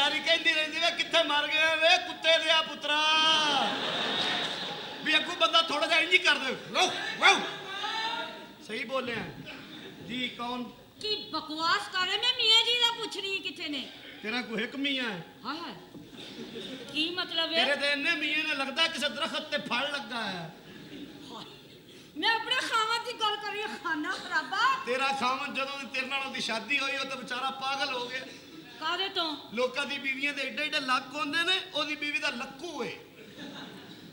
बेचारी कहती रही वे कित्थे मर गए वे कुत्ते दिया पुत्रा भी अगू बंदा थोड़ा जा इंज ही कर दे सही बोले हैं जी कौन की बकवास करे मैं मियां जी दा पूछ रही किथे ने तेरा कोई एक मियां है हां हां की मतलब है तेरे ते इन्ने मियां ने लगदा किसी दरख्त ते फल लगा है मैं अपने खावन की गल कर रही हूं खाना खराबा तेरा खावन जदों तेरे नाल ओदी शादी होई ओ ते बेचारा पागल हो गया कादे तो लोकां दी बीवियां दे एडे एडे लक होंदे ने ओदी बीवी दा लक्कू है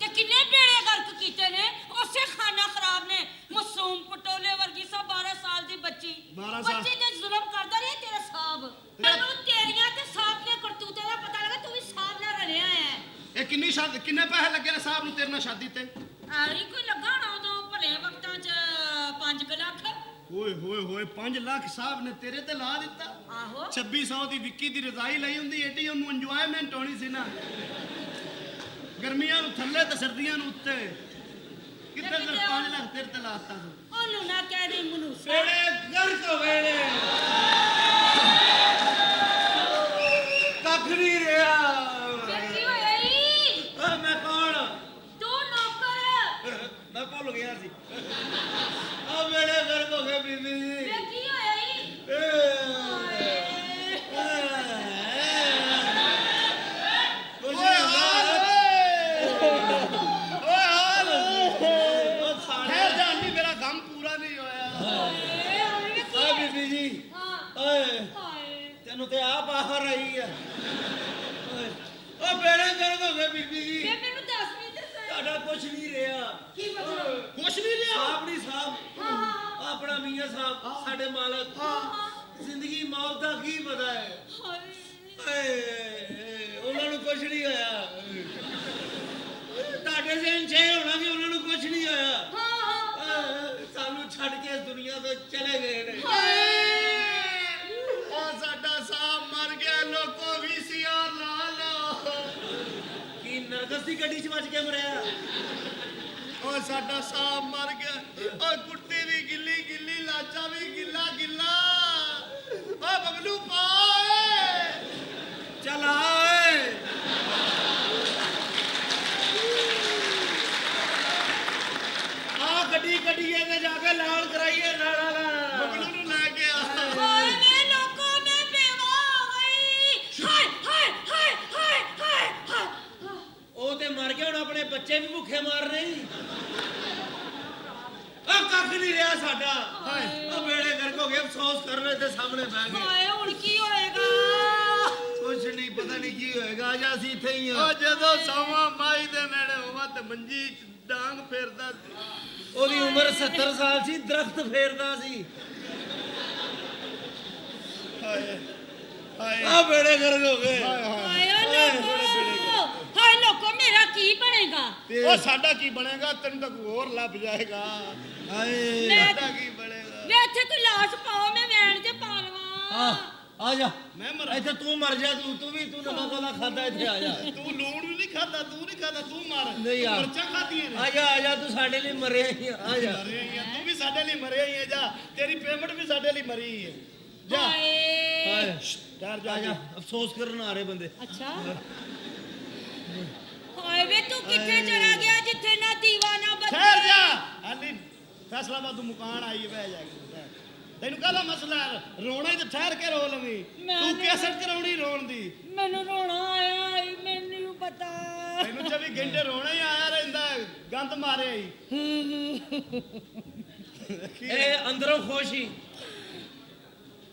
ते किन्ने बेड़े गर्क कीते ने उसे खाना खराब ने मासूम पटोले वर्गी सा 12 साल दी बच्ची 12 साल बच्ची ते जुल्म करदा रहे तेरा साहब तैनू तेरियां ते साहब ने करतूते दा पता लगा तू भी साहब नाल रलिया है ए किन्नी शादी किन्ने पैसे लगे ने साहब नु तेरे नाल शादी ते आरी कोई लगा ना उदों भले वक्तां च 5 लाख ओए होए होए 5 लाख साहब ने तेरे ते ला दिता आहो 2600 दी विक्की दी रजाई ਲਈ ਹੁੰਦੀ ਏਡੀ ਉਹਨੂੰ ਇੰਜੋਇਮੈਂਟ ਹੋਣੀ ਸੀ ਨਾ ਗਰਮੀਆਂ ਨੂੰ ਥੱਲੇ ਤੇ ਸਰਦੀਆਂ ਨੂੰ ਉੱਤੇ ਕਿੱਥੇ ਤੇ 5 ਲੱਖ ਤੇਰੇ ਤੇ ਲਾਤਾ ਤੂੰ ਉਹਨੂੰ ਨਾ ਕਹਿ ਦੇ ਮਨੂਸਾ ਬੇੜੇ ਗਰਕ ਹੋ ਗਏ ਨੇ ਕੱਖ ਨਹੀਂ ਰਿਹਾ ਕੀ ਹੋਇਆ ਈ ਓ ਮੈਂ ਕੌਣ ਤੂੰ ਨੌਕਰ ਮੈਂ ਭੁੱਲ ਗਿਆ ਸੀ ਆ ਬੇੜੇ ਗਰਕ ਹੋ ਗਏ ਬੀਬੀ ਜੀ ਵੇ ਕੀ ਹੋਇਆ ਈ ਤੈਨੂੰ ਤੇ ਆਪ ਆਹਰ ਰਹੀ ਆ ਓ ਬੇੜੇ ਗਰਕ ਹੋ ਗਏ ਬੀਬੀ ਜੀ ਵੇ ਮੈਨੂੰ ਦੱਸ ਨਹੀਂ ਤੇ ਸਹੀ ਤੁਹਾਡਾ ਕੁਛ ਨਹੀਂ ਰਿਹਾ ਕੀ ਮਤਲਬ ਕੁਛ ਨਹੀਂ ਰਿਹਾ ਸਾਹਿਬ ਨਹੀਂ ਸਾਹਿਬ ਹਾਂ ਆਪਣਾ ਮੀਆਂ ਸਾਹਿਬ ਸਾਡੇ ਮਾਲਕ ਜ਼ਿੰਦਗੀ ਮੌਤ ਦਾ ਕੀ ਪਤਾ ਹੈ ਉਹਨਾਂ ਨੂੰ ਕੁਛ ਨਹੀਂ ਹੋਇਆ ਤੁਹਾਡੇ ਜਿਹੇ ਚੇ ਹੋਣਾ ਕਿ ਉਹਨਾਂ ਨੂੰ ਕੁਛ ਨਹੀਂ ਹੋਇਆ ਸਾਨੂੰ ਛੱਡ ਕੇ ਇਸ ਦੁਨੀਆ ਤੋਂ ਚਲੇ ਗਏ ਨੇ ਸਾਡਾ ਸਾਹਬ ਮਰ ਗਿਆ ਲੋਕੋ ਵੀਸੀਆਰ ਲਾ ਲਓ ਕੀ ਨਰਗਸ ਦੀ ਗੱਡੀ 'ਚ ਵੱਜ ਕੇ ਮਰਿਆ ਓ ਸਾਡਾ ਸਾਹਬ ਮਰ ਗਿਆ ਓ ਕੁੱਤੀ ਵੀ ਗਿੱਲੀ ਗਿੱਲੀ ਲਾਚਾ ਵੀ ਗਿੱਲਾ ਗਿੱਲਾ ਓ ਬਬਲੂ ਪਾਏ ਚੱਲ ਆਏ ਆ ਗੱਡੀ ਕੱਢੀਏ ਤੇ ਜਾ ਕੇ ਲਾਲ ਕਰਾਈਏ ਨਾਲਾ ਬਬਲੂ ਨੂੰ ਲੈ ਕੇ ਆ ਹਾਏ ਮੈਂ ਲੋਕੋ ਮੈਂ ਬੇਵਾ ਹੋ ਗਈ ਹਾਏ ਹਾਏ ਹਾਏ ਹਾਏ ਹਾਏ ਹਾਏ ਉਹ ਤੇ ਮਰ ਗਿਆ ਹੁਣ ਆਪਣੇ ਬੱਚੇ ਵੀ ਭੁੱਖੇ ਮਾਰ ਰਹੇ ਆ ਕੱਖ ਨਹੀਂ ਰਿਹਾ ਸਾਡਾ ਹਾਏ ਉਹ ਬੇੜੇ ਗਰਕ ਹੋ ਗਏ ਅਫਸੋਸ ਕਰ ਰਹੇ ਤੇ ਸਾਹਮਣੇ ਬਹਿ ਗਏ ਹਾਏ ਹੁਣ ਕੀ ਹੋਏਗਾ ਕੁਛ ਨਹੀਂ ਪਤਾ ਨਹੀਂ ਕੀ ਹੋਏਗਾ ਅੱਜ ਅਸੀਂ ਇੱਥੇ ਹੀ ਆ ਉਹ ਜਦੋਂ ਸੌਵਾਂ ਮਾਈ ਦੇ ਨੇੜੇ ਹੋਵਾਂ ਤੇ ਮੰਜੀ ਡਾਂਗ ਫੇਰਦਾ ਸੀ ਉਹਦੀ ਉਮਰ 70 ਸਾਲ ਸੀ ਦਰਖਤ ਫੇਰਦਾ ਸੀ ਹਾਏ ਹਾਏ ਆ ਬੇੜੇ ਗਰਕ ਹੋ ਗਏ ਹਾਏ ਲੋਕੋ ਹਾਏ ਲੋਕੋ ਮੇਰਾ ਕੀ ਬਣੇਗਾ ਉਹ ਸਾਡਾ ਕੀ ਬਣੇਗਾ ਤੈਨੂੰ ਤਾਂ ਕੋਈ ਹੋਰ ਲੱਭ ਜਾਏਗਾ ਹਾਏ ਸਾਡਾ ਕੀ ਬਣੇਗਾ ਵੇ ਇੱਥੇ ਕੋਈ ਲਾਸ਼ ਪਾਓ ਮੈਂ ਵੈਣ ਤੇ ਪਾ ਲਵਾਂ ਆ ਜਾ ਮੈਂ ਮਰ ਇੱਥੇ ਤੂੰ ਮਰ ਜਾ ਤੂੰ ਵੀ ਤੂੰ ਨਮਕ ਵਾਲਾ ਖਾਦਾ ਇੱਥੇ ਆ ਜਾ ਤੂੰ ਲੂਣ ਵੀ ਨਹੀਂ ਖਾਦਾ ਤੂੰ ਨਹੀਂ ਖਾਦਾ ਤੂੰ ਮਰ ਨਹੀਂ ਆ ਮਿਰਚਾਂ ਖਾਦੀਆਂ ਨੇ ਆ ਜਾ ਤੂੰ ਸਾਡੇ ਲਈ ਮਰਿਆ ਹੀ ਆ ਜਾ ਤੂੰ ਵੀ ਸਾਡੇ ਲਈ ਮਰਿਆ ਹੀ ਹੈ ਜਾ ਤੇਰੀ ਪੇਮੈਂਟ ਵੀ ਸਾਡੇ ਲਈ ਮਰੀ ਹੈ ਜਾ ਹਾਏ ਡਰ ਜਾ ਅਫਸੋਸ ਕਰਨ ਆ ਰਹੇ ਬੰਦੇ ਅੱਛਾ ਹਾਏ ਵੇ ਤੂੰ ਕਿੱਥੇ ਚਲਾ ਗਿਆ ਜਿੱਥੇ ਨਾ ਦੀਵਾ ਨਾ ਬੱਤੀ ਠਹਿਰ ਜਾ ਹਾਲੀ ਫੈਸਲਾਬਾਦ ਤੋਂ ਮੁਕਾਨ ਆਈ ਬਹਿ ਜਾ ਤੈਨੂੰ ਕਾਹਦਾ ਮਸਲਾ ਰੋਣਾ ਹੀ ਤੇ ਠਹਿਰ ਕੇ ਰੋ ਲਵੀਂ ਤੂੰ ਕੈਸਟ ਕਰਾਉਣੀ ਰੋਣ ਦੀ ਮੈਨੂੰ ਰੋਣਾ ਆਇਆ ਈ ਮੈਨੂੰ ਪਤਾ ਤੈਨੂੰ 24 ਘੰਟੇ ਰੋਣਾ ਹੀ ਆਇਆ ਰਹਿੰਦਾ ਗੰਦ ਮਾਰਿਆ ਹੀ ਇਹ ਅੰਦਰੋਂ ਖੁਸ਼ ਹੀ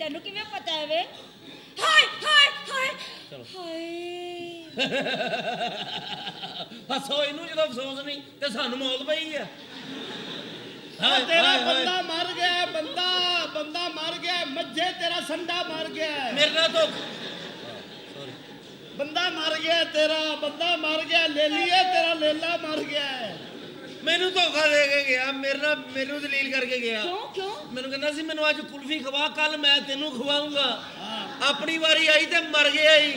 ਤੈਨੂੰ ਕਿਵੇਂ ਪਤਾ ਹੈ ਵੇ ਹਾਏ ਹਾਏ ਹਾਏ ਹਾਏ ਹੱਸੋ ਇਹਨੂੰ ਜਦੋਂ ਅਫਸੋਸ ਨਹੀਂ ਤੇ ਸਾਨੂੰ ਮੌਤ ਪਈ ਆ ਤੇਰਾ ਬੰਦਾ ਮਰ ਗਿਆ ਬੰਦਾ ਮਰ ਗਿਆ ਮੱਝੇ ਤੇਰਾ ਸੰਡਾ ਮਰ ਗਿਆ ਮੇਰੇ ਨਾਲ ਤੋਂ ਸੌਰੀ ਬੰਦਾ ਮਰ ਗਿਆ ਤੇਰਾ ਬੰਦਾ ਮਰ ਗਿਆ ਲੇਲੀਏ ਤੇਰਾ ਲੇਲਾ ਮਰ ਗਿਆ ਮੈਨੂੰ ਧੋਖਾ ਦੇ ਕੇ ਗਿਆ ਮੈਨੂੰ ਦਲੀਲ ਕਰਕੇ ਗਿਆ ਕਿਉਂ ਮੈਨੂੰ ਕਹਿੰਦਾ ਸੀ ਮੈਨੂੰ ਅੱਜ ਕੁਲਫੀ ਖਵਾ ਕੱਲ ਮੈਂ ਤੈਨੂੰ ਖਵਾਉਂਗਾ ਆਪਣੀ ਵਾਰੀ ਆਈ ਤੇ ਮਰ ਗਿਆ ਹੀ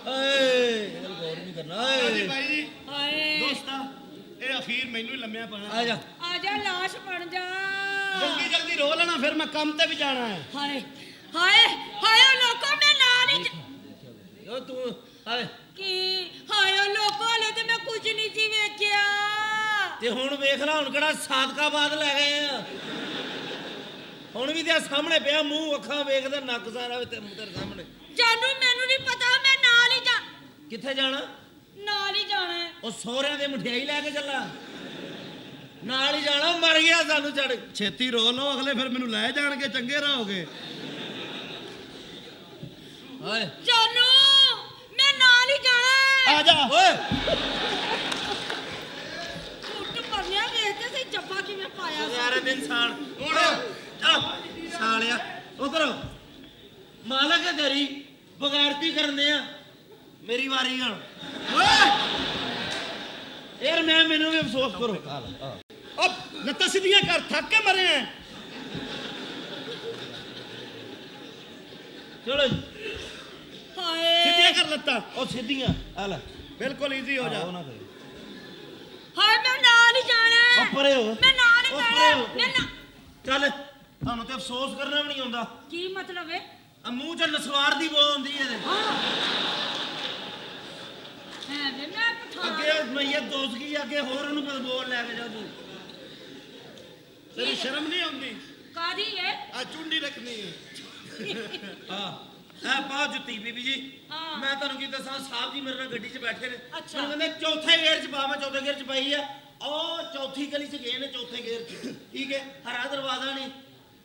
ਏ ਗੌਰ ਨਹੀਂ ਕਰਨਾ ਏ ਭਾਈ ਜੀ ਹਾਏ ਦੋਸਤਾ ਇਹ ਅਖੀਰ ਮੈਨੂੰ ਹੀ ਲੰਮਿਆ ਪਾਣਾ ਆ ਜਾ ਲਾਸ਼ ਬਣ ਜਾ ਜਲਦੀ ਰੋ ਲੈਣਾ ਫਿਰ ਮੈਂ ਕੰਮ ਤੇ ਵੀ ਜਾਣਾ ਹੈ ਹਾਏ ਹਾਏ ਹਾਏ ਲੋਕੋ ਮੈਂ ਨਾਲ ਹੀ ਉਹ ਤੂੰ ਹਾਏ ਕੀ ਹਾਏ ਲੋਕੋ ਹਲੇ ਤੇ ਮੈਂ ਕੁਝ ਨਹੀਂ ਸੀ ਵੇਖਿਆ ਤੇ ਹੁਣ ਵੇਖ ਲੈ ਹੁਣ ਕਿਹੜਾ ਸਾਦਕਾਬਾਦ ਲੈ ਗਏ ਆ ਹੁਣ ਵੀ ਤੇ ਸਾਹਮਣੇ ਪਿਆ ਮੂੰਹ ਅੱਖਾਂ ਵੇਖਦਾ ਨੱਕ ਸਾਰਾ ਤੇ ਤੇਰੇ ਸਾਹਮਣੇ ਜਾਨੂ ਮੈਨੂੰ ਨਹੀਂ ਪਤਾ ਮੈਂ ਨਾਲ ਹੀ ਜਾ ਕਿੱਥੇ ਜਾਣਾ ਨਾਲ ਹੀ ਜਾਣਾ ਹੈ ਉਹ ਸਹੁਰਿਆਂ ਦੇ ਮਠਿਆਈ ਲੈ ਕੇ ਚੱਲਾ ਨਾਲ ਹੀ ਜਾਣਾ ਮਰ ਗਿਆ ਸਾਨੂੰ ਛੱਡ ਛੇਤੀ ਰੋ ਲਓ ਅਗਲੇ ਫਿਰ ਮੈਨੂੰ ਲੈ ਜਾਣਗੇ ਚੰਗੇ ਰਹੋਗੇ ਹਾਏ ਜਾਨੂ ਮੈਂ ਨਾਲ ਹੀ ਜਾਣਾ ਆ ਜਾ ਓਏ ਉੱਟ ਪਰਨਿਆ ਵੇਖਦੇ ਸੀ ਜੱਫਾ ਕਿਵੇਂ ਪਾਇਆ ਯਾਰ ਇਹ ਇਨਸਾਨ ਹੁਣ ਸਾਲਿਆ ਉਧਰ ਮਾਲਕ ਹੈ ਤੇਰੀ ਬਗਾਰਤੀ ਕਰਨੇ ਆ ਮੇਰੀ ਵਾਰੀ ਹੁਣ ਓਏ ਯਾਰ ਮੈਨੂੰ ਵੀ ਅਫਸੋਸ ਕਰੋ ਓ ਲੱਤਾਂ ਸਿੱਧੀਆਂ ਕਰ ਥੱਕ ਕੇ ਮਰੇ ਆ ਚਲੋ ਹਾਏ ਸਿੱਧੀਆਂ ਕਰ ਲੱਤਾਂ ਉਹ ਸਿੱਧੀਆਂ ਆ ਲੈ ਬਿਲਕੁਲ ਈਜ਼ੀ ਹੋ ਜਾ ਉਹ ਨਾ ਕਰੇ ਹਾਏ ਮੈਂ ਨਾਲ ਹੀ ਜਾਣਾ ਉਹ ਪਰੇ ਹੋ ਮੈਂ ਨਾਲ ਹੀ ਉਹ ਜਾਣਾ ਪਰੇ ਹੋ। ਮੈਂ ਨਾ ਚੱਲ ਤੁਹਾਨੂੰ ਤੇ ਅਫਸੋਸ ਕਰਨਾ ਵੀ ਨਹੀਂ ਆਉਂਦਾ ਕੀ ਮਤਲਬ ਹੈ ਆ ਮੂੰਹ ਚ ਨਸਵਾਰ ਦੀ ਬੋ ਹੁੰਦੀ ਹੈ ਇਹਦੇ ਹੈ ਵੇ ਮੈਂ ਪਠਾਨ ਅੱਗੇ ਮਈਆ ਦੋਸਤ ਕੀ ਅੱਗੇ ਹੋਰ ਉਹਨੂੰ ਬੋਲ ਲੈ ਕੇ ਜਾ ਤੂੰ ਤੇਰੀ ਸ਼ਰਮ ਨਹੀਂ ਆਉਂਦੀ ਕਾਦੀ ਹੈ ਆ ਚੁੰਡੀ ਰੱਖਣੀ ਹੈ ਹਾਂ ਆ ਪਾ ਜੁੱਤੀ ਬੀਬੀ ਜੀ ਹਾਂ। ਮੈਂ ਤੁਹਾਨੂੰ ਕੀ ਦੱਸਾਂ ਸਾਹਿਬ ਜੀ ਮੇਰੇ ਨਾਲ ਗੱਡੀ 'ਚ ਬੈਠੇ ਨੇ ਅੱਛਾ। ਮੈਨੂੰ ਕਹਿੰਦੇ ਚੌਥੇ ਗੇਅਰ 'ਚ ਪਾ ਮੈਂ ਚੌਥੇ ਗੇਅਰ 'ਚ ਪਾਈ ਆ ਉਹ ਚੌਥੀ ਗਲੀ 'ਚ ਗਏ ਨੇ ਚੌਥੇ ਗੇਅਰ 'ਚ ਠੀਕ ਹੈ ਹਰਾ ਦਰਵਾਜ਼ਾ ਨਹੀਂ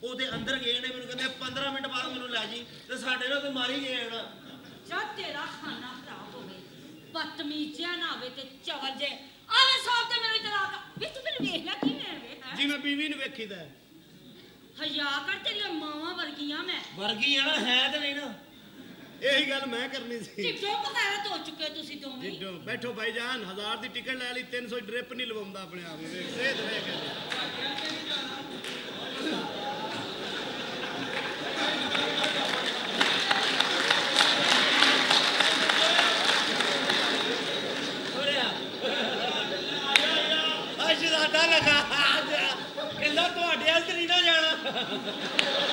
ਉਹਦੇ ਅੰਦਰ ਗਏ ਨੇ ਮੈਨੂੰ ਕਹਿੰਦੇ 15 ਮਿੰਟ ਬਾਅਦ ਮੈਨੂੰ ਲੈ ਜੀ ਤੇ ਸਾਡੇ ਨਾਲ ਤੇ ਮਾਰੀ ਗਏ ਨਾ ਜਦ ਤੇਰਾ ਖਾਣਾ ਖਰਾਬ ਹੋਵੇ ਬਦਤਮੀਜ਼ਿਆ ਨਾ ਹੋਵੇ ਤੇ ਚਵਲ ਜੇ ਆਵੇ ਸਾਹਬ ਤੇ ਮੈਨੂੰ ਤਲਾਕ ਵੀ ਤੂੰ ਮੈਨੂੰ ਵੇਖ ਲੈ ਕਿਵੇਂ ਵੇ ਹੈ ਜਿਵੇਂ ਬੀਵੀ ਨੂੰ ਵੇਖੀਦਾ ਹਯਾ ਕਰ ਤੇਰੀਆਂ ਮਾਵਾਂ ਵਰਗੀਆਂ ਮੈਂ ਵਰਗੀ ਆ ਨਾ ਹੈ ਤੇ ਨਹੀਂ ਨਾ ਇਹੀ ਗੱਲ ਮੈਂ ਕਰਨੀ ਸੀ ਟਿੱਡੋ ਪਕਾਇਆ ਧੋ ਚੁੱਕੇ ਤੁਸੀਂ ਦੋਵੇਂ ਹੀ। ਜਿੱਡੋ ਬੈਠੋ ਭਾਈ ਜਾਨ 1000 ਦੀ ਟਿਕਟ ਲੈ ਲਈ 300 ਡ੍ਰਿਪ ਨਹੀਂ ਲਵਾਉਂਦਾ ਆਪਣੇ ਆਪ ਨੂੰ ਵੇਖ ਸੇਧ ਵੇਖ ਅੱਜ ਸਾਡਾ ਲਗਾ ਕਹਿੰਦਾ ਤੁਹਾਡੇ ਵੱਲ ਤੇ ਨਹੀਂ ਨਾ ਜਾਣਾ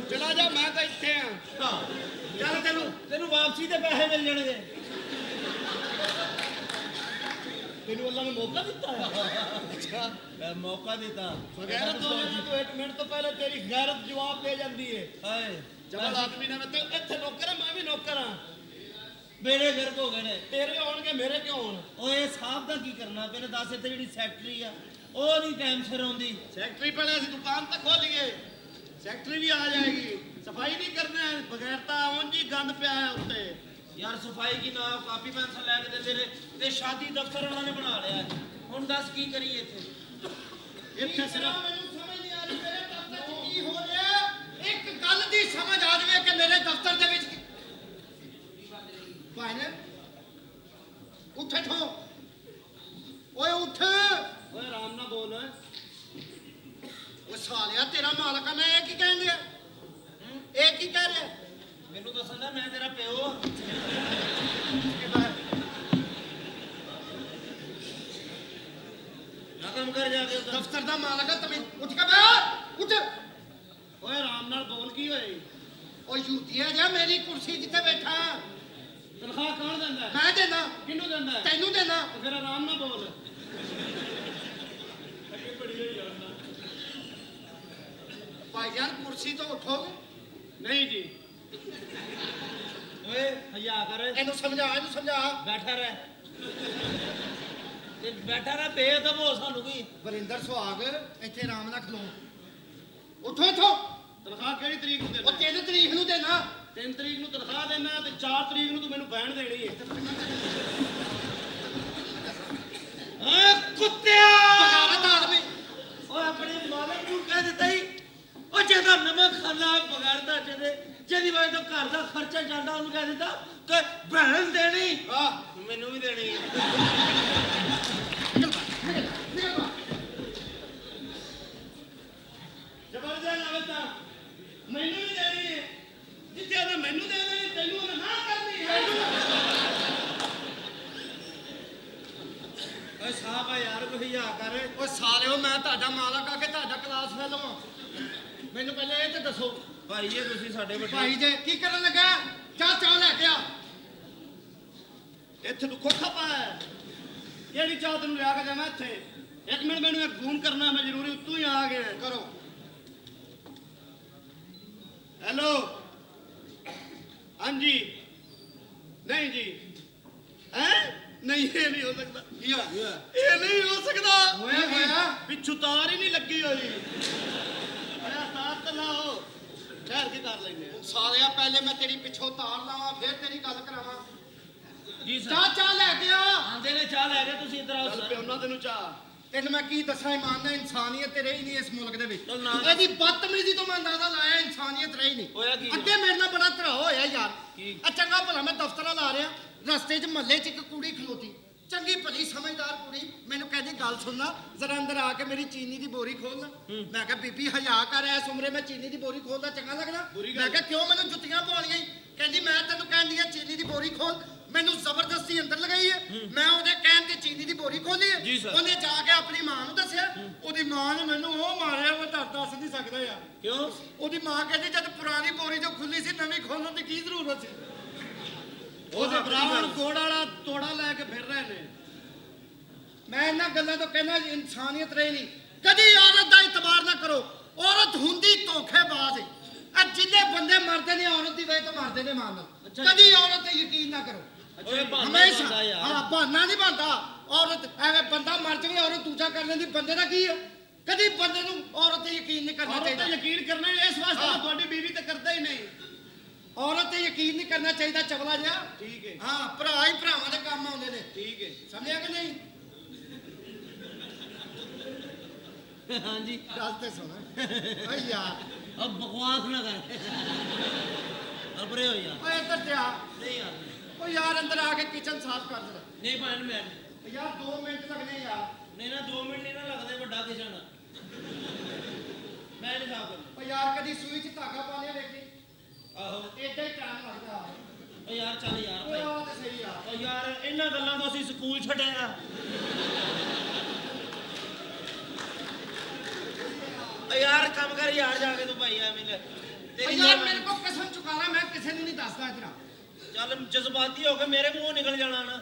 ਚਲਾ ਜਾ ਮੈਂ ਤਾਂ ਇੱਥੇ ਆ ਚੱਲ ਤੈਨੂੰ ਵਾਪਸੀ ਦੇ ਪੈਸੇ ਮਿਲ ਜਾਣਗੇ ਤੈਨੂੰ ਅੱਲਾ ਨੇ ਮੌਕਾ ਦਿੱਤਾ ਹੈ ਅੱਛਾ ਮੈਂ ਮੌਕਾ ਦਿੱਤਾ ਗੈਰਤ ਹੋ ਜਾਣਾ ਤੂੰ 1 ਮਿੰਟ ਤੋਂ ਪਹਿਲਾਂ ਤੇਰੀ ਗੈਰਤ ਜਵਾਬ ਦੇ ਜਾਂਦੀ ਹੈ ਹਾਏ ਜਬਲ ਆਦਮੀ ਨੇ ਤੇ ਇੱਥੇ ਨੌਕਰ ਆ ਮੈਂ ਵੀ ਨੌਕਰ ਆ ਬੇੜੇ ਗਰਕ ਹੋ ਗਏ ਨੇ ਤੇਰੇ ਹੋਣਗੇ ਮੇਰੇ ਕਿਉਂ ਹੋਣ ਓਏ ਸਾਹਿਬ ਦਾ ਕੀ ਕਰਨਾ ਪਹਿਲੇ ਦੱਸ ਇੱਥੇ ਜਿਹੜੀ ਸੈਕਟਰੀ ਆ ਉਹ ਨਹੀਂ ਟਾਈਮ ਸਿਰ ਆਉਂਦੀ ਸੈਕਟਰੀ ਪਹਿਲੇ ਅਸੀਂ ਦੁਕਾਨ ਤੱਕ ਖੋਲੀਏ ਸੈਕਟਰੀ ਵੀ ਆ ਜਾਏਗੀ ਸਫਾਈ ਨਹੀਂ ਕਰਨਾ ਬਗੈਰ ਤਾਂ ਉਂਝ ਹੀ ਗੰਦ ਪਿਆ ਹੈ ਉੱਤੇ ਯਾਰ ਸਫਾਈ ਕੀ ਨਾ ਕਾਪੀ ਪੈਨਸਲ ਲੈ ਕੇ ਦਿੰਦੇ ਨੇ ਤੇ ਸ਼ਾਦੀ ਦਫ਼ਤਰ ਉਹਨਾਂ ਨੇ ਬਣਾ ਲਿਆ ਹੁਣ ਦੱਸ ਕੀ ਕਰੀਏ ਇੱਥੇ ਸਿਰਫ ਮੈਨੂੰ ਸਮਝ ਨਹੀਂ ਆ ਰਹੀ ਮੇਰੇ ਦਫ਼ਤਰ 'ਚ ਕੀ ਹੋ ਰਿਹਾ ਇੱਕ ਗੱਲ ਦੀ ਸਮਝ ਆ ਜਾਵੇ ਕਿ ਮੇਰੇ ਦਫ਼ਤਰ ਦੇ ਵਿੱਚ ਭਾਈਨੇ ਉੱਠ ਠੋ ਓਏ ਉੱਠ ਓਏ ਆਰਾਮ ਨਾਲ ਬੋਲ ਓ ਸਾਲਿਆ ਤੇਰਾ ਮਾਲਕ ਆ ਮੈਂ ਇਹ ਕੀ ਕਹਿਣ ਡਿਆ ਇਹ ਕੀ ਕਹਿ ਰਿਹਾ ਮੈਨੂੰ ਦੱਸਣ ਦਾ ਮੈਂ ਤੇਰਾ ਪਿਓ ਆ ਨਾ ਕੰਮ ਕਰ ਜਾ ਕੇ ਉੱਧਰ। ਦਫ਼ਤਰ ਦਾ ਮਾਲਕ ਆ ਤਮੀ ਉੱਠ ਕੇ ਬੈਠ ਉੱਠ ਓਏ ਆਰਾਮ ਨਾਲ ਬੋਲ ਕੀ ਹੋਈ ਓ ਯੂਤੀਆ ਜਾ ਮੇਰੀ ਕੁਰਸੀ ਜਿੱਥੇ ਬੈਠਾ ਤਨਖਾਹ ਕੌਣ ਦਿੰਦਾ ਹੈ? ਮੈਂ ਦੇਣਾ ਕਿਹਨੂੰ ਦਿੰਦਾ ਹੈ? ਤੈਨੂੰ ਦੇਣਾ ਤੇ ਫਿਰ ਆਰਾਮ ਨਾਲ ਬੋਲ ਭਾਈਜਾਨ ਕੁਰਸੀ ਤੋਂ ਉਠੋਗੇ ਨਹੀਂ ਜੀ ਓਏ ਹਯਾ ਕਰ ਇਹਨੂੰ ਸਮਝਾ ਬੈਠਾ ਰਹਿ ਤੇ ਬੈਠਾ ਰਹਿ ਬੇਅਦਬ ਹੋ ਸਾਨੂੰ ਕੀ ਵਰਿੰਦਰ ਸੁਹਾਗ ਇੱਥੇ ਆਰਾਮ ਨਾਲ ਖਲੋ ਉਠੋ ਇੱਥੋਂ ਤਨਖਾਹ ਕਿਹੜੀ ਤਰੀਕ ਨੂੰ ਉਹ ਦੇਣਾ 3 ਤਰੀਕ ਨੂੰ ਦੇਣਾ 3 ਤਰੀਕ ਨੂੰ ਤਨਖਾਹ ਦੇਣਾ ਤੇ 4 ਤਰੀਕ ਨੂੰ ਤੂੰ ਮੈਨੂੰ ਬੈਣ ਦੇਣੀ ਹੈ ਓਏ ਕੁੱਤਿਆ ਬਗਾਵਤ ਆਦਮੀ ਓਏ ਆਪਣੇ ਮਾਲਕ ਨੂੰ ਕਹਿ ਦਿੱਤਾ ਹੀ ਉਹ ਜਿਹਦਾ ਨਵਾਂ ਖਾਨਾ ਬਗਾੜਦਾ ਜਿਹਦੀ ਵਜ੍ਹਾ ਤੋਂ ਘਰ ਦਾ ਖਰਚਾ ਜਾਂਦਾ ਉਹਨੂੰ ਕਹਿ ਦਿੱਤਾ ਕਿ ਭੈਣ ਦੇਣੀ ਮੈਨੂੰ ਵੀ ਦੇਣੀ ਜ਼ਬਰਦਸਤ ਆਵੇ ਤਾਂ ਮੈਨੂੰ ਵੀ ਦੇਣੀ ਹੈ ਜਿੱਥੇ ਉਹਨੇ ਮੈਨੂੰ ਦੇ ਦੇਣੀ ਤੈਨੂੰ ਉਹਨੇ ਨਾ ਕਰਨੀ ਹੈ ਓਏ ਸਾਹਿਬ ਆ ਯਾਰ ਕੋਈ ਹਿਆ ਕਰ। ਓਏ ਸਾਲਿਓ ਮੈਂ ਤੁਹਾਡਾ ਮਾਲਕ ਆ ਕਿ ਤੁਹਾਡਾ ਕਲਾਸ ਫੈਲੋ ਆ? ਮੈਨੂੰ ਪਹਿਲੇ ਇਹ ਤੇ ਦੱਸੋ। ਭਾਈ ਜੀ ਤੁਸੀਂ ਸਾਡੇ ਵੱਡੇ ਭਾਈ ਜੇ ਕੀ ਕਰਨ ਲੱਗਾ? ਚਾਹ ਲੈ ਕੇ ਆ। ਇੱਥੇ ਤੂੰ ਖੋਖਾ ਪਾਇਆ। ਕਿਹੜੀ ਚਾਹ ਤੈਨੂੰ ਲਿਆ ਕੇ ਜਾਵਾਂ ਇੱਥੇ? ਇੱਕ ਮਿੰਟ ਮੈਨੂੰ ਇੱਕ ਫੋਨ ਕਰਨਾ ਮੈਂ ਜ਼ਰੂਰੀ ਉੱਤੋਂ ਹੀ ਆ ਗਿਆ। ਕਰੋ। ਹੈਲੋ ਹਾਂਜੀ ਨਹੀਂ ਜੀ ਹੈ ਨਹੀਂ ਇਹ ਨਹੀਂ ਹੋ ਸਕਦਾ। ਕੀ ਹੋਇਆ? ਇਹ ਨਹੀਂ ਹੋ ਸਕਦਾ। ਹੋਇਆ ਪਿੱਛੂ ਤਾਰ ਹੀ ਨਹੀਂ ਲੱਗੀ ਹੋਈ। ਆਇਆ ਤਾਰ ਤਾਂ ਲਾਓ ਠਹਿਰ ਕੇ ਕਰ ਲੈਂਦੇ ਆ। ਸਾਲਿਆ ਪਹਿਲੇ ਮੈਂ ਤੇਰੀ ਪਿੱਛੋਂ ਤਾਰ ਲਾਵਾਂ ਫਿਰ ਤੇਰੀ ਗੱਲ ਕਰਾਵਾਂ। ਜੀ ਚਾਹ ਲੈ ਕੇ ਆ। ਆਂਦੇ ਨੇ ਚਾਹ ਲੈ ਕੇ ਤੁਸੀਂ ਇੱਧਰ ਆਓ ਚੱਲ ਸਰ। ਪਿਉਣਾ ਤੈਨੂੰ ਚਾਹ। ਤੈਨੂੰ ਮੈਂ ਕੀ ਦੱਸਾਂ ਇਮਾਨ ਨਾਲ ਇਨਸਾਨੀਅਤ ਤੇ ਰਹੀ ਨਹੀਂ ਇਸ ਮੁਲਕ ਦੇ ਵਿੱਚ। ਚੱਲ ਨਾ। ਇਹਦੀ ਬਦਤਮੀਜ਼ੀ ਤੋਂ ਮੈਂ ਅੰਦਾਜ਼ਾ ਲਾਇਆ ਇਨਸਾਨੀਅਤ ਰਹੀ ਨਹੀਂ। ਹੋਇਆ ਕੀ? ਅੱਗੇ ਮੇਰੇ ਨਾਲ ਬੜਾ ਧਰਾ ਹੋਇਆ ਯਾਰ। ਕੀ? ਆ ਚੰਗਾ ਭਲਾ ਮੈਂ ਦਫ਼ਤਰਾਂ ਲਾ ਰਿਹਾ, ਰਸਤੇ 'ਚ ਮਹੱਲੇ 'ਚ ਇੱਕ ਕੁੜੀ ਖਲੋਤੀ, ਚੰਗੀ ਭਲੀ ਸਮਝਦਾਰ ਕੁੜੀ, ਮੈਨੂੰ ਕਹਿੰਦੀ ਗੱਲ ਸੁਣਨਾ ਜ਼ਰਾ ਅੰਦਰ ਆ ਕੇ ਮੇਰੀ ਚੀਨੀ ਦੀ ਬੋਰੀ ਖੋਲ ਲੈ। ਮੈਂ ਕਿਹਾ ਬੀਬੀ ਹਯਾ ਕਰ, ਐਸ ਉਮਰੇ ਮੈਂ ਚੀਨੀ ਦੀ ਬੋਰੀ ਖੋਲਦਾ ਚੰਗਾ ਲੱਗਦਾ? ਮੈਂ ਕਿਹਾ ਕਿਉਂ ਮੈਨੂੰ ਜੁੱਤੀਆਂ ਪਾਉਣੀਆਂ ਈ? ਕਹਿੰਦੀ ਮੈਂ ਤੈਨੂੰ ਕਹਿੰਦੀ ਆ ਚੀਨੀ ਦੀ ਬੋਰੀ ਖੋਲ। ਮੈਨੂੰ ਜ਼ਬਰਦਸਤੀ ਅੰਦਰ ਲਗਾਈ ਹੈ। ਮੈਂ ਉਹਦੇ ਕਹਿਣ ਤੇ ਚੀਨੀ ਦੀ ਬੋਰੀ ਖੋਲੀ ਹੈ। ਜੀ ਸਰ। ਉਹਨੇ ਜਾ ਕੇ ਆਪਣੀ ਮਾਂ ਨੂੰ ਦੱਸਿਆ। ਉਹਦੀ ਮਾਂ ਨੇ ਮੈਨੂੰ ਉਹ ਮਾਰਿਆ ਉਹ ਦੱਸ ਨਹੀਂ ਸਕਦਾ ਯਾਰ। ਕਿਉਂ? ਉਹਦੀ ਮਾਂ ਕਹਿੰਦੀ ਜਦ ਪੁਰਾਣੀ ਬੋਰੀ ਜੋ ਖੁੱਲੀ ਸੀ ਨਵੀਂ ਖੋਲਣ ਦੀ ਕੀ ਜ਼ਰੂਰਤ ਸੀ? ਉਹਦੇ ਬਰਾਬਰ ਗੋੜ ਵਾਲਾ ਤੋੜਾ ਲੈ ਕੇ ਫਿਰ ਰਹੇ ਨੇ। ਮੈਂ ਇਹਨਾਂ ਗੱਲਾਂ ਤੋਂ ਕਹਿੰਦਾ ਇਨਸਾਨੀਅਤ ਰਹੀ ਨਹੀਂ। ਕਦੀ ਔਰਤ ਦਾ ਇਤਬਾਰ ਨਾ ਕਰੋ। ਔਰਤ ਹੁੰਦੀ ਧੋਖੇਬਾਜ਼ ਹੈ। ਆ ਜਿੰਨੇ ਬੰਦੇ ਮਰਦੇ ਨੇ ਔਰਤ ਦੀ ਵਜ੍ਹਾ ਤੋਂ ਮਰਦੇ ਨੇ ਮਾਂ ਨਾਲ। ਕਦੀ ਔਰਤ ਤੇ ਯਕੀਨ ਨਾ ਕਰੋ। ਓਏ ਬਹਾਨਾ ਹਮੇਸ਼ਾ ਬਣਦਾ ਯਾਰ। ਹਾਂ ਬਹਾਨਾ ਨਹੀਂ ਬਣਦਾ। ਔਰਤ ਐਵੇਂ ਬੰਦਾ ਮਰ ਜਾਵੇ ਔਰਤ ਦੂਜਾ ਕਰ ਲੈਂਦੀ, ਬੰਦੇ ਦਾ ਕੀ ਹੈ? ਕਦੀ ਬੰਦੇ ਨੂੰ ਔਰਤ ਤੇ ਯਕੀਨ ਨਹੀਂ ਕਰਨਾ ਔਰਤ ਚਾਹੀਦਾ। ਤੇ ਯਕੀਨ ਕਰਨਾ ਇਸ ਵਾਸਤੇ ਹਾਂ। ਤਾਂ ਤੁਹਾਡੀ ਬੀਵੀ ਤੇ ਕਰਦਾ ਹੀ ਨਹੀਂ। ਔਰਤ ਤੇ ਯਕੀਨ ਨਹੀਂ ਕਰਨਾ ਚਾਹੀਦਾ ਚਵਲਾ ਜਿਹਾ। ਠੀਕ ਹੈ ਹਾਂ ਭਰਾ ਹੀ ਭਰਾਵਾਂ ਦੇ ਕੰਮ ਆਉਂਦੇ ਨੇ। ਠੀਕ ਹੈ। ਸਮਝਿਆ ਕਿ ਨਹੀਂ? ਹਾਂਜੀ ਗੱਲ ਤੇ ਸੁਣ। ਓਏ ਯਾਰ ਅਬ ਬਕਵਾਸ ਨਾ ਕਰ। ਅਬਰੇ ਹੋ ਯਾਰ। ਓਏ ਇੱਧਰ ਤੇ ਆ। ਨਹੀਂ ਯਾਰ ਓ ਯਾਰ ਅੰਦਰ ਆ ਕੇ ਕਿਚਨ ਸਾਫ਼ ਕਰ ਦੇ। ਨਹੀਂ ਭਾਣ ਮੈਂ ਯਾਰ 2 ਮਿੰਟ ਲੱਗਣੇ ਯਾਰ। ਨਹੀਂ ਨਾ 2 ਮਿੰਟ ਨਹੀਂ ਨਾ ਲੱਗਦੇ ਵੱਡਾ ਕਿਚਨ। ਮੈਂ ਨਹੀਂ ਸਾਫ ਕਰਨਾ। ਓ ਯਾਰ ਕਦੀ ਸੂਈ 'ਚ ਧਾਗਾ ਪਾ ਲਿਆ ਵੇਖੀ? ਆਹੋ ਏਦਾਂ ਹੀ ਟਾਈਮ ਲੱਗਦਾ। ਓ ਯਾਰ ਚੱਲ ਯਾਰ ਓਏ ਭਾਈ। ਆ ਤੇ ਸਹੀ ਆ। ਓ ਯਾਰ ਇਹਨਾਂ ਗੱਲਾਂ ਤੋਂ ਅਸੀਂ ਸਕੂਲ ਛੱਡਿਆ। ਓ ਯਾਰ ਕੰਮ ਕਰ ਯਾਰ ਜਾ ਕੇ ਤੂੰ ਭਾਈ ਐਵੇਂ ਲੈ। ਓ ਤੇਰੀ ਯਾਰ ਮੇਰੇ ਕੋਲ ਕਸਮ ਚੁਕਾ ਲੈ ਮੈਂ ਕਿਸੇ ਨੂੰ ਨਹੀਂ ਦੱਸਦਾ ਇਤਨਾ। ਚੱਲ ਜਜ਼ਬਾਤੀ ਹੋ ਕੇ ਮੇਰੇ ਮੂੰਹੋਂ ਨਿਕਲ ਜਾਣਾ ਨਾ।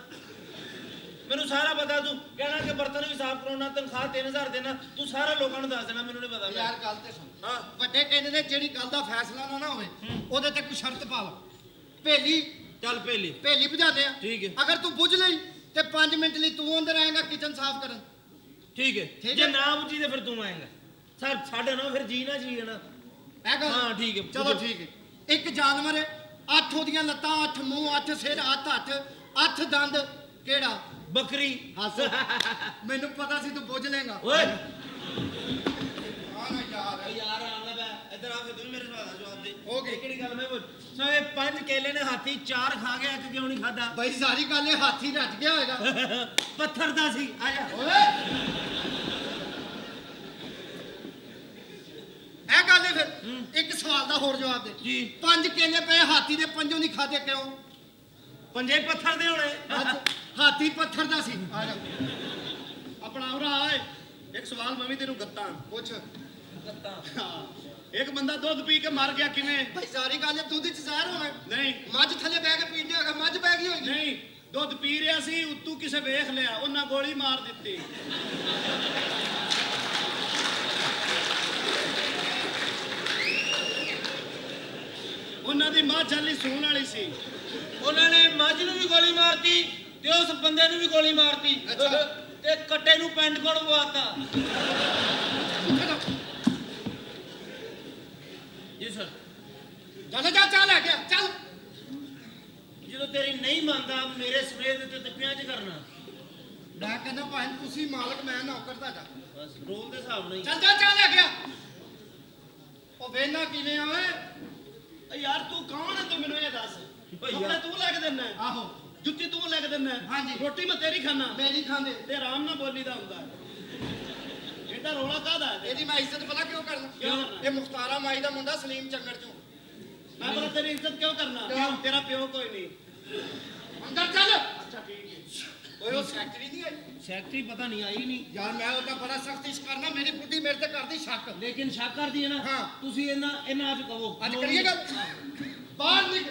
ਮੈਨੂੰ ਸਾਰਾ ਪਤਾ। ਤੂੰ ਕਹਿਣਾ ਕਿ ਬਰਤਨ ਵੀ ਸਾਫ਼ ਕਰਾਉਣਾ, ਤਨਖਾਹ 3000 ਦੇਣਾ, ਤੂੰ ਸਾਰਾ ਲੋਕਾਂ ਨੂੰ ਦੱਸ ਦੇਣਾ, ਮੈਨੂੰ ਨਹੀਂ ਪਤਾ। ਯਾਰ ਗੱਲ ਤੇ ਸੁਣ। ਹਾਂ ਵੱਡੇ ਕਹਿੰਦੇ ਨੇ ਜਿਹੜੀ ਗੱਲ ਦਾ ਫੈਸਲਾ ਨਾ ਹੋਵੇ ਉਹਦੇ ਤੇ ਕੋਈ ਸ਼ਰਤ ਪਾ ਲਾ। ਭੇਲੀ ਚੱਲ ਪਹਿਲੀ ਭੇਲੀ ਬੁਝਾਦੇ ਆ। ਠੀਕ ਹੈ। ਅਗਰ ਤੂੰ ਬੁਝ ਲਈ ਤੇ 5 ਮਿੰਟ ਲਈ ਤੂੰ ਅੰਦਰ ਆਏਗਾ ਕਿਚਨ ਸਾਫ਼ ਕਰਨ। ਠੀਕ ਹੈ। ਠੀਕ ਜੇ ਹੈ। ਨਾ ਬੁੱਝੀ ਤੇ ਫਿਰ ਤੂੰ ਆਏਗਾ। ਸਾਡੇ ਨਾਲ ਫਿਰ ਜੀ ਨਾ ਜੀ ਨਾ। ਇਹ ਗੱਲ ਹਾਂ ਠੀਕ ਹੈ। ਚਲੋ ਠੀਕ ਹੈ। ਇੱਕ ਜਾਨਵਰ ਹੈ, 8 ਉਹਦੀਆਂ ਲੱਤਾਂ, 8 ਮੂੰਹ, 8 ਸਿਰ, 8 ਹੱਥ, 8 ਦੰਦ। ਕਿਹੜਾ? ਬੱਕਰੀ। ਹੱਸ। ਮੈਨੂੰ ਪਤਾ ਸੀ ਤੂੰ ਬੁੱਝ ਲੇਗਾ। ਓਏ ਹਾਂ ਨਾ ਯਾਰ। ਯਾਰ ਆਉਂਦਾ ਪੈ ਇੱਧਰ ਆ ਕੇ ਤੂੰ ਮੇਰੇ ਸਵਾਲ ਦਾ ਜਵਾਬ ਦੇ। ਹੋ ਗਈ। ਕਿਹੜੀ ਗੱਲ ਮੈਂ ਪੁੱਛ। ਸੋ ਇਹ 5 ਕੇਲੇ ਨੇ ਹਾਥੀ 4 ਖਾ ਗਿਆ, ਇੱਕ ਕਿਉਂ ਨਹੀਂ ਖਾਦਾ? ਬਈ ਸਾਰੀ ਗੱਲ ਇਹ ਹਾਥੀ ਰੱਜ ਗਿਆ ਹੋਏਗਾ। ਪੱਥਰ ਦਾ ਸੀ। ਆ ਜਾ। ਓਏ ਇਹ ਗੱਲ ਹੈ ਫਿਰ। ਇੱਕ ਸਵਾਲ ਦਾ ਹੋਰ ਜਵਾਬ ਦੇ। ਜੀ। 5 ਕੇਲੇ ਪਏ ਹਾਥੀ ਦੇ, 5 ਨਹੀਂ ਖਾਦੇ ਕਿਉਂ? ਪੰਜੇ ਪੱਥਰ ਦੇ ਹੋਣੇ। ਹਾਥੀ ਪੱਥਰ ਦਾ ਸੀ। ਆ ਜਾ ਆਪਣਾ ਭਰਾ ਓਏ ਇੱਕ ਸਵਾਲ ਮੈਂ ਵੀ ਤੈਨੂੰ ਗੱਤਾਂ ਪੁੱਛ। ਹਾਂ ਇੱਕ ਬੰਦਾ ਦੁੱਧ ਪੀ ਕੇ ਮਰ ਗਿਆ ਕਿਵੇਂ? ਭਾਈ ਸਾਰੀ ਗੱਲ ਇਹ ਦੁੱਧ ਚ ਜ਼ਹਿਰ ਹੋਵੇ। ਨਹੀਂ ਮੱਝ ਥੱਲੇ ਬਹਿ ਕੇ ਪੀਂਦੇ ਹੋਗਾ, ਮੱਝ ਬਹਿ ਗਈ ਹੋਏਗੀ। ਨਹੀਂ ਦੁੱਧ ਪੀ ਰਿਹਾ ਸੀ ਉੱਤੋਂ ਕਿਸੇ ਵੇਖ ਲਿਆ, ਉਹਨਾਂ ਗੋਲੀ ਮਾਰ ਦਿੱਤੀ। ਉਹਨਾਂ ਦੀ ਮਾਂ ਚੱਲੀ ਸੂਣ ਵਾਲੀ ਸੀ। ਉਹਨਾਂ ਨੇ ਮੱਝ ਨੂੰ ਵੀ ਗੋਲੀ ਮਾਰਤੀ ਤੇ ਉਸ ਬੰਦੇ ਨੂੰ ਵੀ ਗੋਲੀ ਮਾਰਤੀ। ਅੱਛਾ। ਤੇ ਕੱਟੇ ਨੂੰ ਪੈਂਟ ਕੋਲ ਪਵਾਤਾ। ਜੀ ਸਰ। ਚੱਲ ਜਾ ਚਾਹ ਲੈ ਗਿਆ ਚੱਲ। ਜਦੋਂ ਤੇਰੀ ਨਹੀਂ ਮੰਨਦਾ ਮੇਰੇ ਸਵੇਰ ਦੇ ਤੇ ਪਿਆਜ ਕਰਨਾ। ਮੈਂ ਕਹਿੰਦਾ ਭਾਈ ਤੁਸੀਂ ਮਾਲਕ, ਮੈਂ ਨੌਕਰ ਤੁਹਾਡਾ। ਬਸ ਰੋਲ ਦੇ ਹਿਸਾਬ ਨਾਲ ਹੀ। ਚੱਲ ਜਾ ਚਾਹ ਲੈ ਗਿਆ। ਉਹ ਵੇਨਾ ਕਿਵੇਂ ਆ ਓਏ? ਓ ਯਾਰ ਤੂੰ ਕੌਣ ਹੈ ਤੂੰ ਮੈਨੂੰ ਇਹ ਦੱਸ। ਓਏ ਯਾਰ। ਕੱਪੜੇ ਤੂੰ ਲੈ ਕੇ ਦਿੰਦਾ, ਆਹੋ ਜੁੱਤੀ ਤੂੰ ਲੈ ਕੇ ਦਿੰਦਾ, ਹਾਂਜੀ। ਰੋਟੀ ਮੈਂ ਤੇਰੀ ਖਾਣਾ ਮੇਰੀ ਖਾਂਦੇ। ਤੇ ਆਰਾਮ ਨਾਲ ਬੋਲੀਦਾ ਹੁੰਦਾ ਹੈ। ਇਹਦਾ ਰੋਲਾ ਕਾਹਦਾ ਹੈ? ਇਹਦੀ ਮੈਂ ਇੱਜ਼ਤ ਪਤਾ ਕਿਉਂ ਕਰਨਾ? ਕਿਉਂ ਕਰਨਾ? ਇਹ ਮੁਖਤਾਰਾ ਮਾਈ ਦਾ ਮੁੰਡਾ ਸਲੀਮ ਚੰਗੜ ਚੋਂ। ਮੈਂ ਬੜਾ ਤੇਰੀ ਇੱਜ਼ਤ ਕਿਉਂ ਕਰਨਾ? ਕਿਉਂ? ਤੇਰਾ ਪਿਓ ਕੋਈ ਨਹੀਂ। ਅੰਦਰ ਚੱਲ। ਅੱਛਾ ਠੀਕ ਹੈ। ਓਏ ਉਹ ਸੈਕਟਰੀ ਨਹੀਂ ਆਈ ਸੈਕਟਰੀ ਪਤਾ ਨਹੀਂ ਆਈ ਨਹੀਂ। ਯਾਰ ਮੈਂ ਉਹਦਾ ਬੜਾ ਸਖਤ ਇਸ਼ ਕਰਨਾ, ਮੇਰੀ ਬੁੱਢੀ ਮੇਰੇ ਤੇ ਕਰਦੀ ਸ਼ੱਕ। ਲੇਕਿਨ ਸ਼ੱਕ ਕਰਦੀ ਹੈ ਨਾ। ਹਾਂ। ਤੁਸੀਂ ਇਹਨਾਂ ਅੱਜ ਕਹੋ ਅੱਜ ਕਰੀਏ ਗੱਲ। ਬਾਹਰ ਨਿਕ,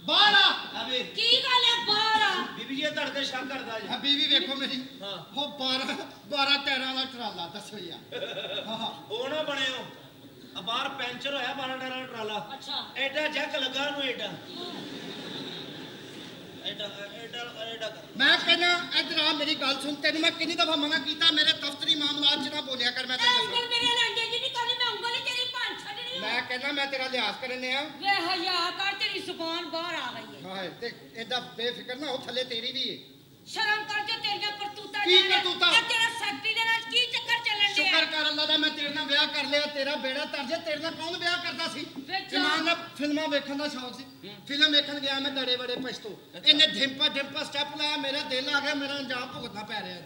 ਬਾਹਰ ਆ। ਅਬੇ ਕੀ ਗੱਲ ਹੈ ਬਾਹਰ ਆ? ਬੀਬੀ ਜੀ ਇਹ ਤੁਹਾਡੇ ਤੇ ਸ਼ੱਕ ਕਰਦਾ ਜੀ। ਆ ਬੀਵੀ ਵੇਖੋ ਮੇਰੀ। ਹਾਂ। ਉਹ 12 ਟਾਇਰਾਂ ਵਾਲਾ ਟਰਾਲਾ ਦੱਸੋ ਯਾਰ। ਹਾਂ ਉਹ ਨਾ ਬਣਿਓ ਆ ਬਾਹਰ ਪੈਂਚਰ ਹੋਇਆ 12 ਟਾਇਰਾਂ ਦਾ ਟਰਾਲਾ। ਅੱਛਾ। ਐਡਾ ਜੱਗ ਲੱਗਾ ਉਹਨੂੰ ਐਡਾ ਐਡਾ ਐਡਾ ਐਡਾ। ਮੈਂ ਕਹਿੰਦਾ ਇੱਧਰ ਆ, ਮੇਰੀ ਗੱਲ ਸੁਣ। ਤੈਨੂੰ ਮੈਂ ਕਿੰਨੀ ਦਫਾ ਮਨਾ ਕੀਤਾ ਮੇਰੇ ਦਫ਼ਤਰੀ ਮਾਮਲਾਤ 'ਚ ਨਾ ਬੋਲਿਆ ਕਰ। ਮੈਂ ਇਹ ਤੈਨੂੰ ਉਂਗਲ ਮੇਰੇ ਲਾਂਗੇ ਜੀ ਨਹੀਂ ਕਰਨੀ, ਮੈਂ ਉਂਗਲ ਹੀ ਤੇਰੀ ਭੰਨ ਛੱਡਣੀ ਓ। ਮੈਂ ਕਹਿੰਦਾ ਮੈਂ ਤੇਰਾ ਲਿਹਾਜ਼ ਕਰਨੇ ਆ। ਵੇ ਹਯਾ ਕਰ, ਤੇਰੀ ਜ਼ੁਬਾਨ ਬਾਹਰ ਆ ਗਈ ਹੈ। ਹਾਏ ਤੇ ਏਦਾਂ ਬੇਫਿਕਰ ਨਾ, ਉਹ ਥੱਲੇ ਤੇਰੀ ਵੀ ਏ। ਸ਼ਰਮ ਕਰ, ਜੋ ਤੇਰੀਆਂ ਕਰਤੂਤਾਂ ਕੀ ਜਾਣੇ। ਕਰਤੂਤਾਂ? ਇਹ ਤੇਰਾ ਸੈਕਟਰੀ ਦੇ ਨਾਲ ਕੀ ਚੱਕਰ ਚੱਲਣ ਡਿਆ? ਸ਼ੁਕਰ ਕਰ ਅੱਲਾ ਦਾ ਮੈਂ ਤੇਰੇ ਨਾਲ ਵਿਆਹ ਕਰ ਲਿਆ। ਤੇਰਾ ਬੇੜਾ ਤਰਜੇ। ਤੇਰੇ ਨਾਲ ਕੌਣ ਵਿਆਹ ਕਰਦਾ ਸੀ? ਵਿੱਚ ਇਮਾਨ ਨਾਲ ਫਿਲਮਾਂ ਵੇਖਣ ਦਾ ਸ਼ੌਕ ਸੀ। ਫਿਲਮ ਵੇਖਣ ਗਿਆ ਮੈਂ ਦੜੇ ਬੜੇ ਪਛਤੋ। ਇਹਨੇ ਢਿੰਪਾ ਸਟੈਪ ਲਾਇਆ, ਮੇਰਾ ਦਿਲ ਆ ਗਿਆ, ਮੇਰਾ ਅੰਜਾਮ ਭੁਗਤਣਾ ਪੈ ਰਿਹਾ।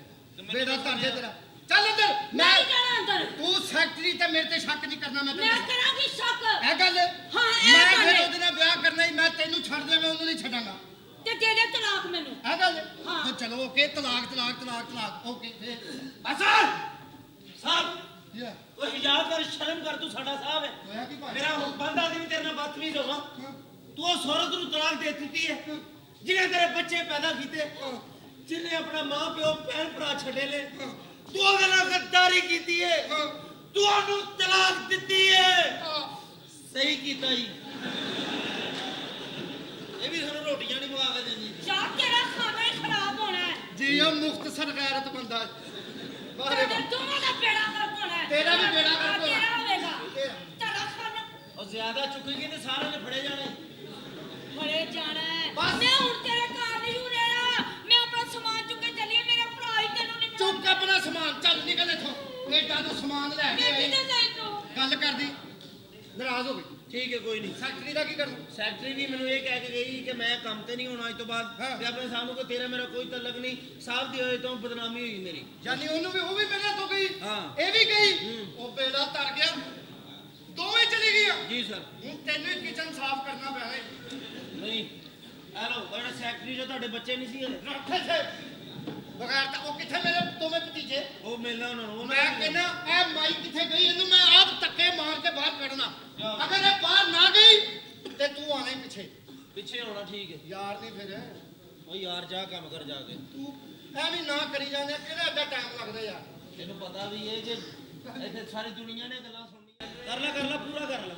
ਬੇੜਾ ਤਰਜੇ ਤੇਰਾ। ਚੱਲ ਅੰਦਰ। ਮੈਂ ਹੀ ਜਾਣਾ ਅੰਦਰ। ਤੂੰ ਸੈਕਟਰੀ ਤੇ ਮੇਰੇ ਤੇ ਸ਼ੱਕ ਨਹੀਂ ਕਰਨਾ। ਮੈਂ ਮੈਂ ਤੈਨੂੰ ਕਰਾਂਗੀ ਸ਼ੱਕ। ਇਹ ਗੱਲ ਹੈ। ਹਾਂ, ਇਹ ਮੈਂ ਗੱਲ ਫਿਰ ਹੈ। ਉਹਦੇ ਨਾਲ ਵਿਆਹ ਕਰਨਾ ਹੀ। ਮੈਂ ਤੈਨੂੰ ਛੱਡ ਦੇ, ਮੈਂ ਉਹਨੂੰ ਨਹੀਂ ਛੱਡਾਂਗਾ। ਤੇ ਦੇ ਦੇ ਤਲਾਕ ਮੈਨੂੰ। ਇਹ ਗੱਲ ਹੈ। ਹਾਂ। ਫਿਰ ਚਲੋ ਓਕੇ, ਤਲਾਕ ਓਕੇ। ਬਸ ਸਾਹਿਬ ਯਾ ਉਹ ਹਿਜਾ ਕਰ, ਸ਼ਰਮ ਕਰ, ਤੂੰ ਸਾਡਾ ਸਾਹਿਬ ਹੈ। ਹੋਇਆ ਕੀ ਭਾਈ? ਮੇਰਾ ਹੁਣ ਬੰਦਾ ਦੀ ਵੀ ਤੇਰੇ ਨਾਲ ਬਦਤਮੀਜ਼ ਹੋਵਾਂ। ਤੂੰ ਉਸ ਔਰਤ ਨੂੰ ਤਲਾਕ ਦੇ ਦਿੱਤੀ ਹੈ ਜਿਹਨੇ ਤੇਰੇ ਬੱਚੇ ਪੈਦਾ ਕੀਤੇ, ਜਿਹਨੇ ਆਪਣਾ ਮਾਂ ਪਿਓ ਭੈਣ ਭਰਾ ਛੱਡੇ ਨੇ। ਤੂੰ ਉਹਦੇ ਨਾਲ ਗੱਦਾਰੀ ਕੀਤੀ ਹੈ, ਤੂੰ ਉਹਨੂੰ ਤਲਾਕ ਦਿੱਤੀ ਹੈ। ਸਹੀ ਕੀਤਾ ਜੀ। ਇਹ ਵੀ ਸਾਨੂੰ ਰੋਟੀਆਂ ਨਹੀਂ ਪਕਾ ਕੇ ਦਿੰਦੀ। ਜਾ, ਤੇਰਾ ਖਾਣਾ ਹੀ ਖਰਾਬ ਹੋਣਾ ਹੈ। ਜੀ ਉਹ ਮੁਖਤਸਰ ਗੈਰਤ ਬੰਦਾ। ਬਾਹਰੇ ਤੁਹਾਡੇ ਦੋਵਾਂ ਦਾ ਬੇੜਾ ਗਰਕ ਹੋਣਾ ਹੈ। ਤੇਰਾ ਵੀ ਬੇੜਾ ਗਰਕ ਹੋਣਾ। ਤੇਰਾ ਹੋਵੇਗਾ। ਤੇਰਾ। ਤੇਰਾ ਖਾਣਾ ਉਹ ਜ਼ਿਆਦਾ ਚੁੱਕੇਗੀ ਤੇ ਸਾਰਿਆਂ ਨੇ ਫੜੇ ਜਾਣੇ। ਫੜੇ ਜਾਣਾ ਹੈ। ਬਸ। ਮੈਂ ਹੁਣ ਤੇਰੇ ਘਰ ਨਹੀਂ ਹੂੰ ਰਹਿਣਾ। ਮੈਂ ਆਪਣਾ ਸਮਾਨ ਚੁੱਕ ਕੇ ਚੱਲੀ ਹਾਂ। ਮੇਰੇ ਭਰਾ ਹੀ ਤੈਨੂੰ ਨਹੀਂ ਚੁੱਕ ਆਪਣਾ ਸਮਾਨ, ਚੱਲ ਨਿਕਲ ਇੱਥੋਂ। ਏਡਾ ਤੋਂ ਸਮਾਨ ਲੈ ਕੇ ਮੈਂ ਆਈ। ਕਿਤੇ ਜਾਈ ਤੂੰ। ਗੱਲ ਕਰਦੀ ਨਾਰਾਜ਼ ਹੋ ਗਈ। ਠੀਕ ਹੈ, ਕੋਈ ਨਹੀਂ। ਸੈਕਟਰੀ ਦਾ ਕੀ ਕਰਨਾ? ਸੈਕਟਰੀ ਵੀ ਮੈਨੂੰ ਇਹ ਕਹਿ ਕੇ ਗਈ ਕਿ ਮੈਂ ਕੰਮ ਤੇ ਨਹੀਂ ਹੋਣਾ ਅੱਜ ਤੋਂ ਬਾਅਦ। ਹਾਂ। ਤੇ ਆਪਣੇ ਸਾਹਮਣੇ ਕੋ ਤੇਰਾ ਮੇਰਾ ਕੋਈ ਤਲਕ ਨਹੀਂ। ਸਾਹਿਬ ਦੀ ਹੋਏ ਤੋਂ ਬਦਨਾਮੀ ਹੋਈ ਮੇਰੀ। ਯਾਨੀ ਉਹਨੂੰ ਵੀ, ਉਹ ਵੀ ਮੇਰੇ ਤੋਂ ਗਈ। ਹਾਂ। ਇਹ ਵੀ ਗਈ। ਉਹ ਬੇੜਾ ਤਰ ਗਿਆ, ਦੋਵੇਂ ਚਲੀ ਗਈਆਂ। ਜੀ ਸਰ। ਹੁਣ ਤੈਨੂੰ ਹੀ ਕਿਚਨ ਸਾਫ਼ ਕਰਨਾ ਪੈਣਾ ਹੈ। ਨਹੀਂ ਹੈਲੋ, ਜਿਹੜਾ ਸੈਕਟਰੀ ਜੋ ਤੁਹਾਡੇ ਬੱਚੇ ਨਹੀਂ ਸੀ ਹਲੇ, ਰੱਖੇ ਸੇ ਬਗੈਰ ਤਾਂ ਉਹ ਕਿੱਥੇ ਮੇਰੇ ਦੋਵੇਂ ਭਤੀਜੇ? ਉਹ ਮਿਲਣਾ ਉਹਨਾਂ ਨੂੰ। ਮੈਂ ਕਹਿੰਦਾ ਇਹ ਮਾਈ ਕਿੱਥੇ ਗਈ? ਇਹਨੂੰ ਮੈਂ ਆਪ ਧੱਕੇ ਮਾਰ ਕੇ ਬਾਹਰ ਕੱਢਣਾ। ਅਗਰ ਇਹ ਬਾਹਰ ਨਾ ਗਈ ਤੇ ਤੂੰ ਆਣਾ ਹੀ ਪਿੱਛੇ ਹੋਣਾ। ਠੀਕ ਹੈ। ਯਾਰ ਨਹੀਂ ਫਿਰ ਉਹ ਯਾਰ ਜਾ ਕੰਮ ਕਰ ਜਾ ਕੇ। ਤੂੰ ਐਵੇਂ ਨਾ ਕਰੀ ਜਾਂਦੇ, ਕਿਹੜਾ ਐਡਾ ਟਾਈਮ ਲੱਗਦਾ ਯਾਰ। ਤੈਨੂੰ ਪਤਾ ਵੀ ਇਹ ਜੇ ਇੱਥੇ ਸਾਰੀ ਦੁਨੀਆ ਨੇ ਗੱਲਾਂ ਸੁਣਨੀਆਂ। ਕਰ ਲੈ ਪੂਰਾ ਕਰ ਲੈ।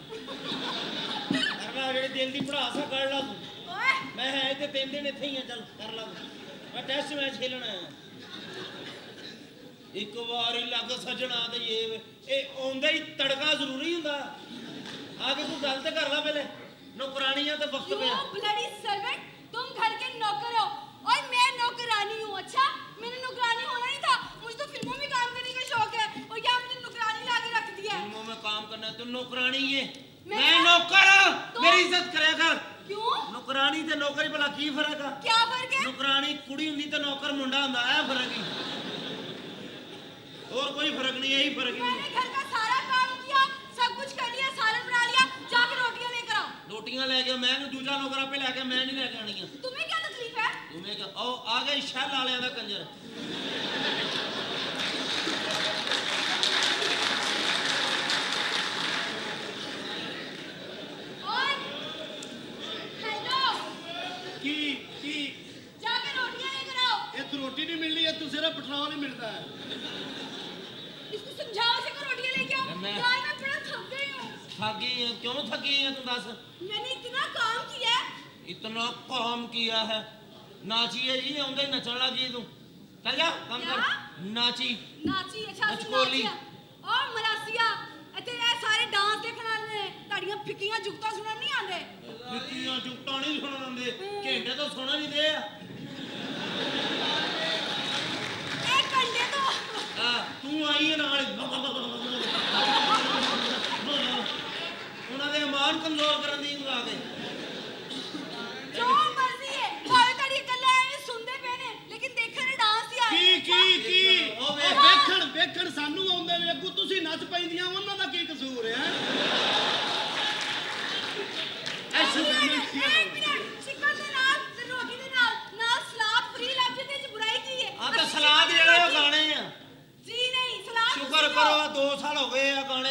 ਜਿਹੜੇ ਦਿਲ ਦੀ ਪੜਾਸ ਆ ਕੱਢ ਲਾ ਤੂੰ। ਓਏ ਮੈਂ ਹੈ ਤੇ 3 ਦਿਨ ਇੱਥੇ ਹੀ ਆ। ਚੱਲ ਕਰ ਲਾ ਤੂੰ। ਮੈਂ ਟੈਸਟ ਮੈਚ ਖੇਲਣਾ ਹੈ। ਇੱਕ ਵਾਰੀ ਲੱਗ ਸਜਣਾ ਤੇ ਇਹ ਆਉਂਦਾ ਹੀ ਤੜਕਾ ਜ਼ਰੂਰੀ ਹੁੰਦਾ। ਆ ਕੇ ਤੂੰ ਗੱਲ ਤੇ ਕਰ ਲੈ ਪਹਿਲੇ। ਨੌਕਰਾਨੀਆਂ ਤੇ ਵਕਤ You ਪਿਆ। bloody servant, तुम घर के नौकर हो और मैं नौकरानी हूँ। अच्छा, मैंने नौकरानी होना नहीं था। मुझे तो फिल्मों में काम करने का शौक है और यहाँ मुझे नौकरानी ला के रख दिया है। फिल्मों में काम करना है, तू नौकरानी है। मैं मैं नौकर हूं। तो- मेरी इज्जत करे कर। क्यों? नौकरानी ते नौकरी भला की फर्क है? क्या फर्क है? नौकरानी कुड़ी हुंदी ते नौकर मुंडा हुंदा है। फर्क ही और कोई फर्क नहीं, यही फर्क ही मैंने घर का सारा काम किया, सब कुछ कर लिया, सालन बना लिया, जाके रोटियां लेकर आओ। रोटियां लेके मैं दूजा नौकर आपे लेके मैं नहीं लेके आनी है। तुम्हें क्या तकलीफ है? तुम्हें क्या ओ आ गए शैल वाले दा कंजर। और हेलो, की जाके रोटियां लेकर आओ। ਇਹ ਤੂੰ ਰੋਟੀ ਨਹੀਂ ਮਿਲਣੀ, ਇਹ ਤੂੰ ਸਿਰਫ पेट्रोल ही मिलता है। इसको समझाओ से को रोटियां लेके आओ। मैं- यार मैं बड़ा थक गई हूँ। थकी है? क्यों थकी है तू दस? मैंने इतना काम किया है। इतना काम किया है। नाची है जी, आंदे ही नचन लगी तू। चल जा काम क्या? कर। नाची ਨਾਚੀ ਅੱਛਾ ਸੀ ਨਚਕੋਲੀ। ਨਾਚੀਆ ਔਰ ਮਰਾਸੀਆ ਇੱਥੇ ਇਹ ਸਾਰੇ ਡਾਂਸ ਦੇਖਣ ਆਉਂਦੇ ਨੇ, ਤੁਹਾਡੀਆਂ ਫਿੱਕੀਆਂ ਜੁਗਤਾਂ ਸੁਣਨ ਨਹੀਂ ਆਉਂਦੇ। ਨਿੱਕੀਆਂ ਚੁੱਟਾਂ ਨਹੀਂ ਸੁਣਨ ਦਿੰਦੇ, ਘੰਟੇ ਤੋਂ ਸੁਣਨ ਨਹੀਂ ਦੇ ਆ। ਇਹ ਕੰਡੇ ਤੋਂ ਤੂੰ ਆਈ ਹੈ ਨਾਲ ਉਹਨਾਂ ਦੇ ਇਮਾਨ ਕਮਜ਼ੋਰ ਕਰਨ ਦੀ ਆ ਕੇ। ਜੋ ਮਰਜ਼ੀ ਹੈ, ਭਾਵੇਂ ਤੁਹਾਡੀ ਗੱਲਾਂ ਐਵੇਂ ਸੁਣਦੇ ਪਏ ਨੇ, ਲੇਕਿਨ ਦੇਖਣ ਨੂੰ ਡਾਂਸ ਹੀ ਆਏ। ਕੀ ਉਹ ਉਹ ਵੇਖ। ਵੇਖਣ ਸਾਨੂੰ ਆਉਂਦੇ ਨੇ, ਅੱਗੋਂ ਤੁਸੀਂ ਨੱਚ ਪੈਂਦੀਆਂ, ਉਹਨਾਂ ਦਾ ਕੀ ਕਸੂਰ ਹੈ? ਇੱਕ ਮਿੰਟ, ਚਿਕਨ ਦੇ ਨਾਲ ਤੇ ਰੋਟੀ ਦੇ ਨਾਲ ਨਾਲ ਸਲਾਦ ਫ੍ਰੀ ਲੱਗ ਜਾਂਦੇ, ਚ ਬੁਰਾਈ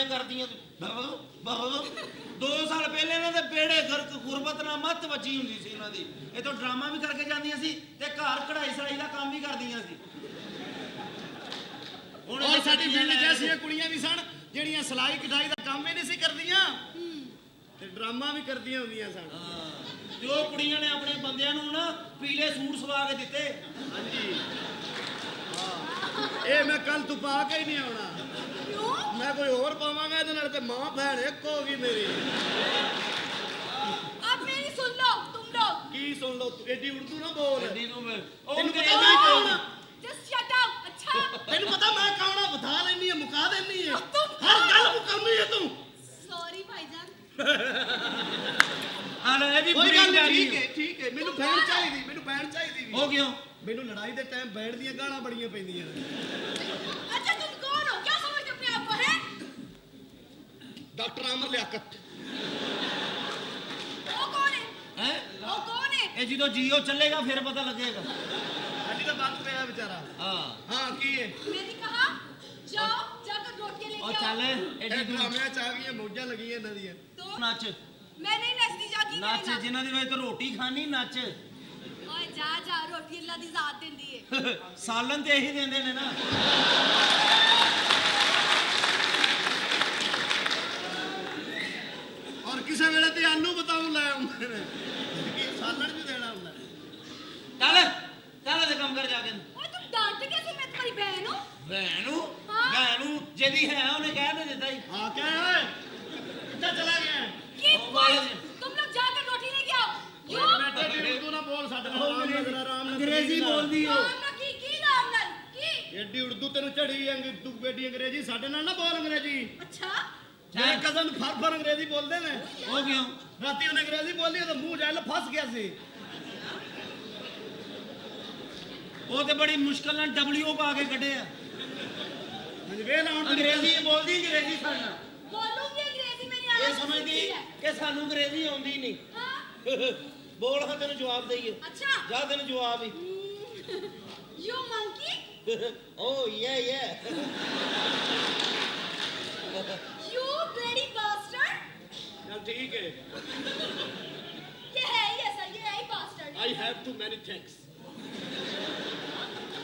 ਕਰਦੀਆਂ ਬਹੁਤ 2 ਸਾਲ ਪਹਿਲੇ ਇਹਨਾਂ ਦੇ ਬੇੜੇ ਗਰਕ ਗੁਰਬਤ ਨਾਲ ਮੱਤ ਵੱਜੀ ਹੁੰਦੀ ਸੀ ਇਹਨਾਂ ਦੀ। ਇਹ ਤੋਂ ਡਰਾਮਾ ਵੀ ਕਰਕੇ ਜਾਂਦੀਆਂ ਸੀ ਤੇ ਘਰ ਕਢਾਈ ਸੜਾਈ ਦਾ ਕੰਮ ਵੀ ਕਰਦੀਆਂ ਸੀ। ਹੁਣ ਔਰ ਸਾਡੀ ਫੀਲਡ 'ਚ ਐਸੀਆਂ ਕੁੜੀਆਂ ਵੀ ਸਨ ਜਿਹੜੀਆਂ ਸਿਲਾਈ ਕਢਾਈ ਦਾ ਕੰਮ ਵੀ ਨਹੀਂ ਸੀ ਕਰਦੀਆਂ ਤੇ ਡਰਾਮਾ ਵੀ ਕਰਦੀਆਂ ਹੁੰਦੀਆਂ ਸਨ। ਤੇ ਉਹ ਕੁੜੀਆਂ ਨੇ ਆਪਣੇ ਬੰਦਿਆਂ ਨੂੰ ਨਾ ਪੀਲੇ ਸੂਟ ਸਵਾ ਕੇ ਦਿੱਤੇ। ਹਾਂਜੀ ਇਹ ਮੈਂ ਕੱਲ ਤੂੰ ਪਾ ਕੇ ਹੀ ਨਹੀਂ ਆਉਣਾ। क्यों? ਮੈਂ ਕੋਈ ਹੋਰ ਪਾਵਾਂਗਾ ਇਹਦੇ ਨਾਲ ਤੇ ਮਾਂ ਭੈਣ ਇੱਕ ਹੋ ਗਈ ਮੇਰੀ। अब मेरी सुन लो तुम लोग। ਕੀ ਸੁਣ ਲਓ ਤੂੰ ਐਡੀ ਉਰਦੂ ਨਾ ਬੋਲ। ਗੱਡੀ ਨੂੰ ਮੈਂ ਤੈਨੂੰ ਪਤਾ ਅੰਗਰੇਜ਼ੀ ਮੈਂ ਕੌਣ ਆ? Just shut up. अच्छा? ਤੈਨੂੰ ਪਤਾ ਮੈਂ ਕੌਣ ਆ? ਵਧਾ ਲੈਣੀ ਹੈ ਮੁਕਾ ਦੇਣੀ ਹੈ ਹਰ ਗੱਲ ਮੁਕਾਉਣੀ ਹੈ ਤੂੰ। Sorry भाईजान। ਹਾਂ ਇਹ ਵੀ ਕੋਈ ਬੁਰੀ ਗੱਲ ਗੱਲ ਨਹੀਂ ਠੀਕ ਹੈ ਮੈਨੂੰ ਬੈਣ ਚਾਹੀਦੀ ਵੀ। ਹੋ ਕਿਉਂ? ਮੈਨੂੰ ਲੜਾਈ ਦੇ ਟਾਈਮ ਬੈਣ ਦੀਆਂ ਗਾਲਾਂ ਬੜੀਆਂ ਪੈਂਦੀਆਂ ਨੇ। अच्छा तुम कौन हो? क्या समझते अपने आप को है? ਡਾਕਟਰ ਆਮਰ ਲਿਆਕਤ। वो कौन है? ਹੈ वो कौन है? ਇਹ ਜਦੋਂ ਜੀਓ ਚੱਲੇਗਾ ਫਿਰ ਪਤਾ ਲੱਗੇਗਾ। ਅੱਜ ਤਾਂ ਬੰਦ ਪਿਆ ਵਿਚਾਰਾ। ਹਾਂ ਕੀ ਹੈ मैंने कहा जाओ जाकर रोटियां ਉਹ लेके ਚੱਲ आओ। ਇਹ ਐਡੀ ਦੂਰ ਡਰਾਮਿਆਂ ਚ ਆ ਗਈਆਂ ਮੌਜਾਂ ਲੱਗੀਆਂ ਇਹਨਾਂ ਦੀਆਂ। तो ਨੱਚ मैं नहीं नचती जाती ਨੱਚ ਜਿਨ੍ਹਾਂ ਦੀ ਵਜ੍ਹਾ ਤੋਂ ਰੋਟੀ ਖਾਣੀ ਨੱਚ। ओए जा जा रोटी अल्लाह दी जात देंदी है। ਸਾਲਨ ਤੇ ਇਹੀ ਦਿੰਦੇ ਨੇ ਨਾ। ਔਰ ਕਿਸੇ ਵੇਲੇ ਤੇ ਆਲੂ ਬਤਾਉ ਲੈ ਆਉਂਦੇ ਨੇ ਕੀ ਸਾਲਣ ਵੀ ਦੇਣਾ ਹੁੰਦਾ। ਚੱਲ ਚੱਲ ਤੇ ਕੰਮ ਕਰ ਜਾ ਕੇ। ओए तुम डांटते कैसे? मैं तुम्हारी बहन हूँ। ਭੈਣ ਨੂੰ ਜਿਹਦੀ ਹੈ ਉਹਨੇ ਕਹਿ ਨਹੀਂ ਦਿੱਤਾ ਹੀ। ਹਾਂ ਕਿਆ ਓਏ ਕਿੱਥੇ ਚਲਾ ਗਿਆ? Keep quiet. तुम लोग जाकर रोटी लेके आओ। क्यों? ਬੈਠੇ ਉਰਦੂ ਨਾ ਬੋਲ ਸਾਡੇ ਨਾਲ ਆਰਾਮ ਨਾਲ ਜ਼ਰਾ ਆਰਾਮ ਨਾਲ ਅੰਗਰੇਜ਼ੀ ਬੋਲਦੀ ਹੋ। राम ना की राम नाल की। ਐਡੀ ਉਰਦੂ ਤੈਨੂੰ ਚੜੀ ਤੂੰ ਬੇਟੀ ਅੰਗਰੇਜ਼ੀ ਸਾਡੇ ਨਾਲ ਨਾ ਬੋਲ ਅੰਗਰੇਜ਼ੀ। अच्छा ਮੇਰੇ ਕਜ਼ਨ ਫਰ ਅੰਗਰੇਜ਼ੀ ਬੋਲਦੇ ਨੇ। ਹੋ ਕਿਉਂ? ਰਾਤੀ ਉਹਨੇ ਅੰਗਰੇਜ਼ੀ ਬੋਲੀ ਉਹਦਾ ਮੂੰਹ ਜੈਲ ਫਸ ਗਿਆ ਸੀ। ਉਹ ਤੇ ਬੜੀ ਮੁਸ਼ਕਲ ਨਾਲ ਡਬਲਯੂ ਪਾ ਕੇ ਕੱਢਿਆ। ਹਾਂਜੀ ਵੇਲ ਆਉਣ ਅੰਗਰੇਜ਼ੀ ਬੋਲਦੀ ਅੰਗਰੇਜ਼ੀ ਸਾਡਾ। बोलूंगी अंग्रेजी मेरी ਇਹ आवाज ਸਮਝਦੀ है। ਕਿ ਸਾਨੂੰ ਅੰਗਰੇਜ਼ੀ ਆਉਂਦੀ ਨਹੀਂ। हाँ? ਬੋਲ ਹਾਂ ਤੈਨੂੰ ਜਵਾਬ ਦਈਏ। अच्छा ਜਾ ਤੈਨੂੰ ਜਵਾਬ ਹੀ। You monkey. ਓ ਯੇ You bloody bastard. ਚੱਲ ਠੀਕ ਹੈ। ये है ही ऐसा, ये है ही bastard. I have too many thanks.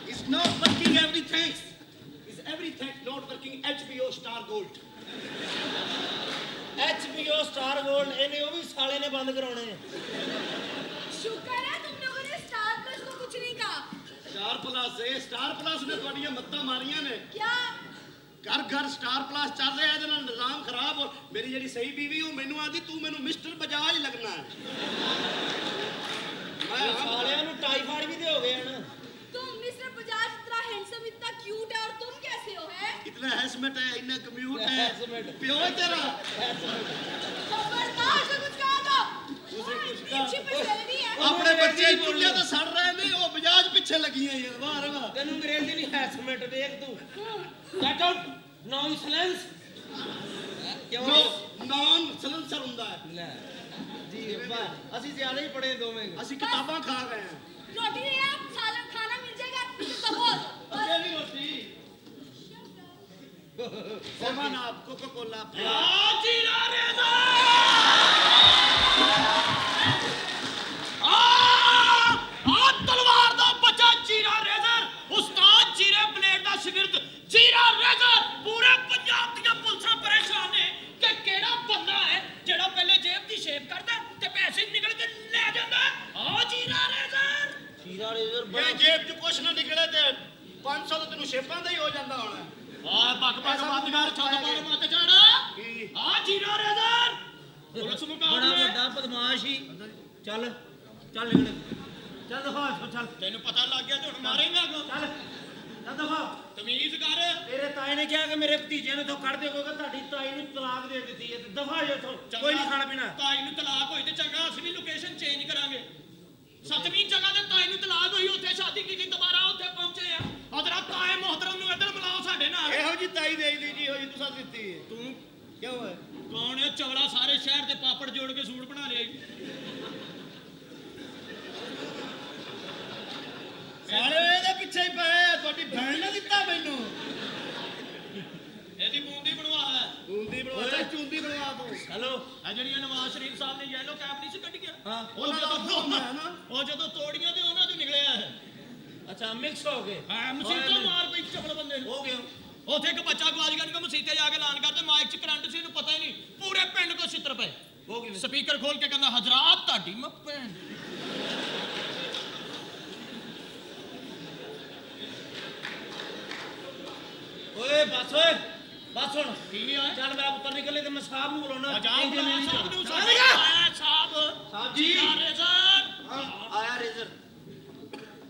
It's not working every thanks. Is every thanks not working? HBO Star Gold. HBO star gold ਇਹਨੇ ਉਹ ਵੀ ਸਾਲੇ ਨੇ ਬੰਦ ਕਰਾਉਣੇ ਆ। शुक्र है तुम लोगों ने स्टार प्लस को कुछ नहीं कहा। Star Plus ਨੇ ਤੁਹਾਡੀਆਂ ਮੱਤਾਂ ਮਾਰੀਆਂ ਨੇ। क्या? ਘਰ ਘਰ Star Plus ਚੱਲ ਰਿਹਾ ਇਹਦੇ ਨਾਲ ਨਿਜ਼ਾਮ ਖਰਾਬ ਔਰ ਮੇਰੀ ਜਿਹੜੀ ਸਹੀ ਬੀਵੀ ਉਹ ਮੈਨੂੰ ਆਂਦੀ ਤੂੰ ਮੈਨੂੰ ਮਿਸਟਰ ਬਜਾਜ ਲੱਗਣਾ ਹੈ। ਮੈਂ ਸਾਲਿਆਂ ਨੂੰ ਟਾਈਫਾਇਡ ਵੀ ਤੇ ਹੋ ਗਿਆ ਨਾ। तुम मिस्टर बजाज इतना हैंडसम इतना क्यूट है और तुम कैसे हो है? इतना हैसमेट है इतना कम्यूट है हैसमेट। प्यो है तेरा। खबरदार जो कुछ कहा था। पीछे पर्सनैलिटी है। अपने बच्चे चुल्ले तो सड़ रहे ने वो बजाज पीछे लगी है ये वाह रे वाह। ਤੈਨੂੰ ਅੰਗਰੇਜ਼ੀ ਨਹੀਂ ਹੈਸਮੈਂਟ ਦੇਖ ਤੂੰ। Get out nonsense. जो नॉन सलेंसर ਹੁੰਦਾ ਹੈ। ਲੈ ਜੀ ਅੱਬਾ ਅਸੀਂ ਜ਼ਿਆਦਾ ਹੀ ਪੜੇ ਦੋਵੇਂ। ਅਸੀਂ ਕਿਤਾਬਾਂ ਖਾ ਗਏ ਹਾਂ। रोटी ले आओ, सालन खाना मिल जाएगा। तो बोल। ਅੱਗੇ ਵੀ ਰੋਟੀ। सेवन आप कोका कोला ਜੀਰਾ ਰੇਜ਼ਾ ਆ ਤਲਵਾਰ ਦਾ ਬੱਚਾ ਜੀਰਾ ਰੇਜ਼ਰ ਉਸਤਾਦ ਜੀਰੇ ਬਲੇਡ ਦਾ ਸ਼ਾਗਿਰਦ ਜੀਰਾ ਰੇਜ਼ਰ ਪੂਰੇ ਪੰਜਾਬ ਦੀਆਂ ਪੁਲਿਸਾਂ ਪਰੇਸ਼ਾਨ ਨੇ ਕਿ ਕਿਹੜਾ ਬੰਦਾ ਹੈ ਜਿਹੜਾ ਪਹਿਲੇ ਜੇਬ ਦੀ ਸ਼ੇਪ ਕਰਦਾ ਤੇ ਪੈਸੇ ਨਿਕਲ ਕੇ ਲੈ ਜਾਂਦਾ। ਆ ਜੀਰਾ ਰੇਜ਼ਰ ਜੀਰਾ ਰੇਜ਼ਰ ਇਹ ਜੇਬ ਚ ਕੁਛ ਨਾ ਨਿਕਲੇ ਤੇ 500 ਤਾਂ ਤੈਨੂੰ ਸ਼ੇਪਾਂ ਦਾ ਹੀ ਹੋ ਜਾਂਦਾ ਹੋਣਾ। ਆ ਬੱਕ ਬੱਕ ਬੰਦਗਾਰ ਛੱਡ ਮਾਰ ਮੱਤ ਚੜ ਆ ਜੀਰਾ ਰੇਜ਼ਰ ਪੁਲਿਸ ਬੜਾ ਮੁਕਾਬਲੇ ਵੱਡਾ ਬਦਮਾਸ਼ ਹੀ। ਚੱਲ ਚੱਲ ਨਿਕਲ ਚੱਲ ਦਫਾ ਚੱਲ ਤੈਨੂੰ ਪਤਾ ਲੱਗ ਗਿਆ ਤੇ ਹੁਣ ਮਾਰੇਂਗਾ ਅੱਗੋਂ। ਚੱਲ ਚੱਲ ਦਫਾ। ਤਮੀਜ਼ ਕਰ ਤੇਰੇ ਤਾਏ ਨੇ ਕਿਹਾ ਕਿ ਮੇਰੇ ਭਤੀਜੇ ਨੂੰ ਤੋਂ ਕੱਢ ਦੇ ਕਿਉਂਕਿ ਤੁਹਾਡੀ ਤਾਈ ਨੂੰ ਤਲਾਕ ਦੇ ਦਿੱਤੀ ਹੈ ਤੇ ਦਫਾ ਜੋ ਤੋਂ ਕੋਈ ਨਹੀਂ ਖਾਣਾ ਪੀਣਾ। ਤਾਈ ਨੂੰ ਤਲਾਕ ਹੋਈ ਤੇ ਚੰਗਾ ਅਸੀਂ ਵੀ ਲੋਕੇਸ਼ਨ ਚੇਂਜ ਕਰਾਂਗੇ। 7ਵੀਂ ਜਗ੍ਹਾ ਤੇ ਤਾਈ ਨੂੰ ਤਲਾਕ ਹੋਈ ਉੱਥੇ ਸ਼ਾਦੀ ਕੀਤੀ ਦੁਬਾਰਾ ਉੱਥੇ ਪਹੁੰਚੇ ਆ। ਅਦਰਾ ਤਾਏ ਮੁਹਤਰਮ ਨੂੰ ਇੱਧਰ ਬੁਲਾਓ ਸਾਡੇ ਨਾਲ। ਇਹੋ ਜੀ ਤਾਈ ਦੇਈ ਦੀ ਜੀ ਇਹੋ ਜੀ ਤੁਸੀਂ ਦਿੱਤੀ ਹੈ। ਤੂੰ ਕਿਉਂ ਹੈ ਕੌਣ ਹੈ ਚਵਲਾ ਸਾਰੇ ਸ਼ਹਿਰ ਦੇ ਪਾਪੜ ਜੋੜ ਕੇ ਸੂਟ ਬਣਾ ਲਿਆ ਈ। ਸਾਲੇ ਇਹਦੇ ਪਿੱਛੇ ਹੀ ਪਏ ਤੁਹਾਡੀ ਭੈਣ ਨੇ ਦਿੱਤਾ ਮੈਨੂੰ। ਇਹਦੀ ਬੂੰਦੀ ਬਣਵਾ ਲੈ। ਬੂੰਦੀ ਅੱਛਾ ਮਿਕਸ ਹੋ ਗਏ ਹਾਂ ਮਸੀਤਾਂ ਮਾਰ ਪਈ ਚਪਲ ਬੰਦੇ ਨੂੰ ਹੋ ਗਿਆ ਉੱਥੇ ਇੱਕ ਬੱਚਾ ਗਵਾਜ ਗਿਆ ਨੂੰ ਮਸੀਤੇ ਜਾ ਕੇ ਐਲਾਨ ਕਰਦੇ ਮਾਈਕ 'ਚ ਕਰੰਟ ਸੀ ਇਹਨੂੰ ਪਤਾ ਹੀ ਨਹੀਂ ਪੂਰੇ ਪਿੰਡ ਕੋ ਛਿੱਤਰ ਪਏ ਹੋ ਗਈ ਸਪੀਕਰ ਖੋਲ ਕੇ ਕਹਿੰਦਾ ਹਜ਼ਰਾਤ ਤੁਹਾਡੀ ਮੈਂ ਭੈਣ ਓਏ ਬਸ ਹੁਣ ਕੀ ਆ ਚੱਲ ਮੇਰਾ ਪੁੱਤਰ ਨਿਕਲੇ ਤੇ ਮੈਂ ਸਾਹਿਬ ਨੂੰ ਬੁਲਾਉਣਾ ਸਾਹਿਬ ਨੂੰ ਸਾਹਿਬ ਸਾਹਿਬ ਜੀ ਰੇਜ਼ਰ ਆਇਆ ਰੇਜ਼ਰ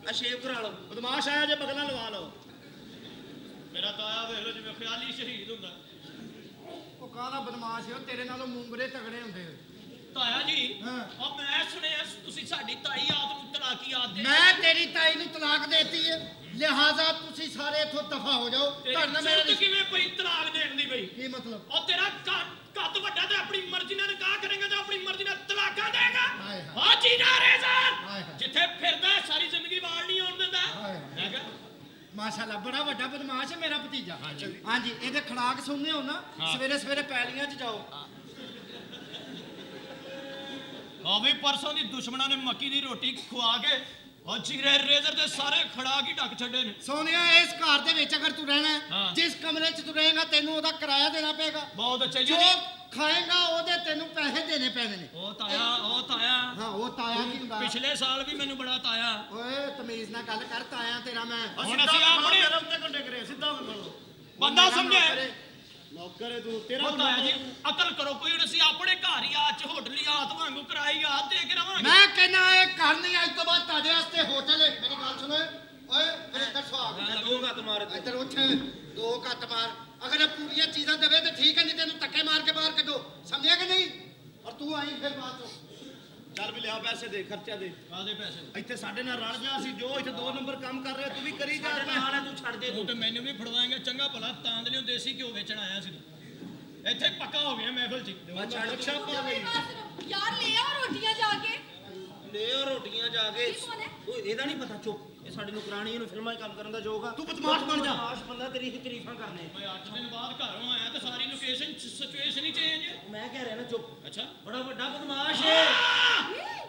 ਆ ਸ਼ੇਵ ਕਰਾ ਲਓ ਬਦਮਾਸ਼ ਆਇਆ ਜੇ ਬਗਲਾਂ ਲਵਾ ਲਓ ਮੇਰਾ ਤਾਇਆ ਵੇਖ ਲਓ ਜਿਵੇਂ ਖਿਆਲੀ ਸ਼ਹੀਦ ਹੁੰਦਾ ਉਹ ਕਾਹਦਾ ਬਦਮਾਸ਼ ਹੈ ਉਹ ਤੇਰੇ ਨਾਲੋਂ ਮੁੰਗਰੇ ਤਗੜੇ ਹੁੰਦੇ ਆ। ਤਾਇਆ ਜੀ ਹਾਂ। ਉਹ ਮੈਂ ਸੁਣਿਆ ਤੁਸੀਂ ਸਾਡੀ ਤਾਈ ਆਤ ਨੂੰ ਤਲਾਕੀ ਆਤ ਦੇ ਮੈਂ ਤੇਰੀ ਤਾਈ ਨੂੰ ਤਲਾਕ ਦੇਤੀ ਹੈ ਲਿਹਾਜ਼ਾ ਤੁਸੀਂ ਸਾਰੇ ਇੱਥੋਂ ਦਫਾ ਹੋ ਜਾਓ ਤੁਹਾਡਾ ਮੇਰਾ ਤੂੰ ਕਿਵੇਂ ਪਈ ਤਲਾਕ ਦੇਣ ਦੀ ਬਈ ਕੀ ਮਤਲਬ ਉਹ ਤੇਰਾ ਕੱਦ ਵੱਡਾ ਤੇ ਆਪਣੀ ਮਰਜ਼ੀ ਨਾਲ ਨਿਕਾਹ ਕਰੇਗਾ ਤੇ ਆਪਣੀ ਮਰਜ਼ੀ ਨਾਲ ਤਲਾਕਾਂ ਦੇਗਾ ਹਾਏ ਹਾਏ। ਹਾਂ ਜੀਨਾ ਹਾਏ ਰੇਜ਼ਰ ਹਾਏ। ਜਿੱਥੇ ਫਿਰਦਾ ਹੈ, ਸਾਰੀ ਜ਼ਿੰਦਗੀ ਵਾਲ ਨਹੀਂ ਆਉਣ ਦਿੰਦਾ ਹਾਏ ਹਾਏ। ਮੈਂ ਕਿਹਾ ਮਾਸ਼ਾਅੱਲਾ ਬੜਾ ਵੱਡਾ ਬਦਮਾਸ਼ ਹੈ ਮੇਰਾ ਭਤੀਜਾ ਹਾਂਜੀ ਇਹਦੇ ਖੜਾਕ ਸੁਣਨੇ ਹੋ ਨਾ ਹਾਂ। ਸਵੇਰੇ ਸਵੇਰੇ ਪੈਲੀਆਂ 'ਚ ਜਾਓ ਆ ਵੀ ਪਰਸੋਂ ਦੀ ਦੁਸ਼ਮਣਾਂ ਨੇ ਮੱਕੀ ਦੀ ਰੋਟੀ ਖਵਾ ਕੇ ਉਹ ਜੀਰੇ ਰੇਜ਼ਰ ਦੇ ਸਾਰੇ ਖੜਾ ਕੀ ਢੱਕ ਛੱਡੇ ਨੇ ਸੋਨੀਆ ਇਸ ਘਰ ਦੇ ਵਿੱਚ ਅਗਰ ਤੂੰ ਰਹਿਣਾ ਹੈ, ਹਾਂ। ਜਿਸ ਕਮਰੇ 'ਚ ਤੂੰ ਰਹੇਗਾ ਤੈਨੂੰ ਉਹਦਾ ਕਿਰਾਇਆ ਦੇਣਾ ਪਏਗਾ ਬਹੁਤ ਅੱਛਾ ਜੀ ਜੋ ਖਾਏਗਾ ਉਹਦੇ ਤੈਨੂੰ ਪੈਸੇ ਦੇਣੇ ਪੈਣੇ ਨੇ ਉਹ ਤਾਇਆ ਹਾਂ ਉਹ ਤਾਇਆ ਕੀ ਹੁੰਦਾ ਪਿਛਲੇ ਸਾਲ ਵੀ ਮੈਨੂੰ ਬੜਾ ਤਾਇਆ ਓਏ ਤਮੀਜ਼ ਨਾਲ ਗੱਲ ਕਰ ਤਾਇਆ ਤੇਰਾ ਮੈਂ ਹੁਣ ਅਸੀਂ ਆਪਣੇ ਤੇਰਾ ਉੱਤੇ ਕੰਡੇ ਕਰੇ ਸਿੱਧਾ ਮਿਲੋ ਬੰਦਾ ਸਮਝਿਆ ਨੌਕਰ ਹੈ ਤੂੰ ਤੇਰਾ ਉਹ ਤਾਇਆ ਜੀ ਅਕਲ ਕਰੋ ਕੋਈ ਹੁਣ ਅਸੀਂ ਆਪਣੇ ਘਰ ਹੀ ਆ ਚ ਹੋਟਲੀ ਆਤ ਵਾਂਗੂ ਕਿਰਾਈ ਆਤ ਦੇ ਕੇ ਰਵਾਂਗੇ ਮੈਂ ਕਹਿੰਦਾ ਇਹ ਘਰ ਨਹੀਂ ਅੱਜ ਤੋਂ ਬਾਅਦ ਤੁਹਾਡੇ ਵਾਸਤੇ ਹੋਟਲ ਹੈ ਮੇਰੀ ਗੱਲ ਸੁਣੋ ਓਏ ਮੇਰੇ ਇੱਧਰ ਸੁਹਾਗ ਦੋ ਗੱਤ ਮਾਰ ਇੱਧਰ ਉੱਥੇ ਦੋ ਕੱਟ ਮਾਰ ਅਗਰ ਇਹ ਪੂਰੀਆਂ ਚੀਜ਼ਾਂ ਦੇਵੇ ਤੇ ਠੀਕ ਹੈ ਨਹੀਂ ਤੈਨੂੰ ਧੱਕੇ ਮਾਰ ਕੇ ਬਾਹਰ ਕੱਢੋ ਸਮਝਿਆ ਕਿ ਨਹੀਂ ਔਰ ਤੂੰ ਆਈ ਫਿਰ ਬਾਅਦ ਚੋਂ ਚੱਲ ਵੀ ਲਿਆ ਪੈਸੇ ਦੇ ਖਰਚਾ ਦੇ ਕਾਦੇ ਪੈਸੇ ਇੱਥੇ ਸਾਡੇ ਨਾਲ ਰਲ ਜਾ ਅਸੀਂ ਜੋ ਇੱਥੇ 2 ਨੰਬਰ ਕੰਮ ਕਰ ਰਹੇ ਤੂੰ ਵੀ ਕਰੀ ਜਾ ਸਾਡੇ ਨਾਲ ਹੈ ਤੂੰ ਛੱਡ ਦੇ ਉਹ ਤੇ ਮੈਨੂੰ ਵੀ ਫੜਵਾਏਗਾ ਚੰਗਾ ਭਲਾ ਤਾਂ ਦੇ ਦੇਸੀ ਘਿਓ ਵੇਚਣ ਆਇਆ ਸੀ ਇੱਥੇ ਪੱਕਾ ਹੋ ਗਿਆ ਮਹਿਫਲ 'ਚ ਛੱਡ ਰਕਸ਼ਾ ਪਾ ਗਈ यार ले आओ रोटियां जाके ਲੈ ਉਹ ਰੋਟੀਆਂ ਜਾ ਕੇ ਇਹ ਕੌਣ ਹੈ? ਉਹ ਇਹਦਾ ਨਹੀਂ ਪਤਾ ਚੁੱਪ ਇਹ ਸਾਡੇ ਨੌਕਰਾਣੀ ਇਹਨੂੰ ਫਿਲਮਾਂ 'ਚ ਕੰਮ ਕਰਨ ਦਾ ਯੋਗ ਆ ਤੂੰ ਬਦਮਾਸ਼ ਬਣ ਜਾ। ਬਦਮਾਸ਼ ਬੰਦਾ ਤੇਰੀ ਹੀ ਤਾਰੀਫਾਂ ਕਰਨੇ ਮੈਂ 8 ਦਿਨ ਬਾਅਦ ਘਰੋਂ ਆਇਆ ਤੇ ਸਾਰੀ ਲੋਕੇਸ਼ਨ ਸਿਚੁਏਸ਼ਨ ਹੀ ਚੇਂਜ ਮੈਂ ਕਹਿ ਰਿਹਾ ਨਾ ਚੁੱਪ ਅੱਛਾ ਬੜਾ ਵੱਡਾ ਬਦਮਾਸ਼ ਹੈ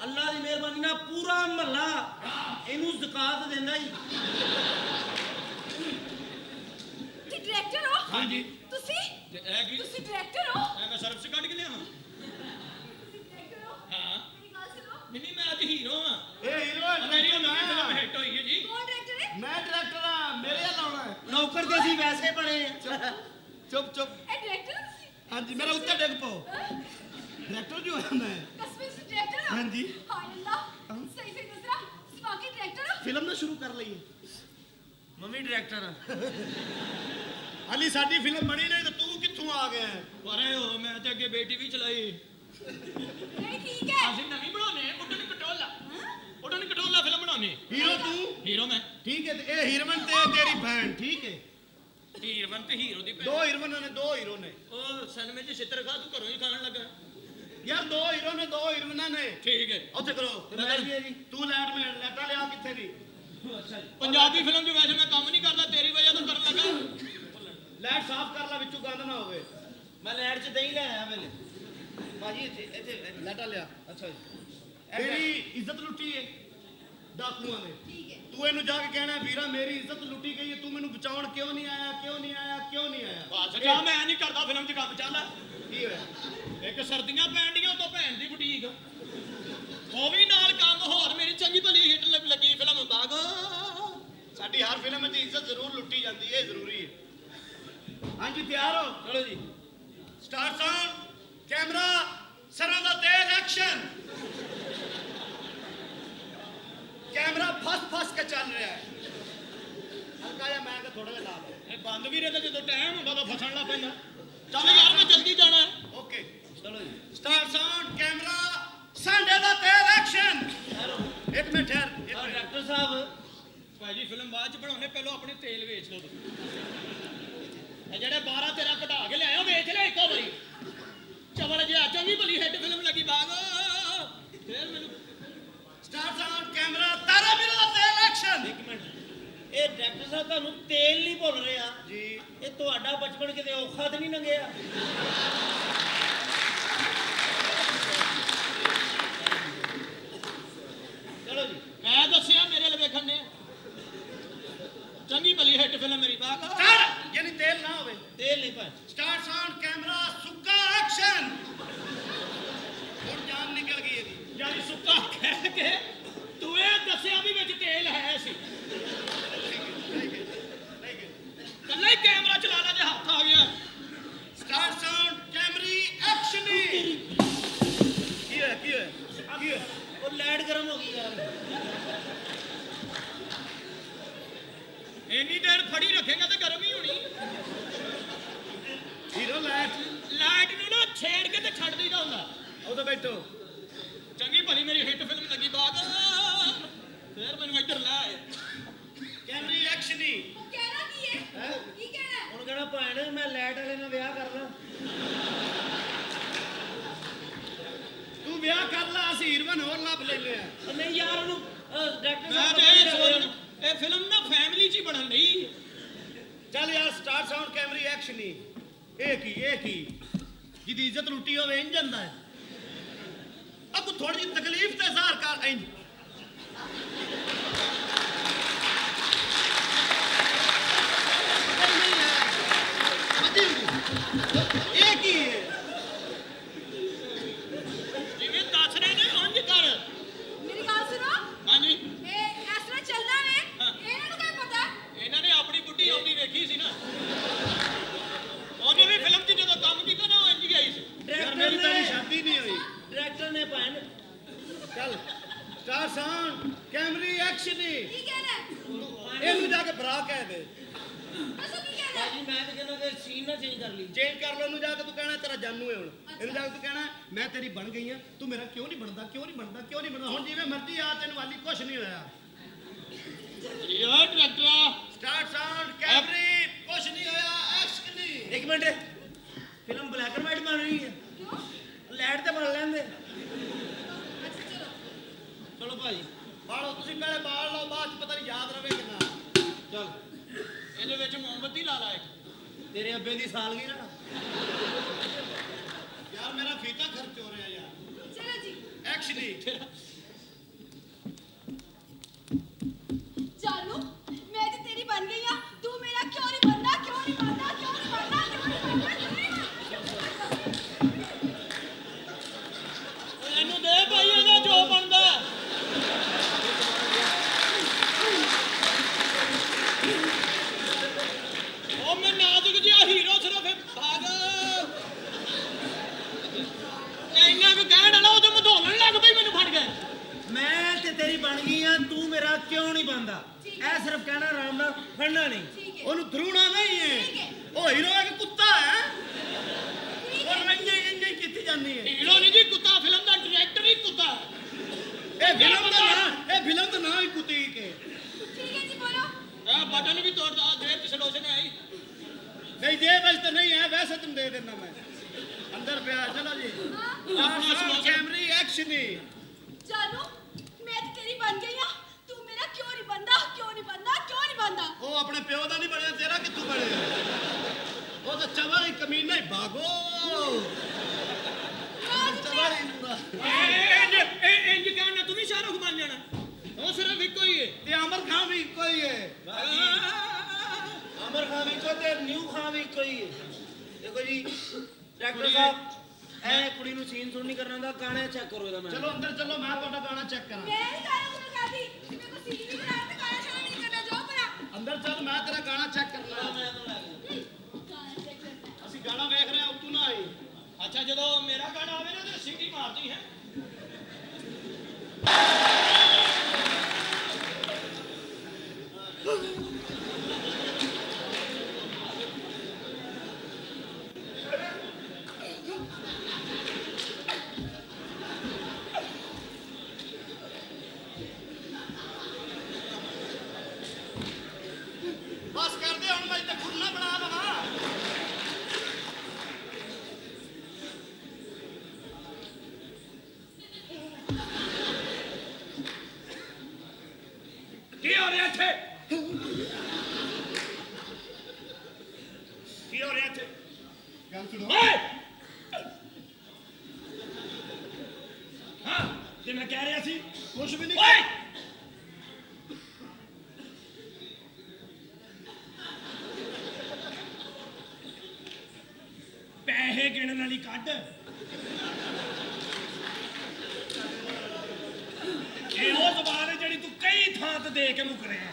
ਅੱਲਾ ਦੀ ਮਿਹਰਬਾਨੀ ਨਾਲ ਪੂਰਾ ਮਹੱਲਾ ਇਹਨੂੰ ਜ਼ਕਾਤ ਦਿੰਦਾ ਹੀ ਤੇ डायरेक्टर हो ਹਾਂਜੀ ਤੁਸੀਂ ਤੇ ਇਹ ਕੀ ਤੁਸੀਂ डायरेक्टर हो ਮੈਂ ਸਰਵਿਸ ਕੱਢ ਕੇ ਲਿਆਵਾਂ ਤੁਸੀਂ डायरेक्टर हो ਹਾਂ मेरी बात सुनो ਨਹੀਂ ਮੈਂ ਅੱਜ ਹੀਰੋ ਆ ਇਹ ਹੀਰੋ ਮੇਰੀ ਨਵੀਂ ਫਿਲਮ ਹਿੱਟ ਹੋਈ ਹੈ ਜੀ कौन डायरेक्टर है ਮੈਂ ਡਾਇਰੈਕਟਰ ਆ ਮੇਰੇ ਨਾਲ ਆਉਣਾ ਹੈ ਨੌਕਰ ਤੇ ਅਸੀਂ ਵੈਸੇ ਬਣੇ ਆ ਚੁੱਪ ਚੁੱਪ ए डायरेक्टर हो ਤੁਸੀਂ ਹਾਂਜੀ ਮੇਰਾ ਉੱਤੇ ਡਿੱਗ ਪਾਓ ਡਾਇਰੈਕਟਰ ਜੋ ਹੈ ਮੈਂ कसम से डायरेक्टर हो हाँ जी। हाय अल्लाह सही सही दूसरा वाकई डायरेक्टर हो ਫਿਲਮ ਨਾ ਸ਼ੁਰੂ ਕਰ ਲਈਏ ਮੰਮੀ ਡਾਇਰੈਕਟਰ ਆ ਹਾਲੀ ਸਾਡੀ ਫਿਲਮ ਬਣੀ ਨਹੀਂ ਤਾਂ ਤੂੰ ਕਿੱਥੋਂ ਆ ਗਿਆ ਹੈ? ਪਰੇ ਹੋ ਮੈਂ ਤੇ ਅੱਗੇ ਬੇਟੀ ਵੀ ਚਲਾਈ नहीं ठीक है ਅਸੀਂ ਨਵੀਂ ਬਣਾਉਣੇ ਉੱਡਣ ਕਟੋਲਾ ਉੱਡਣ ਕਟੋਲਾ ਫਿਲਮ ਬਣਾਉਣੇ ਹੀਰੋ ਤੂੰ ਹੀਰੋ ਮੈਂ ਠੀਕ ਹੈ ਤੇ ਇਹ ਹੀਰੋਇਨ ਤੇ ਤੇਰੀ ਭੈਣ ਠੀਕ ਹੈ ਹੀਰੋਇਨ ਤੇ ਹੀਰੋ ਦੀ ਭੈਣ। ਦੋ ਹੀਰੋਇਨਾਂ ਨੇ ਦੋ ਹੀਰੋ ਨੇ ਉਹ ਸਿਨੇਮੇ 'ਚ ਛਿੱਤਰ ਖਾ ਤੂੰ ਘਰੋਂ ਹੀ ਖਾਣ ਲੱਗਾ ਯਾਰ ਦੋ ਹੀਰੋ ਨੇ ਦੋ ਹੀਰੋਇਨਾਂ ਨੇ ਠੀਕ ਹੈ ਉੱਥੇ ਕਰੋ ਤੇ ਮੈਂ ਵੀ ਹੈ ਜੀ ਤੂੰ ਲੈਟਾ ਲਿਆ ਕਿੱਥੇ ਦੀ ਅੱਛਾ ਜੀ ਪੰਜਾਬੀ ਫਿਲਮ 'ਚ ਵੈਸੇ ਮੈਂ ਕੰਮ ਨਹੀਂ ਕਰਦਾ ਤੇਰੀ ਵਜ੍ਹਾ ਤੋਂ ਕਰਨ ਲੱਗਾ ਲੈਟ ਸਾਫ਼ ਕਰ ਲੈ ਵਿੱਚੋਂ ਗੰਦ ਨਾ ਹੋਵੇ ਮੈਂ ਲੈਟ 'ਚ ਦਹੀਂ ਲੈ ਆਇਆ ਪਹਿਲੇ ਭਾਜੀ ਇੱਥੇ ਲੈਟਾ ਲਿਆ ਅੱਛਾ ਜੀ ਤੇਰੀ ਇੱਜ਼ਤ ਲੁੱਟੀ ਏ ਡਾਕੂਆਂ ਨੇ ठीक है ਤੂੰ ਇਹਨੂੰ ਜਾ ਕੇ ਕਹਿਣਾ ਵੀਰਾ ਮੇਰੀ ਇੱਜ਼ਤ ਲੁੱਟੀ ਗਈ ਹੈ ਤੂੰ ਮੈਨੂੰ ਬਚਾਉਣ ਕਿਉਂ ਨਹੀਂ ਆਇਆ ਕਿਉਂ ਨਹੀਂ ਆਇਆ ਕਿਉਂ ਨਹੀਂ ਆਇਆ ਬਸ ਜਾ ਮੈਂ ਨਹੀਂ ਕਰਦਾ ਫਿਲਮ 'ਚ ਕੰਮ ਚੱਲ ਕੀ ਹੋਇਆ ਇੱਕ ਸਰਦੀਆਂ ਪੈਣ ਡੀਆਂ ਤੋਂ ਭੈਣ ਦੀ ਬੁਟੀਕ ਉਹ ਵੀ ਨਾਲ ਕੰਮ ਹੋਰ ਮੇਰੀ ਚੰਗੀ ਭਲੀ ਹਿੱਟ ਲੱਗੀ ਫਿਲਮ ਬਾਗ ਸਾਡੀ ਹਰ ਫਿਲਮ 'ਚ ਇੱਜ਼ਤ ਜ਼ਰੂਰ ਲੁੱਟੀ ਜਾਂਦੀ ਹੈ ਇਹ ਜ਼ਰੂਰੀ ਹੈ ਹਾਂਜੀ ਤਿਆਰ ਹੋ ਚਲੋ ਜੀ ਸਟਾਰ ਸਾਊਂਡ ਕੈਮਰਾ ਸਰਾਂ ਦਾ ਤੇਲ ਐਕਸ਼ਨ ਕੈਮਰਾ ਫਸ ਕੇ ਚੱਲ ਰਿਹਾ ਹੈ ਹਲਕਾ ਜਿਹਾ ਮੈਂ ਕਿ ਥੋੜਾ ਜਿਹਾ ਲਾ ਦੇ ਇਹ ਬੰਦ ਵੀ ਰਹਿੰਦਾ ਜਦੋਂ ਟਾਈਮ ਹੁੰਦਾ ਤਾਂ ਫਸਣ ਲੱਗ ਪੈਂਦਾ ਚੱਲ ਯਾਰ ਮੈਂ ਜਲਦੀ ਜਾਣਾ ਹੈ। ਓਕੇ ਚਲੋ ਜੀ ਸਟਾਰ ਸਾਊਂਡ ਕੈਮਰਾ ਸੰਡੇ ਦਾ ਤੇਲ ਐਕਸ਼ਨ ਇੱਕ ਮਿੰਟ ਠਹਿਰ ਇੱਕ ਮਿੰਟ ਡਾਇਰੈਕਟਰ ਸਾਹਿਬ ਭਾਜੀ ਫਿਲਮ ਬਾਅਦ 'ਚ ਬਣਾਉਣੇ ਪਹਿਲਾਂ ਆਪਣੇ ਤੇਲ ਵੇਚ ਲਓ ਤੁਸੀਂ ਇਹ ਜਿਹੜੇ 12 13 ਕਢਾ ਕੇ ਲਿਆਇਆ ਵੇਚ ਲੈ ਇੱਕੋ ਵਾਰੀ ਚਵਲ ਜਿਹਾ ਚੰਗੀ ਭਲੀ ਹਿੱਟ ਫਿਲਮ ਲੱਗੀ ਬਾਗ ਫੇਰ ਮੈਨੂੰ ਸਟਾਰ ਸਾਊਂਡ ਕੈਮਰਾ ਤਾਰਾ ਵੀਰ ਦਾ ਤੇਲ ਐਕਸ਼ਨ ਇੱਕ ਮਿੰਟ ਇਹ ਡਾਇਰੈਕਟਰ ਸਾਹਿਬ ਤੁਹਾਨੂੰ ਤੇਲ ਨਹੀਂ ਭੁੱਲ ਰਿਹਾ ਜੀ ਇਹ ਤੁਹਾਡਾ ਬਚਪਨ ਕਿਤੇ ਔਖਾ ਤੇ ਨਹੀਂ ਲੰਘਿਆ ਚਲੋ ਜੀ ਮੈਂ ਦੱਸਿਆ ਮੇਰੇ ਲਈ ਵੇਖਣ ਨੇ ਚੰਗੀ ਭਲੀ ਹਿੱਟ ਫਿਲਮ ਮੇਰੀ ਬਾਗ ਸਟਾਰ ਯਾਨੀ ਤੇਲ ਨਾ ਹੋਵੇ ਤੇਲ ਨਹੀਂ ਭਾਈ ਸਟਾਰ ਸਾਊਂਡ ਕੈਮਰਾ ਸੁੱਕਾ ਐਕਸ਼ਨ ਹੁਣ ਜਾਨ ਨਿਕਲ ਗਈ ਇਹਦੀ ਯਾਨੀ ਸੁੱਕਾ ਕਹਿ ਕੇ ਤੂੰ ਇਹ ਦੱਸਿਆ ਵੀ ਵਿੱਚ ਤੇਲ ਹੈ ਸੀ ਕੱਲਾ ਹੀ ਕੈਮਰਾ ਚਲਾਣਾ ਤੇ ਹੱਥ ਆ ਗਿਆ ਸਟਾਰ ਸਾਊਂਡ ਕੈਮਰੀ ਐਕਸ਼ਨ ਕੀ ਹੋਇਆ ਉਹ ਲਾਈਟ ਗਰਮ ਹੋ ਗਈ ਯਾਰ ਇੰਨੀ ਦੇਰ ਫੜੀ ਰੱਖੇਗਾ ਤੇ ਗਰਮ ਹੀ ਹੋਣੀ ਹੀਰੋ ਲਾਈਟ ਨੂੰ ਨਾ ਛੇੜ ਕੇ ਤੇ ਛੱਡ ਦਈਦਾ ਹੁੰਦਾ ਉਦੋਂ ਬੈਠੋ ਚੰਗੀ ਭਲੀ ਮੇਰੀ ਹਿੱਟ ਫਿਲਮ ਲੱਗੀ ਬਾਗ ਫੇਰ ਮੈਨੂੰ ਇੱਧਰ ਲੈ ਆਏ ਕੈਮਰੀ ਐਕਸ਼ਨ ਹੀ ਕਹਿਣਾ ਕੀ ਹੈ ਕੀ ਕਹਿਣਾ ਹੈ? ਹੁਣ ਕਹਿਣਾ ਭੈਣ ਮੈਂ ਲਾਈਟ ਵਾਲੇ ਨਾਲ ਵਿਆਹ ਕਰਨਾ ਤੂੰ ਵਿਆਹ ਕਰ ਲਾ ਅਸੀਂ ਹੀਰੋਇਨ ਹੋਰ ਲੱਭ ਲੈਨੇ ਆ ਉਹ ਨਹੀਂ ਯਾਰ ਉਹਨੂੰ ਡਾਇਰੈਕਟਰ ਮੈਂ ਸਾਹਿਬ ਤੇ ਇਹ ਸੋਚ ਇਹ ਫਿਲਮ ਨਾ ਫੈਮਿਲੀ 'ਚ ਹੀ ਬਣਨ ਲਈ ਚੱਲ ਯਾਰ ਸਟਾਰ ਸਾਊਂਡ ਕੈਮਰੀ ਐਕਸ਼ਨ ਹੀ ਇਹ ਕੀ ਜਿਹਦੀ ਇੱਜ਼ਤ ਲੁੱਟੀ ਹੋਵੇ ਇੰਜ ਜਾਂਦਾ ਹੈ ਅਬ ਥੋੜੀ ਜਿਹੀ ਤਕਲੀਫ ਤੇ ਜ਼ਾਹਰ ਕਰ ਇੰਜ ਇਹ ਕੀ ਹੈ ਜਿਵੇਂ ਦੱਸ ਰਹੇ ਨੇ ਉਂਝ ਕਰ ਮੇਰੀ ਗੱਲ ਸੁਣੋ ਹਾਂਜੀ ਇਹ ਇਸ ਤਰ੍ਹਾਂ ਚੱਲਣਾ ਵੇ ਹਾਂ। ਇਹਨਾਂ ਨੂੰ ਕੀ ਪਤਾ ਇਹਨਾਂ ਨੇ ਆਪਣੀ ਬੁੱਢੀ ਆਉਂਦੀ ਵੇਖੀ ਸੀ ਨਾ ਉਹਨੇ ਵੀ ਫਿਲਮ 'ਚ ਜਦੋਂ ਕੰਮ ਕੀਤਾ ਨਾ ਉਹ ਇੰਝ ਹੀ ਆਈ ਸੀ ਯਾਰ ਮੇਰੀ ਤਾਂ ਅਜੇ ਸ਼ਾਦੀ ਨਹੀਂ ਹੋਈ ਡਾਇਰੈਕਟਰ ਨੇ ਭੈਣ ਚੱਲ ਸਟਾਰ ਸਾਊਂਡ ਕੈਮਰੀ ਐਕਸ਼ਨ ਹੀ ਕੀ ਕਹਿਣਾ ਹੈ? ਇਹਨੂੰ ਜਾ ਕੇ ਭਰਾ ਕਹਿ ਦੇ ਦੱਸੋ ਕੀ ਕਹਿਣਾ ਹੈ? ਭਾਜੀ ਮੈਂ ਤਾਂ ਕਹਿੰਦਾ ਕਿ ਸੀਨ ਨਾ ਚੇਂਜ ਕਰ ਲਈ ਚੇਂਜ ਕਰ ਲਓ ਇਹਨੂੰ ਜਾ ਕੇ ਤੂੰ ਕਹਿਣਾ ਤੇਰਾ ਜਾਨੂ ਹੈ ਹੁਣ ਇਹਨੂੰ ਜਾ ਕੇ ਤੂੰ ਕਹਿਣਾ ਮੈਂ ਤੇਰੀ ਬਣ ਗਈ ਆ ਤੂੰ ਮੇਰਾ ਕਿਉਂ ਨਹੀਂ ਬਣਦਾ ਹੁਣ ਜਿਵੇਂ ਮਰਜ਼ੀ ਆ ਤੈਨੂੰ ਵਾਲੀ ਕੁਛ ਨਹੀਂ ਹੋਇਆ ਯਾਰ ਡਾਇਰੈਕਟਰ ਸਟਾਰ ਸਾਊਂਡ ਕੈਮਰੀ ਕੁਛ ਨਹੀਂ ਹੋਇਆ ਐਕਸ਼ਨ ਨਹੀਂ ਇੱਕ minute film black and white ਬਣ ਰਹੀ ਹੈ ਕਿਉਂ ਲਾਈਟ ਤੇ ਬਣ ਲੈਂਦੇ ਅੱਛਾ ਚਲੋ ਚਲੋ ਭਾਜੀ ਬਾਲੋ ਤੁਸੀਂ ਪਹਿਲੇ ਬਾਲ ਲਓ ਬਾਅਦ ਚ ਪਤਾ ਨਹੀਂ ਯਾਦ ਰਵੇ ਕਿ ਨਾ ਚਲ ਇਹਦੇ ਵਿੱਚ ਮੋਮਬੱਤੀ ਲਾ ਲਾ ਇੱਕ ਤੇਰੇ ਅੱਬੇ ਦੀ ਸਾਲਗਿਰਾ ਯਾਰ ਮੇਰਾ ਫੀਤਾ ਖਰਚ ਹੋ ਰਿਹਾ ਯਾਰ ਚਲੋ ਜੀ ਐਕਸ਼ਨ ਹੀ ਚਾਲੂ ਮੈਂ ਤੇ ਤੇਰੀ ਬਣ ਗਈ ਆ ਤੂੰ ਮੇਰਾ ਕਿਉਂ ਨਹੀਂ ਬਣਦਾ ਕਿਉਂ ਨਹੀਂ ਬਣਦਾ ਕਿਉਂ ਨਹੀਂ ਬਣਦਾ ਕਿਉਂ ਨਹੀਂ ਬਣਦਾ ਕਿਉਂ ਨਹੀਂ ਬਣਦਾ ਓਏ ਇਹਨੂੰ ਦੇ ਭਾਈ ਇਹਦਾ ਜੋ ਬਣਦਾ ਉਹ ਮੈਂ ਨਾਜ਼ੁਕ ਜਿਹਾ ਹੀਰੋ ਸਿਰਫ ਭਾਗ ਇੰਨਾ ਕੁ ਕਹਿਣ ਵਾਲਾ ਉਹਦੇ ਮਧੋਲਣ ਲੱਗ ਪਈ ਮੈਨੂੰ ਫੜ ਗਏ ਮੈਂ ਤੇ ਤੇਰੀ ਬਣ ਗਈ ਆ ਤੂੰ ਮੇਰਾ ਕਿਉਂ ਨਹੀਂ ਬਣਦਾ ਠੀਕ ਇਹ ਸਿਰਫ ਕਹਿਣਾ ਆਰਾਮ ਨਾਲ ਫੜਨਾ ਨਹੀਂ ਠੀਕ ਹੈ ਉਹਨੂੰ ਧਰੂਣਾ ਨਹੀਂ ਠੀਕ ਹੈ ਹੈ ਉਹ ਹੀਰੋ ਹੈ ਕਿ ਕੁੱਤਾ ਹੈ ਠੀਕ ਉਹ ਹੈ ਇੰਜ ਹੀ ਕੀਤੀ ਜਾਂਦੀ ਹੈ ਹੀਰੋ ਨਹੀਂ ਜੀ ਕੁੱਤਾ ਫਿਲਮ ਦਾ ਡਾਇਰੈਕਟਰ ਹੀ ਕੁੱਤਾ ਇਹ ਫਿਲਮ ਦਾ ਨਾਂ ਹੀ ਕੁੱਤੀ ਕੇ ਠੀਕ ਹੈ ਜੀ ਬੋਲੋ ਇਹ ਬਟਨ ਵੀ ਤੋੜਦਾ ਦੇਰ ਚ ਸਲੋਸ਼ਨ ਆਈ ਨਹੀਂ ਜੇ ਵੈਸੇ ਤਾਂ ਨਹੀਂ ਹੈ ਵੈਸੇ ਤੁਮ ਦੇ ਦੇਣਾ ਮੈਂ ਅੰਦਰ ਪਿਆ ਚਲੋ ਜੀ ਹਾਂ ਕੈਮਰੀ ਐਕਸ਼ਨ ਹੀ ਚਾਲੂ ਮੈਂ ਤੇ ਤੇਰੀ ਬਣ ਗਈ ਆ ਤੂੰ ਮੇਰਾ ਕਿਉਂ ਨਹੀਂ ਬਣਦਾ ਕਿਉਂ ਨਹੀਂ ਬਣਦਾ ਕਿਉਂ ਨਹੀਂ ਬਣਦਾ ਉਹ ਆਪਣੇ ਪਿਓ ਦਾ ਨਹੀਂ ਬਣਿਆ ਤੇਰਾ ਕਿੱਥੋਂ ਬਣਿਆ ਉਹ ਤਾਂ ਚਵਲ ਹੀ ਕਮੀਨਾ ਹੀ ਭਾਗੋ ਚਵਲ ਹੀ ਪੂਰਾ ਇੰਜ ਕਹਿਣਾ ਤੂੰ ਵੀ ਸ਼ਾਹਰੁਖ ਬਣ ਜਾਣਾ ਉਹ ਸਿਰਫ ਇੱਕੋ ਹੀ ਹੈ ਤੇ ਅਮਰ ਖਾਨ ਵੀ ਕੋਈ ਹੈ ਅਮਰ ਖਾਨ ਵੀ ਕੋਈ ਤੇ ਨਿਊ ਖਾਨ ਵੀ ਕੋਈ ਹੈ ਦੇਖੋ ਜੀ ਡਾਇਰੈਕਟਰ ਸਾਹਿਬ ਇਹ ਕੁੜੀ ਨੂੰ ਸੀਨ ਸੁਣ ਨਹੀਂ ਕਰਨਾ ਦਾ ਗਾਣਾ ਚੈੱਕ ਕਰੋ ਇਹਦਾ ਮੈਂ ਚਲੋ ਅੰਦਰ ਚਲੋ ਮੈਂ ਤੁਹਾਡਾ ਗਾਣਾ ਚੈੱਕ ਕਰਾਂ ਮੈਂ ਨਹੀਂ ਗਾਣਾ ਗੁਣਾ ਕਰਦੀ ਮੇਰੇ ਕੋ ਸੀਨ ਨਹੀਂ ਬਣਾਇਆ ਤੇ ਗਾਣਾ ਸ਼ਾਨਾ ਨਹੀਂ ਕਰਨਾ ਜੋ ਭਲਾ ਅੰਦਰ ਚੱਲ ਮੈਂ ਤੇਰਾ ਗਾਣਾ ਚੈੱਕ ਕਰਨਾ ਮੈਂ ਤਾਂ ਲੱਗ ਗਿਆ ਗਾਣਾ ਚੈੱਕ ਕਰਨਾ ਅਸੀਂ ਗਾਣਾ ਵੇਖ ਰਹੇ ਹਾਂ ਤੂੰ ਨਾ ਆਈ ਅੱਛਾ ਜਦੋਂ ਮੇਰਾ ਗਾਣਾ ਆਵੇ ਨਾ ਤੇ ਸੀਟੀ ਮਾਰਦੀ ਹੈ ਬਸ ਕਰਦੇ ਹੁਣ ਮੈਂ ਤੇ ਖੁਰਨਾ ਬਣਾ ਲਵਾਂ ਕੀ ਹੋ ਰਿਹਾ ਇੱਥੇ ਕੀ ਹੋ ਰਿਹਾ ਇੱਥੇ ਗੱਲ ਸੁਣੋ ਓਏ ਹਾਂ ਤੇ ਮੈਂ ਕਹਿ ਰਿਹਾ ਸੀ ਕੁਛ ਵੀ ਨਹੀਂ ਓਏ ਪੈਸੇ ਗਿਣਨ ਵਾਲੀ ਕੱਢ। ਇਹ ਉਹ ਜ਼ਬਾਨ ਹੈ ਜਿਹੜੀ ਤੂੰ ਕਈ ਥਾਂ ਤੇ ਦੇ ਕੇ ਮੁੱਕ ਰਿਹਾ।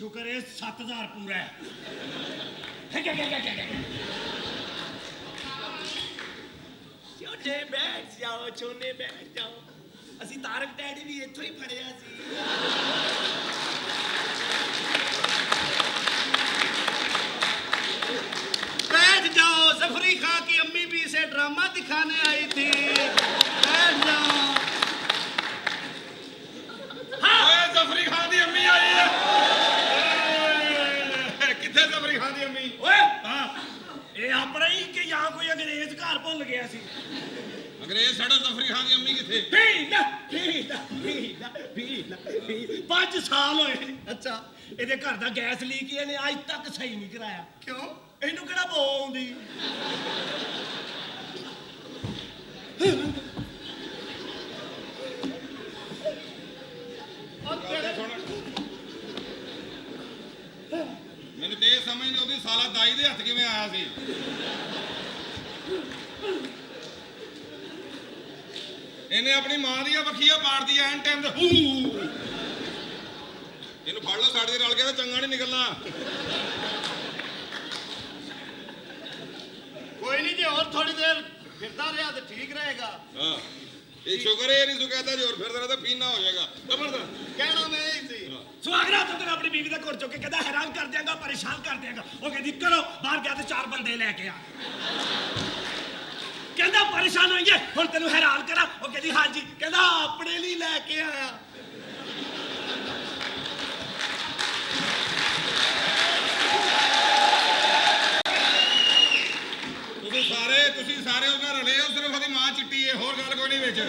शुक्र है 7000 पूरा है। छोटे बैठ जाओ, छोटे बैठ जाओ। ਅਸੀਂ ਤਾਰਕ ਡੈਡੀ ਵੀ ਇੱਥੋਂ ਹੀ ਫੜਿਆ ਸੀ। बैठ जाओ, जफरी खां की अम्मी भी इसे ड्रामा दिखाने आई थी। बैठ जाओ। ਓਏ ਜ਼ਫਰੀ ਖਾਨ ਦੀ ਅੰਮੀ ਆਈ ਹੈ। ਕਿੱਥੇ ਜ਼ਫਰੀ ਖਾਨ ਦੀ ਅੰਮੀ? ਓਏ ਹਾਂ, ਇਹ ਆਪਣਾ ਹੀ ਕਿ ਜਾਂ ਕੋਈ ਅੰਗਰੇਜ਼ ਘਰ ਭੁੱਲ ਗਿਆ ਸੀ? ਅੰਗਰੇਜ਼ ਸਾਡਾ ਜ਼ਫਰੀ ਖਾਨ ਦੀ ਅੰਮੀ ਕਿੱਥੇ? 5 ਸਾਲ ਹੋਏ अच्छा ਇਹਦੇ ਘਰ ਦਾ ਗੈਸ ਲੀਕ ਇਹਨੇ ਅੱਜ ਤੱਕ ਸਹੀ ਨਹੀਂ ਕਰਾਇਆ। क्यों? ਇਹਨੂੰ ਕਿਹੜਾ ਬੋ ਆਉਂਦੀ? ਮੈਨੂੰ ਤੇ ਇਹ ਸਮਝ ਨਹੀਂ ਆਉਂਦੀ ਸਾਲਾ ਦਾਈ ਦੇ ਹੱਥ ਕਿਵੇਂ ਆਇਆ ਸੀ। ਇਹਨੇ ਆਪਣੀ ਮਾਂ ਦੀਆਂ ਵੱਖੀਆਂ ਪਾੜਦੀ ਐਨ ਟਾਈਮ ਤੇ ਇਹਨੂੰ ਫੜ ਲਓ, ਸਾਡੇ ਰਲ ਗਿਆ ਤਾਂ ਚੰਗਾ ਨਹੀਂ ਨਿਕਲਣਾ। कोई नहीं जी, और थोड़ी देर फिरता रहा तो ठीक रहेगा। ਹਾਂ ਇਹ ਸ਼ੁਕਰ ਹੈ ਨਹੀਂ ਸੁਕੈਤਾ ਜੋਰ ਫਿਰਦਾ ਰਹਿੰਦਾ ਪੀਣਾ ਹੋ ਜਾਏਗਾ ਜ਼ਬਰਦਸਤ। कहना मैं यही थी। ਸੁਹਾਗਰਾ ਤੂੰ ਤੇਰਾ ਆਪਣੀ ਬੀਵੀ ਦਾ ਘਰ ਚੁੱਕ ਕੇ ਕਹਿੰਦਾ ਹੈਰਾਨ ਕਰ ਦਿਆਂਗਾ, ਪਰੇਸ਼ਾਨ ਕਰ ਦਿਆਂਗਾ। ਉਹ ਕਹਿੰਦੀ ਕਰੋ, ਬਾਹਰ ਗਿਆ ਤੇ 4 ਬੰਦੇ ਲੈ ਕੇ ਆ। ਕਹਿੰਦਾ ਪਰੇਸ਼ਾਨ ਹੋਈਏ, ਹੁਣ ਤੈਨੂੰ ਹੈਰਾਨ ਕਰਾਂ? ਉਹ ਕਹਿੰਦੀ ਹਾਂਜੀ। ਕਹਿੰਦਾ ਆਪਣੇ ਲਈ ਲੈ ਕੇ ਆਇਆ। ਤੁਸੀਂ ਸਾਰੇ ਉਹਨਾਂ ਰਲੇ ਹੋ, ਸਿਰਫ ਉਹਦੀ ਮਾਂ ਚਿੱਟੀ ਹੈ, ਹੋਰ ਗੱਲ ਕੋਈ ਨਹੀਂ ਵਿੱਚ।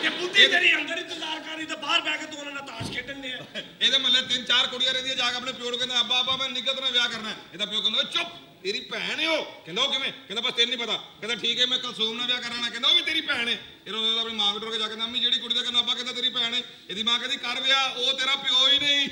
ਕਿ ਬੁੱਧੀ ਤੇਰੀ ਅੰਦਰ ਇੰਤਜ਼ਾਰ ਕਰੀ ਤੇ ਬਾਹਰ ਬਹਿ ਕੇ ਤੂੰ ਉਹਨਾਂ ਨਾਲ ਤਾਸ਼ ਖੇਡਣ ਦੇ ਆ। ਇਹਦੇ ਮੱਲੇ 3-4 ਕੁੜੀਆਂ ਰਹਿੰਦੀਆਂ, ਜਾ ਕੇ ਆਪਣੇ ਪਿਓ ਨੂੰ ਕਹਿੰਦਾ ਅੱਬਾ ਅੱਬਾ ਮੈਂ ਨਿੱਕਤ ਨਾਲ ਵਿਆਹ ਕਰਨਾ। ਇਹਦਾ ਪਿਓ ਕਹਿੰਦਾ ਚੁੱਪ, ਤੇਰੀ ਭੈਣ ਹੈ ਉਹ। ਕਹਿੰਦਾ ਉਹ ਕਿਵੇਂ? ਕਹਿੰਦਾ ਬਸ ਤੈਨੂੰ ਨਹੀਂ ਪਤਾ। ਕਹਿੰਦਾ ਠੀਕ ਹੈ ਮੈਂ ਕਲਸੂਮ ਨਾਲ ਵਿਆਹ ਕਰਾਣਾ। ਕਹਿੰਦਾ ਉਹ ਵੀ ਤੇਰੀ ਭੈਣ ਹੈ। ਫਿਰ ਉਹਨੇ ਆਪਣੀ ਮਾਂ ਕੋਲ ਟੁਰ ਕੇ ਜਾ ਕੇ ਅੰਮੀ ਜਿਹੜੀ ਕੁੜੀ ਦਾ ਕਹਿੰਦਾ ਅੱਬਾ ਕਹਿੰਦਾ ਤੇਰੀ ਭੈਣ ਹੈ। ਇਹਦੀ ਮਾਂ ਕਹਿੰਦੀ ਕਰ ਵਿਆਹ, ਉਹ ਤੇਰਾ ਪਿਓ ਹੀ ਨਹੀਂ।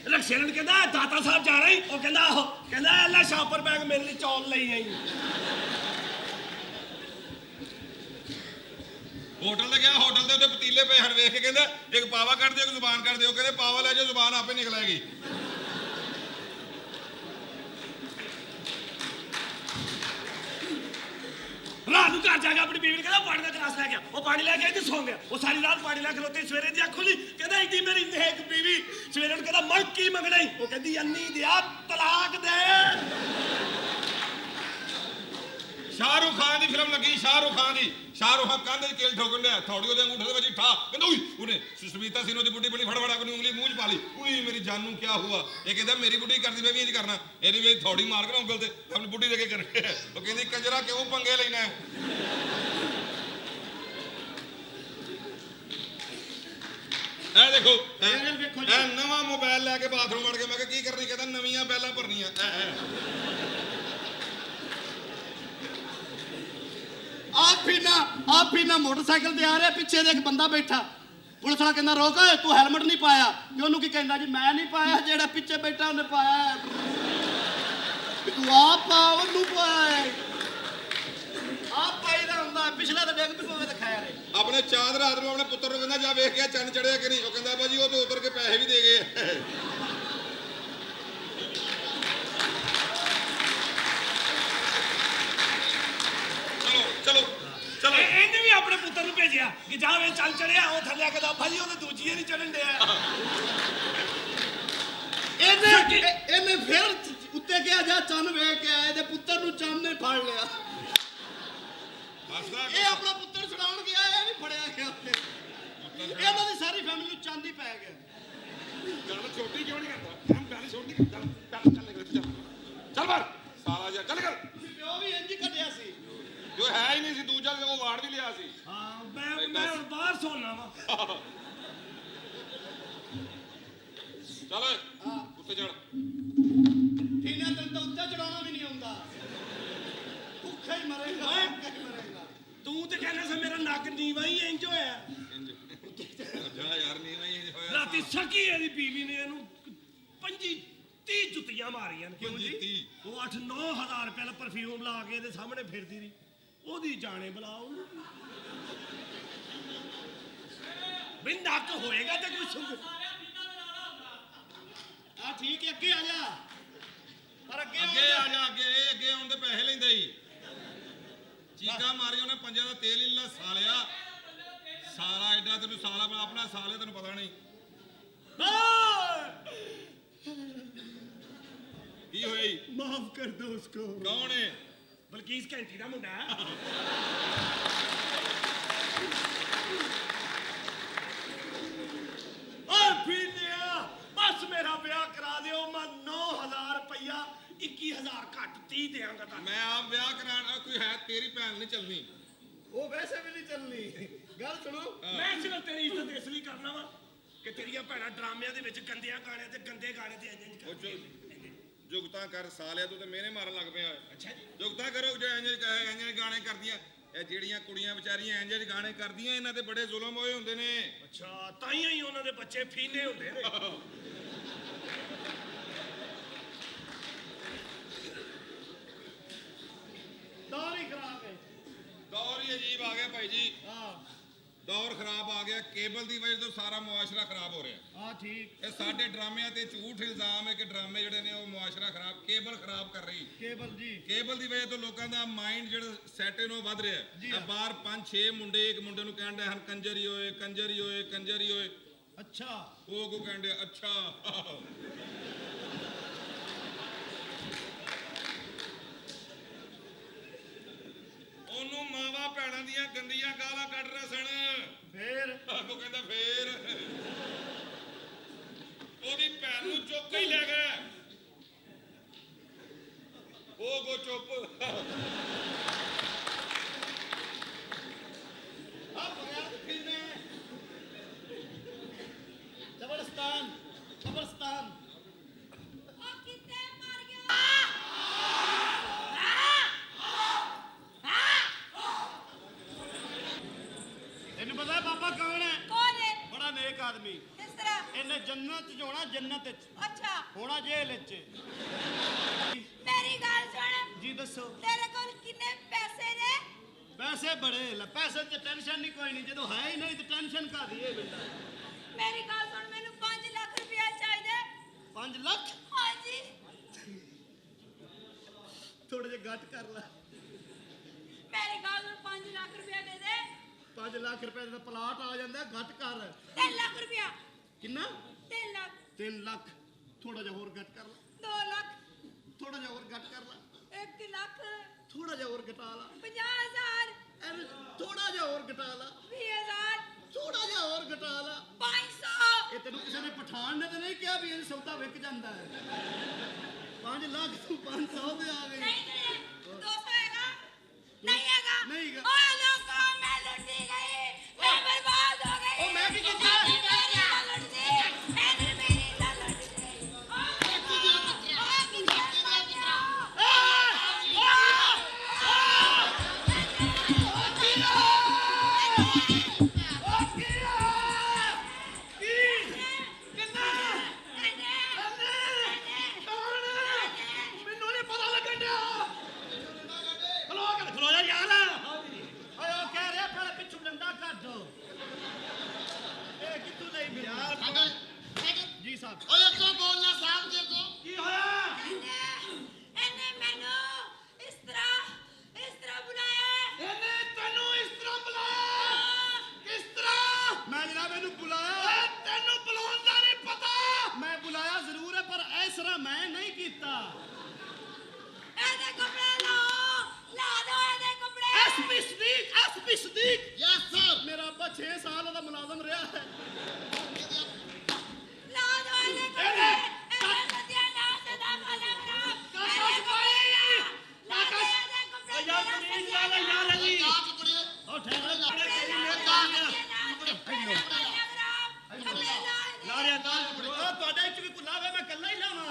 ਰਕਸ਼ੇ ਨੂੰ ਕਹਿੰਦਾ ਦਾਤਾ ਸਾਹਿਬ ਜਾ ਰਹੀ। ਉਹ ਕਹਿੰਦਾ ਆਹੋ। ਕਹਿੰਦਾ ਅੱਲਾ ਸ਼ਾਪਰ ਬੈਗ ਮੇਰੇ ਲਈ ਚੌਲ ਲਈ ਆਈ। ਹੋਟਲ ਤੇ ਗਿਆ, ਹੋਟਲ ਦੇ ਉੱਤੇ ਪਤੀਲੇ ਪਏ ਹਨ, ਵੇਖ ਕੇ ਕਹਿੰਦਾ ਇੱਕ ਪਾਵਾ ਕੱਢ ਦਿਓ, ਇੱਕ ਜ਼ੁਬਾਨ ਕੱਢ ਦਿਓ। ਕਹਿੰਦੇ ਪਾਵਾ ਲੈ ਜਾਓ, ਜ਼ੁਬਾਨ ਆਪੇ ਨਿਕਲੇਗੀ। ਰਾਤ ਨੂੰ ਘਰ ਜਾ ਕੇ ਆਪਣੀ ਬੀਵੀ ਨੂੰ ਕਹਿੰਦਾ ਪਾਣੀ ਦਾ ਗਲਾਸ ਲੈ ਗਿਆ। ਉਹ ਪਾਣੀ ਲੈ ਕੇ ਆਈ ਤੇ ਸੌਂ ਗਿਆ। ਉਹ ਸਾਰੀ ਰਾਤ ਪਾਣੀ ਲੈ ਖਲੋਤੀ, ਸਵੇਰੇ ਦੀ ਅੱਖ ਖੁੱਲੀ। ਕਹਿੰਦਾ ਇੱਡੀ ਮੇਰੀ ਨੇਕ ਬੀਵੀ। ਸਵੇਰੇ ਨੂੰ ਕਹਿੰਦਾ ਮੈਂ ਕੀ ਮੰਗਣਾ ਈ? ਉਹ ਕਹਿੰਦੀ ਅੰਨੀ ਦਿਆ ਤਲਾਕ ਦੇ। ਸ਼ਾਹਰੁਖ ਖਾਨ ਦੀ ਫਿਲਮ ਲੱਗੀ, ਸ਼ਾਹਰੁਖ ਖਾਨ ਦੀ। ਸ਼ਾਹਰੁਖ ਖਾਨ ਕੰਧ 'ਚ ਕੇਲ ਠੋਕਣ ਡਿਆ, ਥੌੜੀ ਉਹਦੇ ਅੰਗੂਠੇ ਦੇ ਵਿੱਚ ਠਾ। ਕਹਿੰਦਾ ਉਈ, ਉਹਨੇ ਸੁਸ਼ਮੀਤਾ ਸਿੰਘੋ ਦੀ ਬੁੱਢੀ ਬੜੀ ਫੜਫੜਾ ਕੇ ਉਂਗਲੀ ਮੂੰਹ 'ਚ ਪਾ ਲਈ। ਉਈ ਮੇਰੀ ਜਾਨ ਨੂੰ ਕਿਆ ਹੁਆ? ਇਹ ਕਹਿੰਦਾ ਮੇਰੀ ਬੁੱਢੀ ਕਰਦੀ, ਮੈਂ ਵੀ ਇੰਜ ਕਰਨਾ। ਇਹਦੀ ਵੀ ਥੌੜੀ ਮਾਰ ਕੇ ਨਾ ਉਂਗਲ ਤੇ ਆਪਣੀ ਬੁੱਢੀ ਦੇ ਕੇ ਕਰ। ਉਹ ਕਹਿੰਦੀ ਕੰਜਰਾ ਕਿਉਂ ਪੰਗੇ ਲੈਣਾ? ਇਹ ਦੇਖੋ ਇਹ ਨਵਾਂ ਮੋਬਾਈਲ ਲੈ ਕੇ ਬਾਥਰੂਮ ਵੜ ਕੇ ਮੈਂ ਕਿਹਾ ਕੀ ਕਰਨੀ? ਕਹਿੰਦਾ ਨਵੀਆਂ ਬੈਲਾਂ ਭਰਨੀਆਂ। आप भी ना मोटरसाइकिल ते आ रहे, पीछे देख बंदा बैठा। पुलिस वाला कहना रोक, तू हेलमेट नहीं पाया। ते ओनू की कहंदा जी मैं नहीं पाया, जेड़ा पीछे बैठा उन्हें पाया है। तू आप पा, ओनू पाया है। आप पाई दा हुंदा, पिछला तो डेग भी पवे ते खैर है। ਆਪਣੇ ਚਾਂਦ ਰਾਤ ਨੂੰ ਆਪਣੇ ਪੁੱਤਰ ਨੂੰ ਕਹਿੰਦਾ ਜਾ ਵੇਖ ਕੇ ਚੰਨ ਚੜਿਆ ਕਿ ਨਹੀਂ। ਉਹ ਕਹਿੰਦਾ ਬਾਜੀ ਉਹ ਤੇ ਉਤਰ ਕੇ ਪੈਸੇ ਵੀ ਦੇ ਗਏ। ਚਲੋ ਚਲੋ ਇਹਨੇ ਵੀ ਆਪਣੇ ਪੁੱਤਰ ਨੂੰ ਭੇਜਿਆ ਕਿ ਜਾ ਵੇ ਚੱਲ ਚੜਿਆ। ਉਹ ਥੱਲੇ ਕਹਿੰਦਾ ਭਾਜੀ ਉਹਨੇ ਦੂਜੀ ਨਹੀਂ ਚੜਨ ਡਿਆ। ਇਹਨੇ ਫਿਰ ਉੱਤੇ ਕਿਹਾ ਜਾ ਚੰਨ ਵੇਖ ਕੇ ਆਏ ਤੇ ਪੁੱਤਰ ਨੂੰ ਚੰਨ ਨੇ ਫੜ ਲਿਆ। ਇਹ ਆਪਣਾ ਪੁੱਤਰ ਛਡਾਉਣ ਗਿਆ, ਇਹ ਵੀ ਫੜਿਆ ਗਿਆ। ਇਹਨਾਂ ਦੀ ਸਾਰੀ ਫੈਮਿਲੀ ਨੂੰ ਚੰਨ ਹੀ ਪੈ ਗਿਆ। ਗੱਲ ਛੋਟੀ ਕਿਉਂ ਨਹੀਂ ਕਰਦਾ? ਹਮ ਗੱਲ ਛੋਟੀ ਚੱਲ ਬਾਹਰ ਸਾਲਾ ਜਾ ਚੱਲ ਕਰ। ਪਿਓ ਵੀ ਇੰਜ ਹੀ ਕੱਢਿਆ ਸੀ। ਜੋ ਹੈ ਹੀ ਨਹੀਂ ਸੀ, ਦੂਜਾ ਉਹ ਵਾਰਡ ਵੀ ਲਿਆ ਸੀ। ਹਾਂ ਮੈਂ ਹੁਣ ਬਾਹਰ ਸੌਣਾ ਵਾ। ਚੱਲ ਉੱਤੇ ਚੜ ਠੀਨੇ ਤੈਨੂੰ ਤਾਂ ਉੱਤੇ ਚੜਾਉਣਾ ਵੀ ਨਹੀਂ ਆਉਂਦਾ ਭੁੱਖਾ ਹੀ ਮਰੇਗਾ ਓਏ। ਭੁੱਖਾ ਹੀ ਮਰੇਗਾ ਤੂੰ ਤੇ ਕਹਿੰਦਾ ਸੀ ਮੇਰਾ ਨੱਕ ਨੀਵਾ ਹੀ ਇੰਜ ਹੋਇਆ ਜਾ ਯਾਰ ਨਹੀਂ ਮੈਂ ਹੋਇਆ ਰਾਤੀ ਸਕੀ ਇਹਦੀ ਬੀਵੀ ਨੇ ਇਹਨੂੰ 25-30 ਜੁੱਤੀਆਂ ਮਾਰੀਆਂ ਨੇ ਕਿਉਂ ਜੀ? ਉਹ 8-9 ਹਜ਼ਾਰ ਰੁਪਏ ਦਾ ਪਰਫਿਊਮ ਲਾ ਕੇ ਇਹਦੇ ਸਾਹਮਣੇ ਫਿਰਦੀ ਰਹੀ ਉਹਦੀ ਜਾਣੇ ਬੁਲਾ ਉਹਨੂੰ ਵੀ ਨੱਕ ਹੋਏਗਾ ਤੇ ਕੋਈ ਸੁਣ ਆ ਠੀਕ ਹੈ ਅੱਗੇ ਆ ਜਾ ਪਰ ਅੱਗੇ ਅੱਗੇ ਆ ਜਾ ਅੱਗੇ ਇਹ ਅੱਗੇ ਆਉਣ ਦੇ ਪੈਸੇ ਲੈਂਦਾ ਹੀ ਚੀਕਾ ਮਾਰੀ ਉਹਨੇ ਪੰਜਾਂ ਦਾ ਤੇਲ ਹੀ ਲਾ ਸਾਲਿਆ ਸਾਲਾ ਐਡਾ ਤੈਨੂੰ ਸਾਲਾ ਆਪਣਾ ਸਾਲੇ ਤੈਨੂੰ ਪਤਾ ਨਹੀਂ ਕੀ ਹੋਇਆ ਈ? ਮਾਫ ਕਰ ਦੋ ਉਸਕੋ ਕੌਣ ਹੈ ਬਲਕੀਸ ਘੰਟੀ ਦਾ ਮੁੰਡਾ ਹੈ। ਓਏ ਪੀਲਿਆ ਬਸ ਮੇਰਾ ਵਿਆਹ ਕਰਾ ਦਿਓ ਮੈਂ 9000 ਰੁਪਇਆ 21000 ਘੱਟ 30 ਦੇਵਾਂਗਾ ਤਾਂ ਮੈਂ ਆਪ ਵਿਆਹ ਕਰਾਣਾ ਕੋਈ ਹੈ ਤੇਰੀ ਭੈਣ ਨਹੀਂ ਚੱਲਣੀ ਉਹ ਵੈਸੇ ਵੀ ਨਹੀਂ ਚੱਲਣੀ ਗੱਲ ਸੁਣੋ ਮੈਂ ਸਿਰਫ ਤੇਰੀ ਇੱਜ਼ਤ ਇਸ ਲਈ ਕਰਨਾ ਵਾ ਕਿ ਤੇਰੀਆਂ ਭੈਣਾਂ ਡਰਾਮਿਆਂ ਦੇ ਵਿੱਚ ਗੰਦਿਆਂ ਗਾਣਿਆਂ ਤੇ ਗੰਦੇ ਗਾਣੇ ਤੇ ਇੰਜ ਉਹ ਕਰਦੇ ਜੁਗਤਾ ਕਰ ਸਾਲਿਆ ਤੂੰ ਤੇ ਮੇਰੇ ਮਾਰਨ ਲੱਗ ਪਿਆ ਅੱਛਾ ਜੀ ਜੁਗਤਾ ਕਰੋ ਜੋ ਇੰਜ ਗਾਣੇ ਕਰਦੀਆਂ ਇਹ ਜਿਹੜੀਆਂ ਕੁੜੀਆਂ ਵਿਚਾਰੀਆਂ ਇੰਜ ਗਾਣੇ ਕਰਦੀਆਂ ਇਹਨਾਂ ਤੇ ਬੜੇ ਜ਼ੁਲਮ ਹੋਏ ਹੁੰਦੇ ਨੇ ਅੱਛਾ ਤਾਈਆਂ ਹੀ ਉਹਨਾਂ ਦੇ ਬੱਚੇ ਫੀਨੇ ਹੁੰਦੇ ਨੇ ਦੌਰ ਹੀ ਖਰਾਬ ਹੈ ਦੌਰ ਹੀ ਅਜੀਬ ਆ ਗਿਆ ਭਾਈ ਜੀ ਹਾਂ ਦੌਰ ਖਰਾਬ ਆ ਗਿਆ ਕੇਬਲ ਦੀ ਵਜ੍ਹਾ ਤੋਂ ਸਾਰਾ ਮੁਆਸ਼ਰਾ ਖਰਾਬ ਹੋ ਰਿਹਾ ਆ ਠੀਕ ਇਹ ਸਾਡੇ ਡਰਾਮਿਆਂ ਤੇ ਝੂਠ ਇਲਜ਼ਾਮ ਹੈ ਕਿ ਡਰਾਮੇ ਜਿਹੜੇ ਨੇ ਉਹ ਮੁਆਸ਼ਰਾ ਖਰਾਬ ਕੇਬਲ ਖਰਾਬ ਕਰ ਰਹੀ ਕੇਬਲ ਜੀ ਕੇਬਲ ਦੀ ਵਜ੍ਹਾ ਤੋਂ ਲੋਕਾਂ ਦਾ ਮਾਈਂਡ ਜਿਹੜਾ ਸੈਟ ਇਨ ਉਹ ਵੱਧ ਰਿਹਾ ਜੀ ਹੈ ਬਾਹਰ 5-6 ਮੁੰਡੇ ਇੱਕ ਮੁੰਡੇ ਨੂੰ ਕਹਿੰਦੇ ਹਨ ਕੰਜਰੀ ਹੋਏ ਕੰਜਰੀ ਹੋਏ ਕੰਜਰੀ ਹੋਏ ਅੱਛਾ ਉਹ ਕੋ ਕਹਿੰਦੇ ਅੱਛਾ ਉਹਨੂੰ ਮਾਵਾ ਭੈਣਾਂ ਦੀਆਂ ਗੰਦੀਆਂ ਗਾਲਾਂ ਕੱਢ ਰਹੇ ਸਨ ਫੇਰ ਕੋ ਕਹਿੰਦਾ ਫੇਰ ਉਹਦੀ ਭੈਣ ਨੂੰ ਚੁੱਕ ਹੀ ਲੈ ਗਏ ਉਹ ਗੋ ਚੁੱਪ ਆ ਬਗੈਰ ਫਿਰਨੇ ਜ਼ਬਰਦਸਤਾਨ ਜ਼ਬਰਦਸਤਾਨ ਉਹ ਕਿੱਥੇ ਮਰ ਗਿਆ ਤੈਨੂੰ ਪਤਾ ਹੈ ਬਾਬਾ ਕੌਣ ਹੈ ਕੌਣ ਹੈ ਬੜਾ ਨੇਕ ਆਦਮੀ ਕਿਸ ਤਰ੍ਹਾਂ ਇਹਨੇ ਜੰਨਤ ਚ ਜਾਣਾ ਜੰਨਤ ਚ ਅੱਛਾ ਹੋਣਾ ਜੇਲ੍ਹ ਚ ਮੇਰੀ ਗੱਲ ਸੁਣ ਜੀ ਦੱਸੋ ਤੇਰੇ ਕੋਲ ਕਿੰਨੇ ਪੈਸੇ ਨੇ ਪੈਸੇ ਬੜੇ ਲੈ ਪੈਸੇ ਤੇ ਟੈਨਸ਼ਨ ਨਹੀਂ ਕੋਈ ਨਹੀਂ ਜਦੋਂ ਹੈ ਹੀ ਨਹੀਂ ਤੇ ਟੈਨਸ਼ਨ ਕਾਦੀ ਹੈ ਬੰਦਾ ਮੇਰੀ ਗੱਲ ਸੁਣ ਮੈਨੂੰ 5 ਲੱਖ ਰੁਪਇਆ ਚਾਹੀਦਾ 5 ਲੱਖ ਹਾਂਜੀ ਥੋੜੇ ਜਿਹਾ ਘੱਟ ਕਰ ਲੈ ਮੇਰੀ ਗੱਲ ਸੁਣ 5 ਲੱਖ ਰੁਪਇਆ ਦੇ ਦੇ 5 ਲੱਖ ਰੁਪਏ ਦਾ ਪਲਾਟ ਆ ਜਾਂਦਾ ਘੱਟ ਕਰ 3 ਲੱਖ ਰੁਪਇਆ ਕਿੰਨਾ 3 ਲੱਖ 3 ਲੱਖ ਥੋੜਾ ਜਿਹਾ ਹੋਰ ਘੱਟ ਕਰ ਲੈ 2 ਲੱਖ ਥੋੜਾ ਜਿਹਾ ਹੋਰ ਘੱਟ ਕਰ ਲੈ 1 ਲੱਖ ਥੋੜਾ ਜਿਹਾ ਹੋਰ ਘਟਾ ਲਾ 50,000 ਐਵੇਂ ਥੋੜਾ ਜਿਹਾ ਹੋਰ ਘਟਾ ਲਾ 20,000 ਥੋੜਾ ਜਿਹਾ ਹੋਰ ਘਟਾ ਲਾ 500 ਇਹ ਤੈਨੂੰ ਕਿਸੇ ਨੇ ਪਠਾਨ ਨੇ ਤਾਂ ਨਹੀਂ ਕਿਹਾ ਵੀ ਇਹ ਸੌਦਾ ਵਿਕ ਜਾਂਦਾ ਹੈ 5 ਲੱਖ ਤੂੰ 500 ਤੇ ਆ ਗਈ ਨਹੀਂ ਨਹੀਂ 200 ਹੈਗਾ ਨਹੀਂ ਹੈਗਾ ਨਹੀਂ ਹੈਗਾ। ਓਏ ਲੋਕੋ ਮੈਂ ਲੁੱਟੀ ਗਈ ਮੈਂ ਬਰਬਾਦ ਹੋ ਗਈ ਉਹ ਮੈਂ ਕੀ ਕੀਤਾ? ਮੇਰੀ ਤਾਂ ਲੁੱਟੀ ਮੇਰੀ ਤਾਂ ਲੁੱਟੀ ਉਹ ਕਿੱਥੇ ਮੈਨੂੰ ਨਹੀਂ ਪਤਾ ਲੱਗਣ ਡਿਆ ਖਲੋ ਜਾ ਯਾਰ ਓਏ ਉਹ ਕਹਿ ਰਿਹਾ ਫਿਰ ਪਿੱਛੋਂ ਡੰਡਾ ਕੱਢ ਇਹ ਕਿੱਥੋਂ ਲਈ ਫਿਰ ਯਾਰ ਜੀ ਸਾਹਿਬ ਓਏ ਕੋ ਬੋਲਣਾ ਸਾਹਿਬ ਜੀ ਕੋ ਕੀ ਹੋਇਆ ਇਹਨੇ ਮੈਨੂੰ ਇਸ ਤਰ੍ਹਾਂ ਬੁਲਾਇਆ ਇਹਨੇ ਤੈਨੂੰ ਇਸ ਤਰ੍ਹਾਂ ਬੁਲਾਇਆ ਕਿਸ ਤਰ੍ਹਾਂ ਮੈਂ ਜਨਾਬ ਇਹਨੂੰ ਬੁਲਾਇਆ ਓਏ ਤੈਨੂੰ ਬੁਲਾਉਣ ਦਾ ਨਹੀਂ ਪਤਾ ਮੈਂ ਬੁਲਾਇਆ ਜ਼ਰੂਰ ਹੈ ਪਰ ਇਸ ਤਰ੍ਹਾਂ ਮੈਂ ਨਹੀਂ ਕੀਤਾ ਇਹਦੇ ਕੱਪੜੇ ਲਾ ਦੋ ਇਹਦੇ ਕੱਪੜੇ ਐਸਪੀ ਸਦੀਕ ਯੈਸ ਸਰ ਮੇਰਾ ਅੱਬਾ 6 ਸਾਲ ਦਾ ਮੁਲਾਜ਼ਮ ਰਿਹਾ ਹੈ ਲਾ ਦੋ ਇਹਦੇ ਕੱਪੜੇ ਇਹਦੇ ਸਤਿਆਨਾਸ਼ ਦਾ ਭਲਾ ਖਰਾਬ ਕਾਕਾ ਸਪਾਈ ਲਾ ਦੋ ਇਹਦੇ ਕੱਪੜੇ ਓ ਯਾਰ ਪਲੀਜ਼ ਲਾ ਲੈ ਯਾਰ ਅਲੀ ਕਾਹ ਟੁਕੜੇ ਉਹ ਠਹਿਰ ਲਾ ਰਿਆ ਤਾਂ ਤੁਹਾਡੇ ਚ ਵੀ ਕੁੱਲਾ ਵੇ ਮੈਂ ਕੱਲਾ ਹੀ ਲਾਵਾਂ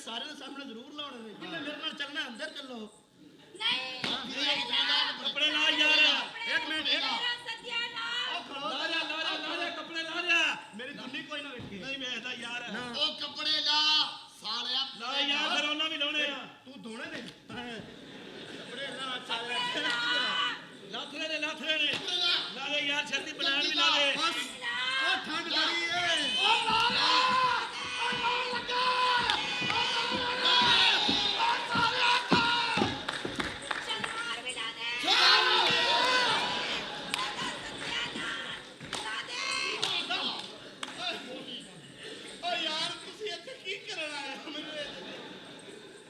ਸਾਰਿਆਂ ਦੇ ਸਾਹਮਣੇ ਜ਼ਰੂਰ ਲਾਉਣੇ ਨੇ ਜਿਵੇਂ ਮੇਰੇ ਨਾਲ ਚੱਲਣਾ ਅੰਦਰ ਚੱਲੋ ਨਹੀਂ ਕੱਪੜੇ ਲਾ ਯਾਰ ਇੱਕ ਮਿੰਟ ਮੇਰਾ ਸਤਿਆਨਾਸ਼ ਲਾ ਜਾ ਕੱਪੜੇ ਲਾ ਜਾ ਮੇਰੀ ਦੁੱਲੀ ਕੋਈ ਨਾ ਵੇਖੇ ਨਹੀਂ ਵੇਖਦਾ ਯਾਰ ਉਹ ਕੱਪੜੇ ਲਾ ਸਾਲਿਆ ਲਾ ਯਾਰ ਫਿਰ ਉਹਨਾਂ ਵੀ ਲਾਉਣੇ ਆ ਤੂੰ ਦੋਣੇ ਨੇ ਕੱਪੜੇ ਲਾ ਲਾਥਰੇ ਨੇ ਲਾ ਦੇ ਯਾਰ ਛੱਤੀ ਬਣਾਣ ਵੀ ਲਾ ਦੇ ਉਹ ਠੰਡ ਬੜੀ ਏ ਸ਼ਲਵਾਰ ਵੀ ਲਾ ਦੇ ਓ ਯਾਰ ਤੁਸੀਂ ਇੱਥੇ ਕੀ ਕਰਨ ਆਏ ਹੋ ਮੈਨੂੰ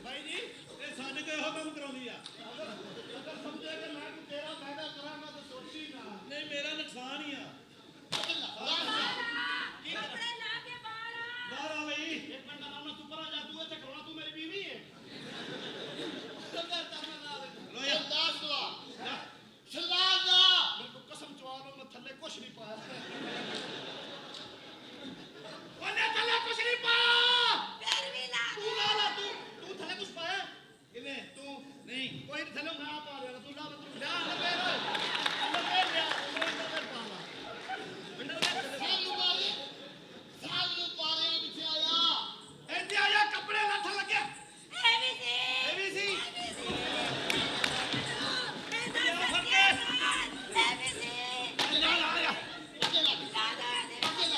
ਭਾਈ ਜੀ ਇਹ ਸਾਡੇ ਕੋਲ ਇਹੋ ਕੰਮ ਕਰਾਉਂਦੀ ਆ ਅਗਰ ਸਮਝੇ ਕਿ ਮੈਂ ਕੋਈ ਤੇਰਾ ਫਾਇਦਾ ਕਰਾਂਗਾ ਤਾਂ ਸੋਚੀ ਨਾ ਨਹੀਂ ਮੇਰਾ ਨੁਕਸਾਨ ਹੀ ਆ ਕੱਪੜੇ ਲਾ ਕੇ ਬਾਹਰ ਬਾਹਰ ਆ ਬਈ ਇੱਕ ਮਿੰਟ ਨਾਲ ਤੂੰ ਪਰਾਂ ਜਾ ਤੂੰ ਇੱਥੇ ਖਲੋਣਾ ਤੂੰ ਮੇਰੀ ਬੀਵੀ ਹੈ ਲੋ ਯਾਰ ਮੇਰੇ ਕੋ ਕਸਮ ਚਵਾ ਲਓ ਮੈਂ ਥੱਲੇ ਕੁਛ ਨਹੀਂ ਪਾਇਆ ਉਹਨੇ ਥੱਲੇ ਕੁਛ ਨਹੀਂ ਪਾਇਆ ਫਿਰ ਵੀ ਲਾ ਤੂੰ ਲਾ ਤੂੰ ਥੱਲੇ ਕੁਛ ਪਾਇਆ ਕਿਵੇਂ ਤੂੰ ਨਹੀਂ ਕੋਈ ਨਹੀਂ ਥੱਲੇ ਨਾ ਪਾ ਰਿਹਾ ਤੂੰ ਲਾ ਤੂੰ ਲਿਆ ਲੱਗੇ ਲੱਗੇ ਲਿਆ ਮੈਂ ਪਾ ਲਾ ਇੱਥੇ ਆ ਜਾ ਕੱਪੜੇ ਲੱਥ ਲੱਗੇ ਇਹ ਵੀ ਸੀ ਯਾਰ ਫੜ ਕੇ ਇਹ ਵੀ ਸੀ ਲਾ ਲਾ ਯਾਰ ਲਾ ਦੇ ਕੱਪੜੇ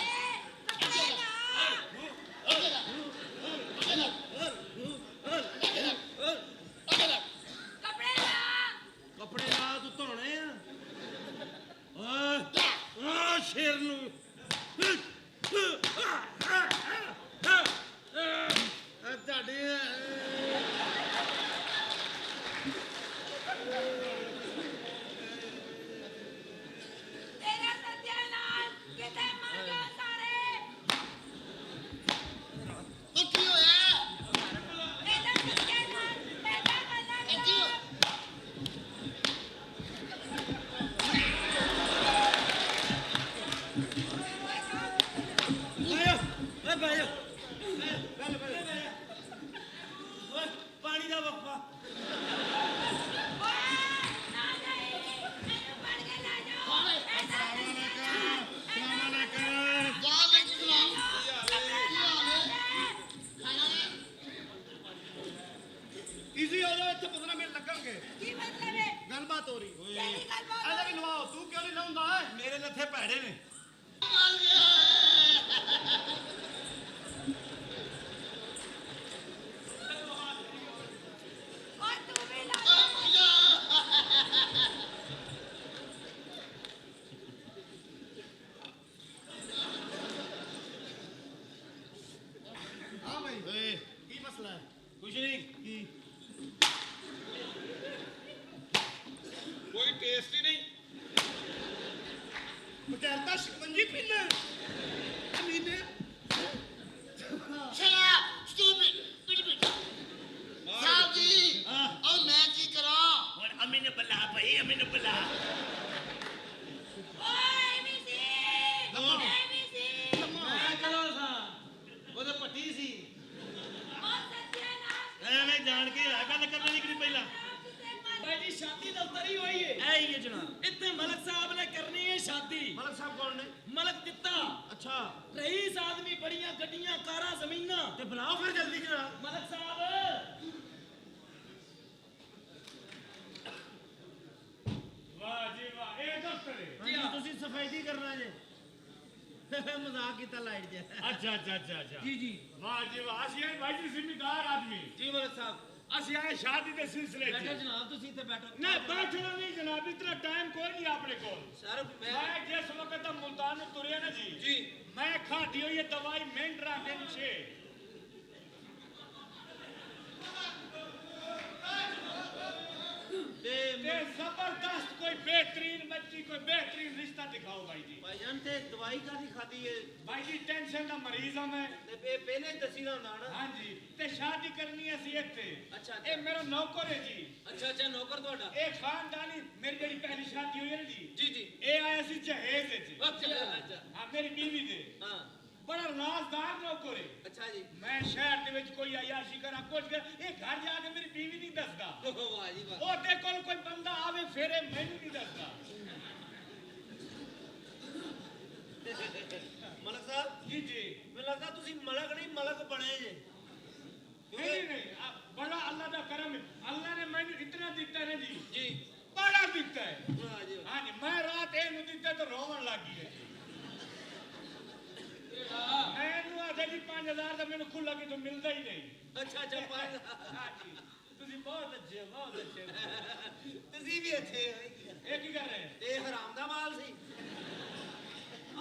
ਲਾ ਕੱਪੜੇ ਲਾ ਕੱਪੜੇ ਲਾ ਤੂੰ ਧੋਣੇ ਆ ਓਏ ਸ਼ੇਰ ਨੂੰ ਤੁਹਾਡੇ ਤੇਰਾ ਸਤਿਆਨਾਸ਼ ਕਿਤੇ ਮਰ ਗਏ ਸਾਰੇ ਇਹਦਾ ਸਤਿਆਨਾਸ਼ ਇਹਦਾ ਮਰਨਾ ਓਏ ਬਾਈ ਓਏ ਪਾਣੀ ਦਾ ਵਫਾ ਨਾ ਨਹੀਂ ਮੈਨੂੰ ਫੜ ਕੇ ਲੈ ਜਾਓ ਇਹਦਾ ਈਜ਼ੀ ਹੋ ਜਾ ਇੱਥੇ 15 ਮਿੰਟ ਲੱਗਣਗੇ ਕੀ ਮਤਲਬ ਹੈ ਗੱਲਬਾਤ ਹੋ ਰਹੀ ਕਿਹੜੀ ਗੱਲ ਅਜਾ ਵੀ ਬੋਲ ਲਵਾਓ ਤੂੰ ਕਿਉਂ ਨਹੀਂ ਲਾਉਂਦਾ ਮੇਰੇ ਲੱਥੇ ਭੈੜੇ ਨੇ ਔਰ ਤੂੰ ਵੀ ਲਾ ਹਾਂ ਭਾਈ ਓਏ ਕੀ ਮਸਲਾ ਹੈ ਕੁਛ ਨਹੀਂ ਕੀ ਕੋਈ ਟੇਸਟ ਹੀ ਨਹੀਂ ਬਚਾਰਤਾ ਸ਼ਿਕੰਜੀ ਪੀਣਾ ਅਮੀਨੇ ਹੁਣ ਅਮੀ ਨੇ ਬੁਲਾ ਭਾਈ ਅਮੀ ਨੇ ਬੁਲਾ ਓਏ ਵੀ ਸੀ ਇਹ ਵੀ ਸੀ ਮੈਂ ਕਦੋਂ ਸਾਂ ਉਹਦੇ ਪੱਟੀ ਸੀ ਔਰ ਸਤਿਆਨਾਸ਼ ਐਵੇਂ ਜਾਣ ਕੇ ਆ ਗੱਲ ਕਰਨੀ ਨਹੀਂ ਪਹਿਲਾਂ ਕਿਸੇ ਮਰ ਭਾਈ ਜੀ ਸ਼ਾਦੀ ਦਫ਼ਤਰ ਹੀ ਹੋਈ ਹੈ ਐ ਹੀ ਹੈ ਜਨਾਬ ਇੱਥੇ ਮਲਕ ਸਾਹਿਬ ਨੇ ਕਰਨੀ ਹੈ ਸ਼ਾਦੀ ਮਲਕ ਸਾਹਿਬ ਕੌਣ ਨੇ ਮਲਕ ਦਿੱਤਾ ਅੱਛਾ ਰਈਸ ਆਦਮੀ ਬੜੀਆਂ ਗੱਡੀਆਂ ਕਾਰਾਂ ਜ਼ਮੀਨਾਂ ਤੇ ਬੁਲਾਓ ਫਿਰ ਜਲਦੀ ਜਨਾਬ ਮਲਕ ਸਾਹਿਬ ਵਾਹ ਜੀ ਵਾਹ ਇਹ ਦਫ਼ਤਰ ਹੈ ਹਾਂਜੀ ਤੁਸੀਂ ਸਫਾਈ ਦੀ ਕਰਨਾ ਜੇ ਮਜ਼ਾਕ ਕੀਤਾ ਲਾਈਟ ਜੇ अच्छा ਜੀ ਜੀ वाह जी वाह ਅਸੀਂ ਆਏ ਭਾਈ ਜੀ ਜ਼ਿੰਮੇਦਾਰ ਆਦਮੀ ਜੀ ਮਲਕ ਸਾਹਿਬ ਅਸੀਂ ਆਏ ਸ਼ਾਦੀ ਦੇ ਸਿਲਸਿਲੇ ਬੈਠੋ 'ਚ ਜਨਾਬ ਤੁਸੀਂ ਇੱਥੇ ਬੈਠੋ ਨਾ ਬੈਠਣਾ ਨਹੀਂ ਜਨਾਬ ਇਤਨਾ ਟਾਈਮ ਕੋਈ ਨਹੀਂ ਆਪਣੇ ਕੋਲ ਸਰ ਮੈਂ ਜਿਸ ਵਕਤ ਦਾ ਮੁਲਤਾਨ ਨੂੰ ਤੁਰਿਆ ਨਾ ਜੀ ਜੀ ਮੈਂ ਖਾਦੀ ਹੋਈ ਇਹ ਦਵਾਈ ਮੈਂਡਰਾ ਦਿਨ ਛੇ ਤੇ ਤੇ ਜ਼ਬਰਦਸਤ ਕੋਈ बेहतरीन बच्ची कोई बेहतरीन रिश्ता दिखाओ भाई जी ਭਾਈਜਾਨ ਤੇ ਦਵਾਈ ਕਾਦੀ ਖਾਦੀ ਏ भाई जी टेंशन का मरीज हूं मैं ਤੇ ਪਹਿਲੇ ਹੀ ਦੱਸੀ ਦਾ ਹੁੰਦਾ ਨਾ हाँ जी ते शादी करनी है सी इत्थे अच्छा, ये मेरा नौकर है जी ਅੱਛਾ ਅੱਛਾ ਨੌਕਰ ਤੁਹਾਡਾ ये खानदानी मेरी जेडी पहली शादी हुई है ना जी ਜੀ ਜੀ ये आया सी जहेज है जी ਅੱਛਾ ਅੱਛਾ हाँ मेरी बीवी दे ਹਾਂ बड़ा राजदार नौकर है ਅੱਛਾ ਜੀ मैं शहर ਦੇ ਵਿੱਚ ਕੋਈ ਆਯਾਸ਼ੀ ਕਰਾਂ ਕੁਝ ਕਰ ਇਹ ਘਰ ਜਾ ਕੇ ਮੇਰੀ ਬੀਵੀ ਨਹੀਂ ਦੱਸਦਾ ਵਾਹ ਜੀ ਵਾਹ ਉਹਦੇ ਕੋਲ ਕੋਈ ਬੰਦਾ ਆਵੇ ਫਿਰ ਇਹ ਮੈਨੂੰ ਨਹੀਂ ਦੱਸਦਾ ਮਲਕ ਸਾਹਿਬ ਜੀ ਜੀ ਮੈਨੂੰ ਲੱਗਦਾ ਤੁਸੀਂ ਮਲਕ ਨਹੀਂ ਮਲਕ ਬਣੇ ਜੇ नहीं नहीं बड़ा अल्लाह का करम है अल्लाह ने मैंने इतना दिता है जी ਜੀ बड़ा दिता है ਵਾਹ ਜੀ हाँ जी मैं रात एनू दिता तो रोवन लग गई है मैनू आखिया जी 5000 तो मैंने खुला कि तो मिलता ही नहीं ਅੱਛਾ ਅੱਛਾ ਪੰਜ हाँ जी तुसी बहुत अच्छे ਤੁਸੀਂ ਵੀ ਇੱਥੇ ये की कर रहे हैं ਇਹ ਹਰਾਮ ਦਾ ਮਾਲ ਸੀ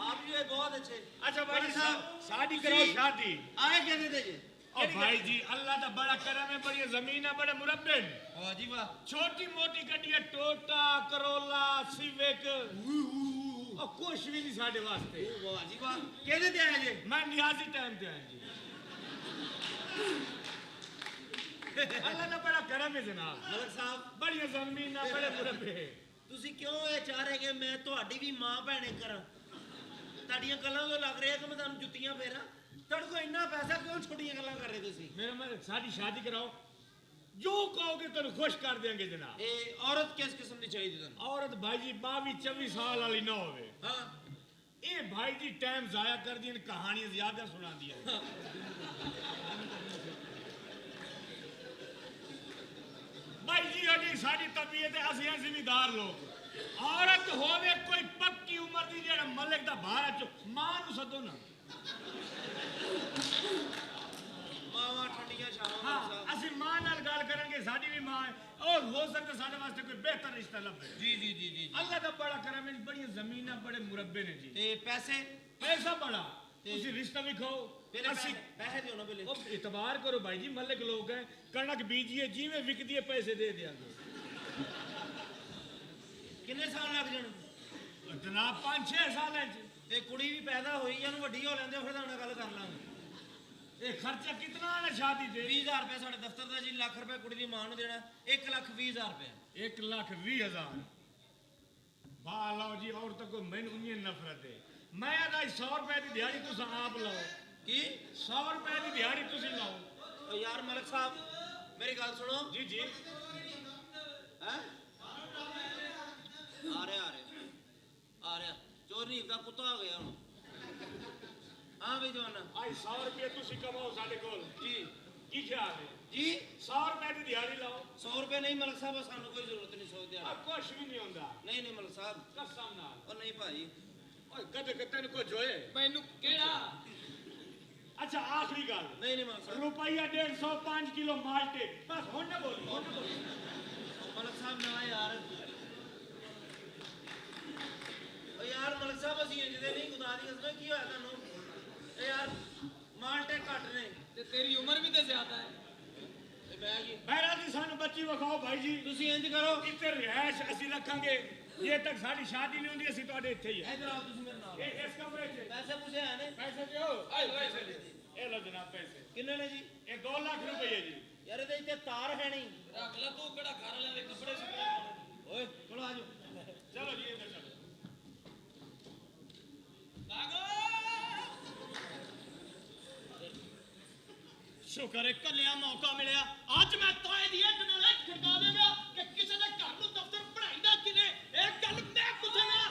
ਆਪ ਵੀ ਬਹੁਤ ਅੱਛੇ अच्छा भाई भाई साहब साहब, शादी करो जी। शादी ਆਏ ਕਹਿੰਦੇ ਤੇ ਜੀ और भाई जी अल्लाह का बड़ा करम है बड़ी जमीन है बड़े मुरब्बे ने ਵਾਹ ਜੀ ਵਾਹ छोटी मोटी गड्डियां टोटा करोला सिविक और कुछ भी नहीं साढ़े वास्ते ਵਾਹ ਜੀ ਵਾਹ ਕਿਹਦੇ ਤੇ ਆਏ ਜੇ मैं नियाजी टाइम पे आया जी अल्लाह का बड़ा करम है जनाब ਮਲਕ ਸਾਹਿਬ बड़ी जमीन है बड़े मुरब्बे ਤੁਸੀਂ ਕਿਉਂ ਇਹ ਚਾਹ ਰਹੇ ਕਿ ਮੈਂ ਤੁਹਾਡੀ ਵੀ ਮਾਂ ਭੈਣੇ ਕਰਾਂ ਤੁਹਾਡੀਆਂ ਗੱਲਾਂ ਤੋਂ ਲੱਗ ਰਿਹਾ ਕਿ ਮੈਂ ਤੁਹਾਨੂੰ ਜੁੱਤੀਆਂ ਫੇਰਾਂ ਤੁਹਾਡੇ ਕੋਲ ਇੰਨਾ ਪੈਸਾ ਕਿਉਂ ਛੋਟੀਆਂ ਗੱਲਾਂ ਕਰ ਰਹੇ ਤੁਸੀਂ मेरा मैं सारी शादी कराओ जो कहोगे तो खुश कर देंगे जनाब ਇਹ ਔਰਤ ਕਿਸ ਕਿਸਮ ਦੀ ਚਾਹੀਦੀ ਤੁਹਾਨੂੰ औरत भाई जी 22-24 साल वाली ना होवे ਹਾਂ ये भाई जी टाइम जाया कर दी कहानियां ज्यादा सुना दिया भाई जी अजी साड़ी तबीयत है असि जिम्मेदार लोग औरत होवे कोई पक्की उम्र दी जेड़ा मलिक दा बाहर चो मां नु सदो ना ਮਾਵਾਂ ਠੰਡੀਆਂ ਛਾਵਾਂ हाँ ਮਲਕ ਸਾਹਿਬ असि मां नाल गल करेंगे साडी भी मां है और हो सकता साडे वास्ते कोई बेहतर रिश्ता लभे ਜੀ ਜੀ ਜੀ ਜੀ अल्लाह का बड़ा करम है बड़ी जमीन बड़े मुरब्बे ने जी ਤੇ ਪੈਸੇ पैसा बड़ा तुसी रिश्ता भी खाओ ਪਹਿਲੇ असि ਪੈਸੇ ਦਿਓ ਨਾ ਪਹਿਲੇ ਉਹ ਇਤਬਾਰ ਕਰੋ ਭਾਈ ਜੀ ਮੱਲਕ ਲੋਕ ਹੈ ਕਣਕ ਬੀਜੀਏ ਜਿਵੇਂ ਵਿਕਦੀ ਹੈ ਪੈਸੇ ਦੇ ਦਿਆਂਗੇ ਕਿੰਨੇ ਸਾਲ ਲੱਗ ਜਾਣ ਜਨਾਬ 5-6 ਸਾਲਾਂ ਚ ਤੇ ਕੁੜੀ ਵੀ ਪੈਦਾ ਹੋਈ ਇਹਨੂੰ ਵੱਡੀ ਹੋ ਲੈਂਦੇ ਫਿਰ ਤੁਹਾਡੇ ਨਾਲ ਗੱਲ ਕਰ ਲਾਂਗੇ ਇਹ ਖਰਚਾ ਕਿਤਨਾ ਹੈ ਸ਼ਾਦੀ ਤੇ 20000 ਰੁਪਏ ਸਾਡੇ ਦਫ਼ਤਰ ਦਾ ਜੀ ਲੱਖ ਰੁਪਏ ਕੁੜੀ ਦੀ ਮਾਂ ਨੂੰ ਦੇਣਾ 1,20,000 ਰੁਪਏ 1,20,000 ਬਾ ਲਓ ਜੀ ਔਰਤ ਕੋ ਮੈਨੂੰ ਉਨੀ ਨਫ਼ਰਤ ਹੈ ਮੈਂ ਆਦਾ 100 ਰੁਪਏ ਦੀ ਦਿਹਾੜੀ ਤੁਸੀਂ ਆਪ ਲਾਓ ਕੀ 100 ਰੁਪਏ ਦੀ ਦਿਹਾੜੀ ਤੁਸੀਂ ਲਾਓ ਓ ਯਾਰ ਮਲਕ ਸਾਹਿਬ ਮੇਰੀ ਗੱਲ ਸੁਣੋ ਜੀ ਜੀ ਹੈ ਆ ਰਿਹਾ ਚੋਰੀ ਦਾ ਕੁੱਤਾ ਹੋ ਗਿਆ ਹੁਣ ਹਾਂ ਵੀ ਜਵਾਨਾ ਆਈ 100 ਰੁਪਏ ਤੁਸੀਂ ਕਮਾਓ ਸਾਡੇ ਕੋਲ ਜੀ ਕੀ ਖਿਆਲ ਹੈ ਜੀ 100 ਰੁਪਏ ਦੀ ਦਿਹਾੜੀ ਲਾਓ 100 ਰੁਪਏ ਨਹੀਂ ਮਲਕ ਸਾਹਿਬ ਸਾਨੂੰ ਕੋਈ ਜ਼ਰੂਰਤ ਨਹੀਂ ਸੌ ਆ ਦਿਹਾੜੀ ਕੁਛ ਵੀ ਨਹੀਂ ਹੁੰਦਾ ਨਹੀਂ ਨਹੀਂ ਮਲਕ ਸਾਹਿਬ ਕਸਮ ਨਾਲ ਉਹ ਨਹੀਂ ਭਾਜੀ ਓਏ ਕਦੇ ਤੈਨੂੰ ਕੋ ਜੋਏ ਮੈਨੂੰ ਕਿਹੜਾ अच्छा आखिरी गल ਨਹੀਂ ਨਹੀਂ ਮਲਕ ਸਾਹਿਬ रुपया 150 5 किलो माल्टे बस हुन ना बोली ਮਲਕ ਸਾਹਿਬ ਨਾ ਯਾਰ ਓ ਯਾਰ ਮਲਕ ਸਾਹਿਬ ਅਸੀਂ ਇੰਜਦੇ ਨਹੀਂ ਖੁਦਾ ਦੀ ਕਸਮ ਕੀ ਹੋਇਆ ਤੁਹਾਨੂੰ ਏ ਯਾਰ ਮਾਲਟੇ ਘੱਟ ਨੇ ਤੇ ਤੇਰੀ ਉਮਰ ਵੀ ਤੇ ਜ਼ਿਆਦਾ ਹੈ ਤੇ ਮੈਂ ਕੀ बहरहाल जी सानू बच्ची विखाओ भाई जी ਤੁਸੀਂ ਇੰਜ ਕਰੋ इतने रिहायश ਅਸੀਂ रखांगे जे तक साडी शादी नहीं होंदी ਅਸੀਂ ਤੁਹਾਡੇ ਇੱਥੇ ਹੀ ਆ ਇਧਰ ਆਓ ਤੁਸੀਂ ਮੇਰੇ ਨਾਲ ਇਹ ਇਸ ਕਮਰੇ 'ਚ ਪੈਸੇ ਪੁੱਛੇ ਹੈ ਨੇ ਪੈਸੇ ਦਿਓ ਇਹ ਲਓ ਜਨਾਬ ਪੈਸੇ ਕਿੰਨੇ ਨੇ ਜੀ ਇਹ 2 ਲੱਖ ਰੁਪਏ ਜੀ ਯਾਰ ਇਹਦੇ ਇੱਥੇ ਤਾਰ ਹੈ ਨਹੀਂ ਰੱਖ ਲੈ ਤੂੰ ਕਿਹੜਾ ਘਰ ਵਾਲਿਆਂ ਦੇ ਕੱਪੜੇ ਸੁੱਕਣੇ ਓਏ ਚਲੋ ਆ ਜਾਓ ਚਲੋ ਜੀ ਇੱਧਰ ਚਲੋ ਸ਼ੁਕਰ ਹੈ ਕੱਲਿਆ ਮੌਕਾ ਮਿਲਿਆ ਅੱਜ ਮੈਂ ਤਾਏ ਦੀ ਇੱਟ ਨਾਲ ਇੱਟ ਖੜਕਾ ਦੇਵਾਂ ਕਿ ਕਿਸੇ ਦੇ ਘਰ ਨੂੰ ਦਫ਼ਤਰ ਪੜਾਈਦਾ ਕਿਨੇ ਇਹ ਗੱਲ ਮੈਂ ਪੁੱਛਣਾ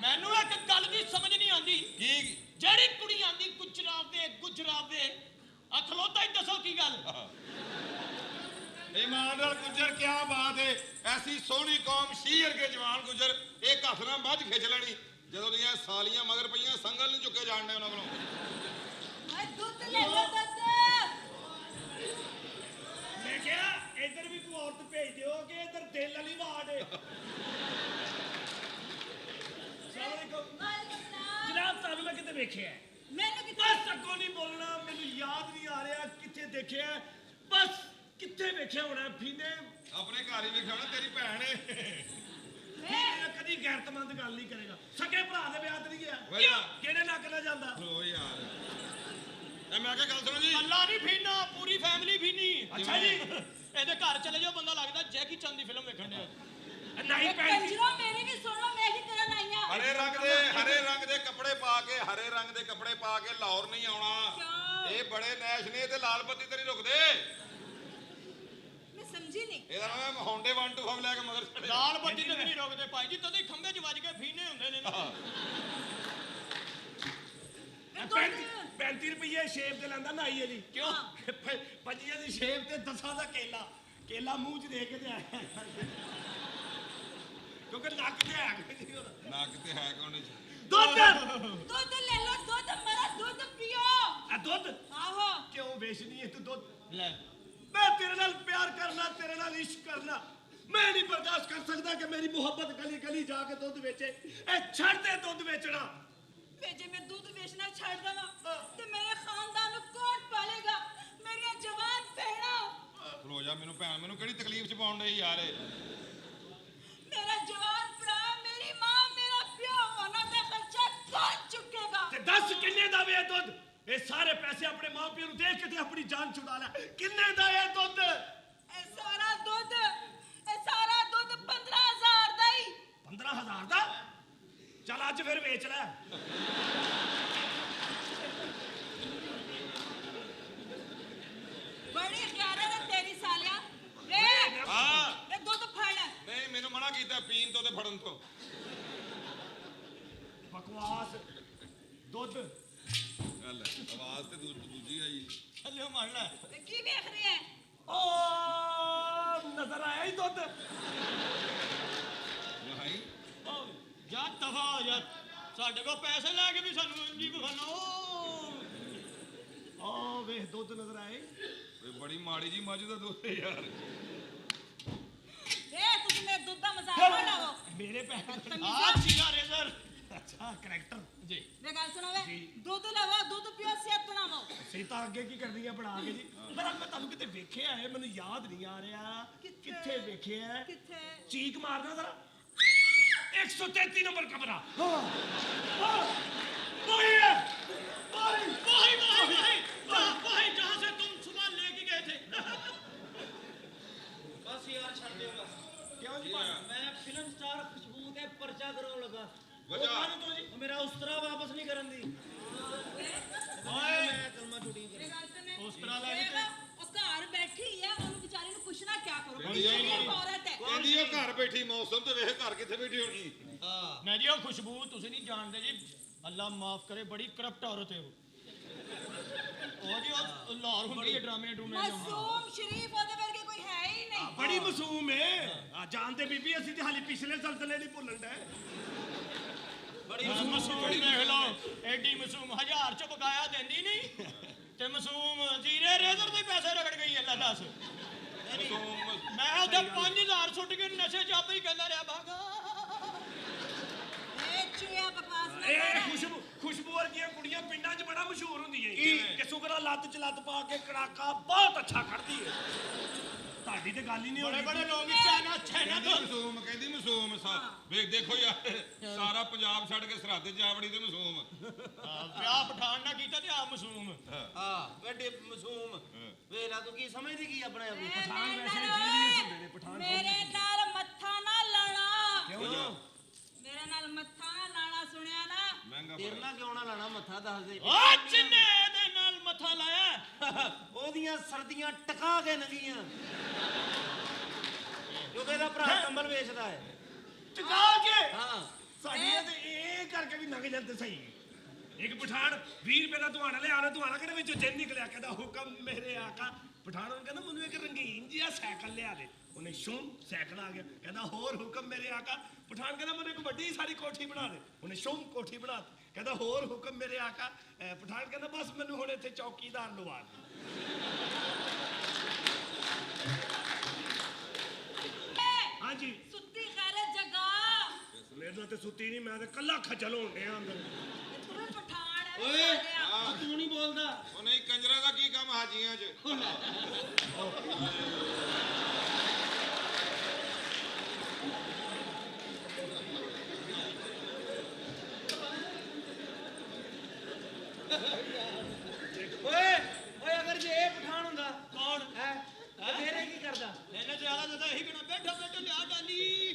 ਮੈਨੂੰ ਇੱਕ ਗੱਲ ਦੀ ਸਮਝ ਨਹੀਂ ਆਉਂਦੀ ਕੀ ਜਿਹੜੀ ਕੁੜੀ ਆਂਦੀ ਗੁਜਰਾਵੇ ਅਖਲੋਤਾ ਹੀ ਦੱਸੋ ਕੀ ਗੱਲ ईमान नाल गुजर क्या बात है ऐसी सोहनी कौम शीर के जवान गुजर एक हथ नाल मझ खिच लेनी ਜਦੋਂ ਦੀਆਂ ਸਾਲੀਆਂ ਮਗਰ ਪਈਆਂ ਸੰਗਲ ਨਹੀਂ ਚੁੱਕੇ ਜਾਣਦੇ ਉਹਨਾਂ ਕੋਲੋਂ ਓਏ ਦੁੱਧ ਲੈ ਲੋ ਦੁੱਧ ਮੈਂ ਕਿਹਾ ਇੱਧਰ ਵੀ ਕੋਈ ਔਰਤ ਭੇਜ ਦਿਓ ਕਿ ਇੱਧਰ ਦਿਲ ਵਾਲੀ ਵਾਰਡ ਹੈ ਵਾਲੇਕੁਮ ਸਲਾਮ ਜਨਾਬ ਤੁਹਾਨੂੰ ਮੈਂ ਕਿਤੇ ਵੇਖਿਆ ਮੈਨੂੰ ਕਿੱਥੇ ਬਸ ਅੱਗੋਂ ਨਹੀਂ ਬੋਲਣਾ, ਮੈਨੂੰ ਯਾਦ ਨਹੀਂ ਆ ਰਿਹਾ ਕਿੱਥੇ ਦੇਖਿਆ, ਬਸ ਕਿੱਥੇ ਵੇਖਿਆ ਹੋਣਾ ਫੀਨੇ। ਆਪਣੇ ਘਰ ਹੀ ਵੇਖਿਆ ਹੋਣਾ, ਤੇਰੀ ਭੈਣ ਏ। ਫੀਨੇ ਕਦੀ ਗੈਰਤਮੰਦ ਗੱਲ ਨਹੀਂ ਕਰੇਗਾ। ਸਕੇ ਭਰਾ ਦੇ ਵਿਆਹ ਤੇ ਨਹੀਂ ਗਿਆ, ਓਏ ਯਾਰ। ਕਿਹੜੇ ਨੱਕ ਨਾ ਜਾਂਦਾ। ਓ ਯਾਰ ਇਹ ਮੈਂ ਕਿਹਾ ਗੱਲ ਸੁਣੋ ਜੀ। ਅੱਲਾ ਨਹੀਂ ਫੀਨਾ, ਪੂਰੀ ਫੈਮਿਲੀ ਫੀਨੀ। ਅੱਛਾ ਜੀ। ਇਹਦੇ ਘਰ ਚਲੇ ਜਾਓ, ਬੰਦਾ ਲੱਗਦਾ ਜੈਕੀ ਚੰਦ ਦੀ ਫਿਲਮ ਵੇਖਣ ਡਿਆ। ਨਹੀਂ ਭੈਣ ਜੀ, ਕੰਜਰੋ ਮੇਰੀ ਵੀ ਸੁਣ ਲਓ, ਮੈਂ ਹੀ ਕਰਨ ਆਈ ਆ। ਹਰੇ ਰੰਗ ਦੇ ਕੱਪੜੇ ਪਾ ਕੇ ਲਾਹੌਰ ਨਹੀਂ ਆਉਣਾ। ਕਿਉਂ? ਇਹ ਬੜੇ ਨੈਸ਼ ਨੇ ਤੇ ਲਾਲ ਬੱਤੀ ਤੇ ਨਹੀਂ ਰੁਕਦੇ। ਮੈਂ ਸਮਝੀ ਨਹੀਂ। ਇਹਦਾ ਨਾਮ ਹੌਂਡੇ 125 ਲੈ ਕੇ ਮਗਰ ਚੜੇ। ਲਾਲ ਬੱਤੀ ਤੇ ਵੀ ਨਹੀਂ ਰੋਕਦੇ ਭਾਈ ਜੀ, ਤਦੇ ਖੰਭੇ 'ਚ ਵੱਜ ਕੇ ਫੀਨੇ ਹੁੰਦੇ ਨੇ ਨਾ। 35 ਰੁਪਏ ਸ਼ੇਪ ਤੇ ਲੈਂਦਾ ਨਾਈ ਹੈ ਜੀ। ਕਿਉਂ? ਪੰਜੀਆਂ ਦੀ ਸ਼ੇਪ ਤੇ 10 ਦਾ ਕੇਲਾ ਮੂੰਹ 'ਚ ਦੇ ਕੇ ਤੇ ਆਇਆ, ਕਿਉਂਕਿ ਨੱਕ ਤੇ ਹੈ ਕੋਈ ਨਹੀਂ ਉਹਦਾ। ਨੱਕ ਤੇ ਹੈ ਕੌਣ ਨਹੀਂ। ਦੁੱਧ ਦੁੱਧ ਲੈ ਲੋ, ਦੁੱਧ ਮੇਰਾ ਦੁੱਧ ਪੀਓ। ਆ ਦੁੱਧ ਆਹੋ। ਕਿਉਂ ਵੇਚਣੀ ਹੈ ਤੂੰ ਦੁੱਧ? ਲੈ ਮੈਂ ਤੇਰੇ ਨਾਲ ਪਿਆਰ ਕਰਨਾ, ਤੇਰੇ ਨਾਲ ਇਸ਼ਕ ਕਰਨਾ, ਮੈਂ ਨਹੀਂ ਬਰਦਾਸ਼ਤ ਕਰ ਸਕਦਾ ਕਿ ਮੇਰੀ ਮੁਹੱਬਤ ਗਲੀ ਗਲੀ ਜਾ ਕੇ ਦੁੱਧ ਵੇਚੇ। ਇਹ ਛੱਡ ਦੇ ਦੁੱਧ ਵੇਚਣਾ। ਵੇ ਜੇ ਮੈਂ ਦੁੱਧ ਵੇਚਣਾ ਛੱਡ ਦਵਾਂ ਤੇ ਮੇਰੇ ਖਾਨਦਾਨ ਨੂੰ ਕੌਣ ਪਾਲੇਗਾ? ਮੇਰੀਆਂ ਜਵਾਨ ਭੈਣਾਂ। ਖਲੋ ਜਾ, ਮੈਨੂੰ ਭੈਣ ਮੈਨੂੰ ਕਿਹੜੀ ਤਕਲੀਫ ਚ ਪਾਉਣ ਡਈ ਯਾਰ ਇਹ। ਮੇਰਾ ਜਵਾਨ ਭਰਾ, ਮੇਰੀ ਮਾਂ, ਮੇਰਾ ਪਿਓ, ਉਹਨਾਂ ਦਾ ਖਰਚਾ ਕੌਣ ਚੁੱਕੇਗਾ? ਤੇ ਦੱਸ ਕਿੰਨੇ ਦਾ ਵੇ ਇਹ ਦੁੱਧ? ਇਹ ਸਾਰੇ ਪੈਸੇ ਆਪਣੇ ਮਾਂ ਪਿਓ ਨੂੰ ਦੇ ਕੇ ਤੇ ਆਪਣੀ ਜਾਨ ਛੁਡਾ ਲੈ। ਕਿੰਨੇ ਦਾ ਇਹ ਦੁੱਧ? ਇਹ ਸਾਰਾ ਦੁੱਧ 15,000 ਦਾ ਹੀ। 15,000 ਦਾ? ਚੱਲ ਅੱਜ ਫਿਰ ਵੇਚ ਲੈ। ਬੜੀ ਖਿਆਲਤ ਹੈ ਤੇਰੀ ਸਾਲਿਆ। ਵੇ ਹਾਂ ਇਹ ਦੁੱਧ ਫੜ। ਨਹੀਂ, ਮੈਨੂੰ ਮਨਾ ਕੀਤਾ ਪੀਣ ਤੋਂ ਤੇ ਫੜਨ ਤੋਂ। ਬਕਵਾਸ। ਦੁੱਧ ਗੱਲ ਆਵਾਜ਼ ਤੇ ਦੂਜੀ ਆਈ। ਥੱਲੇ ਮੰਨ ਲੈ। ਤੇ ਕੀ ਵੇਖ ਰਹੀ ਹੈ? ਓ ਨਜ਼ਰ ਆਇਆ ਹੀ ਦੁੱਧ। ਨਹੀਂ ਓ ਜਾ ਦਫਾ ਹੋ ਜਾ, ਸਾਡੇ ਕੋਲ ਪੈਸੇ ਲੈ ਕੇ ਵੀ ਸਾਨੂੰ ਇੰਜੀ ਬਖਾਨਾ। ਓ ਵੇਖ ਦੁੱਧ ਨਜ਼ਰ ਆਏ। ਓਏ ਬੜੀ ਮਾੜੀ ਜੀ ਮੱਝ ਦਾ ਦੁੱਧ ਹੈ ਯਾਰ। ਵੇ ਤੁਸੀਂ ਮੇਰੇ ਦੁੱਧ ਦਾ ਮਜ਼ਾਕ ਨਾ ਉਡਾਵੋ। ਮੇਰੇ ਪੈਸੇ। ਆ ਚੀਰਾ ਰੇਜ਼ਰ। ਅੱਛਾ ਕਰੈਕਟਰ ਜੀ। ਵੇ ਗੱਲ ਸੁਣੋ ਵੇ, ਦੁੱਧ ਲਵੋ, ਦੁੱਧ ਪੀਓ, ਸਿਹਤ ਬਣਾਵੋ। ਸੀਤਾ ਅੱਗੇ ਕੀ ਕਰਦੀ ਆ ਬਣਾ ਕੇ ਜੀ? ਪਰ ਮੈਂ ਤੁਹਾਨੂੰ ਕਿਤੇ ਵੇਖਿਆ ਹੈ, ਮੈਨੂੰ ਯਾਦ ਨਹੀਂ ਆ ਰਿਹਾ ਕਿੱਥੇ ਵੇਖਿਆ ਹੈ। ਕਿੱਥੇ? ਚੀਕ ਮਾਰਨਾ ਜ਼ਰਾ। 133 ਨੰਬਰ ਕਮਰਾ। वही है, वही जहाँ से तुम सुबह लेके गए थे। बस यार छड़ दो बस। क्यों जी? मैं फिल्म स्टार खुशबू के पर्चा कराउन लगा। वजह? वो मेरा उस्तरा वापस नहीं करन दी। ओए मैं कलमा छुड़ी ਇਹ ਗੱਲ ਸੁਣੇ। ਉਸ ਤਰ੍ਹਾਂ ਲੈ ਇਹ ਕੇ ਵਾ, ਉਹ ਘਰ ਬੈਠੀ ਹੈ, ਉਹਨੂੰ ਵਿਚਾਰੀ ਨੂੰ ਪੁੱਛਣਾ ਕਿਆ ਕਰੋ? ਬੜੀ ਬੜੀ ਆਈ ਸ਼ਰੀਫ ਔਰਤ ਹੈ। ਕਹਿੰਦੀ ਉਹ ਘਰ ਬੈਠੀ ਮੌਸਮ ਤੇ ਵੇਖ ਘਰ ਕਿੱਥੇ ਬੈਠੀ ਹੋਣੀ। मैं जी वो खुशबू तुसी नहीं जानते जी, अल्लाह माफ करे, बड़ी करप्ट औरत है वो जी वो लाहौर हुंदी है ड्रामे ड्रूमे ਮਾਸੂਮ ਸ਼ਰੀਫ ਉਹਦੇ ਵਰਗੇ ਕੋਈ ਹੈ ਹੀ ਨਹੀਂ। बड़ी मासूम है। जानते बीबी असि ते हाली पिछले सलसले नहीं भुल्लन दे। मासूम देख लो, एडी मासूम 1000 च बकाया देंदी नहीं ते मासूम जीरे रेजर दे पैसे रगड़ गई अल्लाह दस। मैं उधर 5000 सुट के नशे च आपे ही कहंदा रहा भागा। ਇਹ ਚੂਇਆ ਬਕਵਾਸ ਨਾ ਇਹ ਕਰ। ਖੁਸ਼ਬੂ ਵਰਗੀਆਂ ਕੁੜੀਆਂ ਪਿੰਡਾਂ 'ਚ ਬੜਾ ਮਸ਼ਹੂਰ ਹੁੰਦੀਆਂ ਕਿ ਸੁਗਰਾ ਲੱਤ 'ਚ ਲੱਤ ਪਾ ਕੇ ਕੜਾਕਾ ਬਹੁਤ ਅੱਛਾ ਕੱਢਦੀ ਹੈ। ਤੁਹਾਡੀ ਤੇ ਗੱਲ ਹੀ ਨਹੀਂ बड़े ਹੋਣੀ। बड़े लोग चाइना चाइना तो ਕਹਿੰਦੀ ਮਾਸੂਮ ਵੇਖ ਦੇਖੋ ਯਾਰ ਸਾਰਾ ਪੰਜਾਬ ਛੱਡ ਕੇ ਸਰਹੱਦ ਜਾ ਵੜੀ ਤੇ ਮਾਸੂਮ। ਵਿਆਹ ਪਠਾਨ ਨਾ ਕੀਤਾ ਤੇ ਆ ਮਾਸੂਮ। हां बड़े मासूम। वेला तू की समझदी की अपने आप ਇਹ ਪਠਾਨ ਮੇਰੇ ਵੈਸੇ ਨਾਲ ਜੀਵੀਐਸ ਹੁੰਦੇ ਨੇ, ਪਠਾਨ ਮੇਰੇ ਨਾਲ ਮੱਥਾ ਨਾ ਲਾਣਾ। ਕਿਉਂ? ਮੇਰੇ ਨਾਲ ਮੱਥਾ ਨਾ ਲਾਣਾ, ਸੁਣਿਆ ਨਾ? ਮਹਿੰਗਾ तेरे ना क्यों ना लाना मत्था दस दे। ਆ ਜਿੰਨੇ ਇਹਦੇ ਨਾਲ ਮੱਥਾ ਲਾਇਆ ਉਹਦੀਆਂ ਸਰਦੀਆਂ ਟਕਾ ਕੇ ਨਗੀਆਂ ਕਿਉਂਕਿ ਇਹਦਾ ਭਰਾ ਕੰਬਲ ਵੇਚਦਾ ਹੈ। ਟਿਕਾ ਕੇ ਹਾਂ ਸਾਡੀਆਂ ਤੇ ਇਹ ਕਰਕੇ ਵੀ ਲੰਘ ਜਾਂਦੇ ਸਹੀ। ਇੱਕ ਪਠਾਨ 20 ਰੁਪਏ ਦਾ ਦੁਹਾਣਾ ਲਿਆ, ਉਹਨੇ ਦੁਹਾਣਾ ਕਿਹੜੇ ਵਿੱਚੋਂ ਜਿੰਨ ਨਿਕਲਿਆ, ਕਹਿੰਦਾ ਹੁਕਮ ਮੇਰੇ ਆਕਾ। ਪਠਾਨ ਉਹਨੂੰ ਕਹਿੰਦਾ ਮੈਨੂੰ ਇੱਕ ਰੰਗੀਨ ਜਿਹਾ ਸਾਈਕਲ ਲਿਆ ਦੇ। ਉਹਨੇ ਸ਼ੂਮ ਸਾਈਕਲ ਆ ਗਿਆ, ਕਹਿੰਦਾ ਹੋਰ ਹੁਕਮ ਮੇਰੇ ਆਕਾ। ਪਠਾਨ ਕਹਿੰਦਾ ਮੈਨੂੰ ਇੱਕ ਵੱਡੀ ਸਾਰੀ ਕੋਠੀ ਬਣਾ ਦੇ। ਉਹਨੇ ਸ਼ੂਮ ਕੋਠੀ ਬਣਾ ਦਿੱਤੀ, ਕਹਿੰਦਾ ਹੋਰ ਹੁਕਮ ਮੇਰੇ ਆਕਾ। ਪਠਾਨ ਕਹਿੰਦਾ ਬਸ ਮੈਨੂੰ ਹੁਣ ਇੱਥੇ ਚੌਕੀਦਾਰ ਲਵਾ ਦੇ। ਹਾਂਜੀ ਸੁੱਤੀ ਕਰ ਜਗਾ। ਮੇਰੇ ਨਾਲ ਤੇ ਸੁੱਤੀ ਨਹੀਂ, ਮੈਂ ਤੇ ਕੱਲਾ ਖੱਜਲ ਹੋਣ ਡਿਆ ਅੰਦਰ। ਤੂੰ ਵੀ ਪਠਾਨ ਹੈ ਓਏ ਤੂੰ ਨਹੀਂ ਬੋਲਦਾ ਉਹ ਨਹੀਂ ਕੰਜਰਾਂ ਦਾ ਕੀ ਕੰਮ ਹਾਜੀਆਂ 'ਚ ਓਏ ਓਏ ਅਗਰ ਜੇ ਇਹ ਪਠਾਨ ਹੁੰਦਾ ਕੌਣ ਹੈ ਫੇਰ ਇਹ ਕੀ ਕਰਦਾ ਇਹਨੇ ਜ਼ਿਆਦਾ ਜ਼ਿਆਦਾ ਇਹੀ ਕਹਿਣਾ ਬੈਠੋ ਬੈਠੋ ਲਿਆ ਡਾਲੀ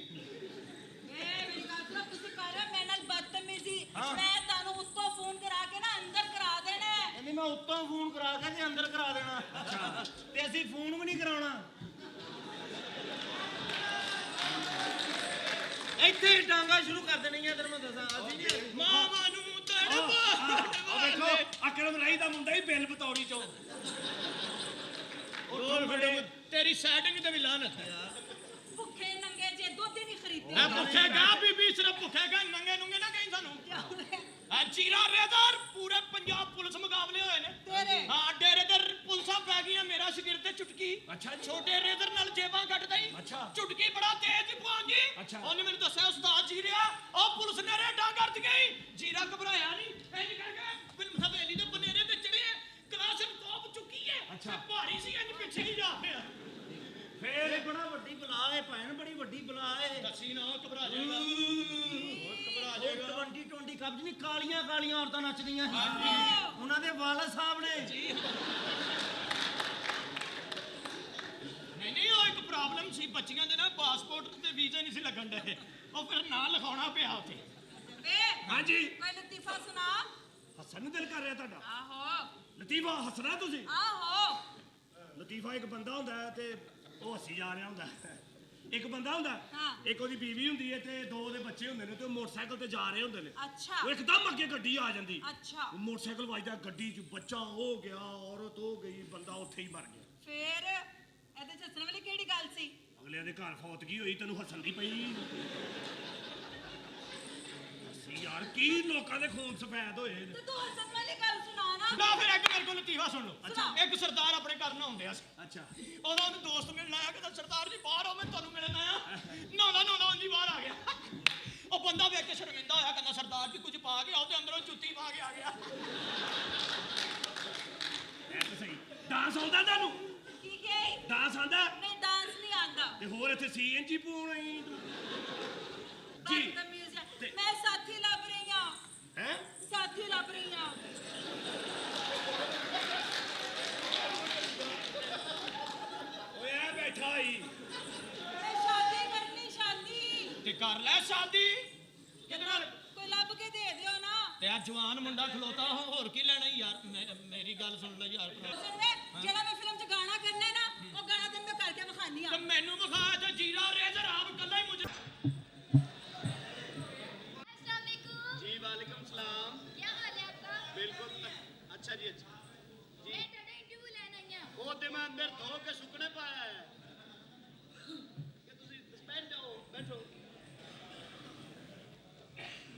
ਮੇਰੀ ਗੱਲ ਸੁਣੋ ਤੁਸੀਂ ਕਰ ਰਹੇ ਹੋ ਮੇਰੇ ਨਾਲ ਬਦਤਮੀਜ਼ੀ ਮੈਂ ਤੁਹਾਨੂੰ ਉੱਤੋਂ ਫੋਨ ਕਰਾ ਕੇ ਨਾ ਅੰਦਰ ਕਰਾ ਦੇਣਾ ਹੈ। ਕਹਿੰਦੀ ਮੈਂ ਉੱਤੋਂ ਫੋਨ ਕਰਾ ਕੇ ਤੇ ਅੰਦਰ ਕਰਾ ਦੇਣਾ ਤੇ ਅਸੀਂ ਫੋਨ ਵੀ ਨਹੀਂ ਕਰਾਉਣਾ ਇੱਥੇ ਹੀ ਡਾਂਗਾ ਸ਼ੁਰੂ ਕਰ ਦੇਣੀਆਂ ਤੈਨੂੰ ਮੈਂ ਦੱਸਾਂ ਅਸੀਂ ਨਹੀਂ ਮਾਵਾਂ ਨੂੰ ਆ ਵੇਖੋ ਅਕਰਮ ਰਾਈ ਦਾ ਮੁੰਡਾ ਹੀ ਬਿੱਲ ਬਤੌੜੀ ਚੋਂ ਹੋਰ ਫੜੇ ਤੇਰੀ ਸੈਟਿੰਗ ਤੇ ਵੀ ਲਾਨਤ ਹੈ ਭੁੱਖੇ ਨੰਗੇ ਜੇ ਦੁੱਧ ਹੀ ਨਹੀਂ ਖਰੀਦੇ ਮੈਂ ਪੁੱਛੇਗਾ ਬੀਬੀ ਸਿਰਫ ਪੁੱਛੇਗਾ ਨੰਗੇ ਨੁੰਗੇ ਨਾ ਕਹੀਂ ਸਾਨੂੰ ਆ ਜੀਰਾ ਰੇਦਰ ਪੂਰੇ ਪੰਜਾਬ ਪੁਲਿਸ ਮੁਕਾਬਲੇ ਹੋਏ ਨੇ ਤੇਰੇ ਹਾਂ ਡੇਰੇ ਤੇ ਪੁਲਿਸਾਂ ਪੈ ਗਈਆਂ ਮੇਰਾ ਸ਼ਗਿਰਦ ਤੇ ਚੁਟਕੀ ਅੱਛਾ ਜੀ। ਛੋਟੇ ਰੇਦਰ ਨਾਲ ਜੇਬਾਂ ਕੱਟਦਾ ਹੀ ਅੱਛਾ। ਚੁਟਕੀ ਬੜਾ ਤੇਜ਼ ਹੀ ਪਵਾਂ ਜੀ ਅੱਛਾ। ਉਹਨੇ ਮੈਨੂੰ ਦੱਸਿਆ ਉਸਤਾਦ ਜੀ ਰਿਆ ਉਹ ਪੁਲਿਸ ਨੇ ਰੇਡਾਂ ਕੱਟ ਗਈ ਜੀਰਾ ਘਬਰਾਇਆ ਨਹੀਂ ਇੰਜ ਕਰਕੇ ਬਿਨ ਹਵੇਲੀ ਦੇ ਬਨੇਰੇ ਤੇ ਚੜੇ ਕਲਾਸ਼ਨ ਤੋਪ ਚੁੱਕੀ ਹੈ ਅੱਛਾ। ਤੇ ਭਾਰੀ ਸੀ ਇੰਜ ਪਿੱਛੇ ਹੀ ਜਾ ਪਿਆ ਇਹ ਬੜਾ ਵੱਡੀ ਬਲਾ ਹੈ ਭੈਣ ਬੜੀ ਵੱਡੀ ਬਲਾ ਹੈ ਦੱਸੀ ਨਾ ਉਹ ਘਬਰਾ ਜਾਏਗਾ ਘਬਰਾ ਜਾਏਗਾ 20 ਕਬਜ਼ ਨਹੀਂ ਕਾਲੀਆਂ ਕਾਲੀਆਂ ਔਰਤਾਂ ਨੱਚਦੀਆਂ ਉਹਨਾਂ ਦੇ ਵਾਲਦ ਸਾਹਿਬ ਨੇ ਨਹੀਂ ਉਹ ਇੱਕ ਪ੍ਰੋਬਲਮ ਸੀ ਬੱਚੀਆਂ ਦੇ ਨਾ ਪਾਸਪੋਰਟ ਤੇ ਵੀਜ਼ਾ ਨਹੀਂ ਸੀ ਲੱਗਣ ਡਏ ਉਹ ਫਿਰ ਨਾਂ ਲਿਖਾਉਣਾ ਪਿਆ ਉੱਥੇ ਵੇ ਹਾਂਜੀ ਕੋਈ ਲਤੀਫਾ ਸੁਣਾ ਹੱਸਣ ਨੂੰ ਦਿਲ ਕਰ ਰਿਹਾ ਤੁਹਾਡਾ ਆਹੋ ਲਤੀਫਾ ਹੱਸਣਾ ਤੁਸੀਂ ਆਹੋ ਲਤੀਫਾ ਇੱਕ ਬੰਦਾ ਹੁੰਦਾ ਹੈ ਤੇ ਉਹ ਹੱਸੀ ਜਾ ਰਿਹਾ ਹੁੰਦਾ ਹੈ। ਇੱਕ ਬੰਦਾ ਹੁੰਦਾ ਹਾਂ। ਇੱਕ ਉਹਦੀ ਬੀਵੀ ਹੁੰਦੀ ਹੈ ਤੇ ਦੋ ਉਹਦੇ ਬੱਚੇ ਹੁੰਦੇ ਨੇ ਤੇ ਉਹ ਮੋਟਰਸਾਈਕਲ ਤੇ ਜਾ ਰਹੇ ਹੁੰਦੇ ਨੇ ਅੱਛਾ ਉਹ ਇੱਕਦਮ ਅੱਗੇ ਗੱਡੀ ਆ ਜਾਂਦੀ ਅੱਛਾ ਉਹ ਮੋਟਰਸਾਈਕਲ ਵੱਜਦਾ ਗੱਡੀ 'ਚ ਬੱਚਾ ਹੋ ਗਿਆ ਔਰਤ ਹੋ ਗਈ ਬੰਦਾ ਉੱਥੇ ਹੀ ਮਰ ਗਿਆ ਫੇਰ ਇਹਦੇ ਚ ਹੱਸਣ ਵਾਲੀ ਕਿਹੜੀ ਗੱਲ ਸੀ ਅਗਲਿਆਂ ਦੇ ਘਰ ਫੌਤਗੀ ਹੋਈ ਤੈਨੂੰ ਹੱਸਣ ਦੀ ਪਈ ਹੱਸੀ ਯਾਰ ਕੀ ਲੋਕਾਂ ਦੇ ਖੂਨ ਸਫੈਦ ਹੋਏ ਨੇ ਤੇ ਤੂੰ ਹੱਸਣ ਵਾਲੀ ਗੱਲ ਸੁਣਾ ਨਾ ਨਾ ਫਿਰ ਇੱਕ ਮੇਰੇ ਕੋਲ ਲਤੀਫਾ ਸੁਣ ਲਓ ਅੱਛਾ। ਇੱਕ ਸਰਦਾਰ ਆਪਣੇ ਘਰ ਨਹਾਉਂਦੇ ਸੀ ਅੱਛਾ ਉਹਦਾ ਉਹਨੂੰ ਦੋਸਤ ਮਿਲਣ ਆਇਆ ਕਹਿੰਦਾ ਸਰਦਾਰ ਜੀ ਬਾਹਰ ਆਓ ਮੈਂ ਤੁਹਾਨੂੰ ਮਿਲਣ ਆਇਆ ਨਹਾਉਂਦਾ ਉਂਝ ਹੀ ਬਾਹਰ ਆ ਗਿਆ ਉਹ ਬੰਦਾ ਵੇਖ ਕੇ ਸ਼ਰਮਿੰਦਾ ਹੋਇਆ ਕਹਿੰਦਾ ਸਰਦਾਰ ਜੀ ਕੁਝ ਪਾ ਕੇ ਆਓ ਤੇ ਅੰਦਰੋਂ ਜੁੱਤੀ ਪਾ ਕੇ ਆ ਗਿਆ ਐ ਤਾਂ ਸਹੀ ਡਾਂਸ ਆਉਂਦਾ ਤੁਹਾਨੂੰ ਕੀ ਕਹੀ ਡਾਂਸ ਆਉਂਦਾ ਨਹੀਂ ਡਾਂਸ ਨਹੀਂ ਆਂਦਾ ਤੇ ਹੋਰ ਇੱਥੇ ਸੀਐਨਜੀ ਪੂਣੀ ਜੀ ਬਦਤਮੀਜ਼ ਹੈ। ਮੈਂ ਸਾਥੀ ਲੱਭ ਰਹੀ ਹਾਂ ਹੈ ਸਾਥੀ ਲੱਭ ਰਹੀ ਹਾਂ ਓਏ ਆ ਬੈਠਾ ਹੀ ਮੈਂ ਸ਼ਾਦੀ ਕਰਨੀ ਸ਼ਾਦੀ ਤੇ ਕਰ ਲੈ ਸ਼ਾਦੀ ਕਿਹਦੇ ਨਾਲ ਕੋਈ ਲੱਭ ਕੇ ਦੇ ਦਿਓ ਨਾ ਤੇ ਆ ਜਵਾਨ ਮੁੰਡਾ ਖਲੋਤਾ ਹੋਰ ਕੀ ਲੈਣਾ ਈ ਯਾਰ ਮੇਰੀ ਗੱਲ ਸੁਣ ਲੈ ਯਾਰ ਸੁਣ ਵੇ ਜਿਹੜਾ ਮੈਂ ਫਿਲਮ 'ਚ ਗਾਣਾ ਕਰਨਾ ਹੈ ਨਾ ਉਹ ਗਾਣਾ ਤੈਨੂੰ ਮੈਂ ਕਰਕੇ ਵਿਖਾਨੀ ਤੇ ਆ ਮੈਨੂੰ ਵਿਖਾ ਜੋ ਜੀਰਾ ਰੇਜ਼ਰ ਆਪ ਕੱਲਾ ਹੀ ਮੁझे जी वालेकुम सलाम क्या हाल है आपका बिल्कुल अच्छा जी अच्छा मैं ਤੁਹਾਡਾ ਇੰਟਰਵਿਊ ਲੈਣ ਆਈ ਹਾਂ वो ते मैं अंदर धो के सुकने पाया है कि तुसी बैठ जाओ बैठो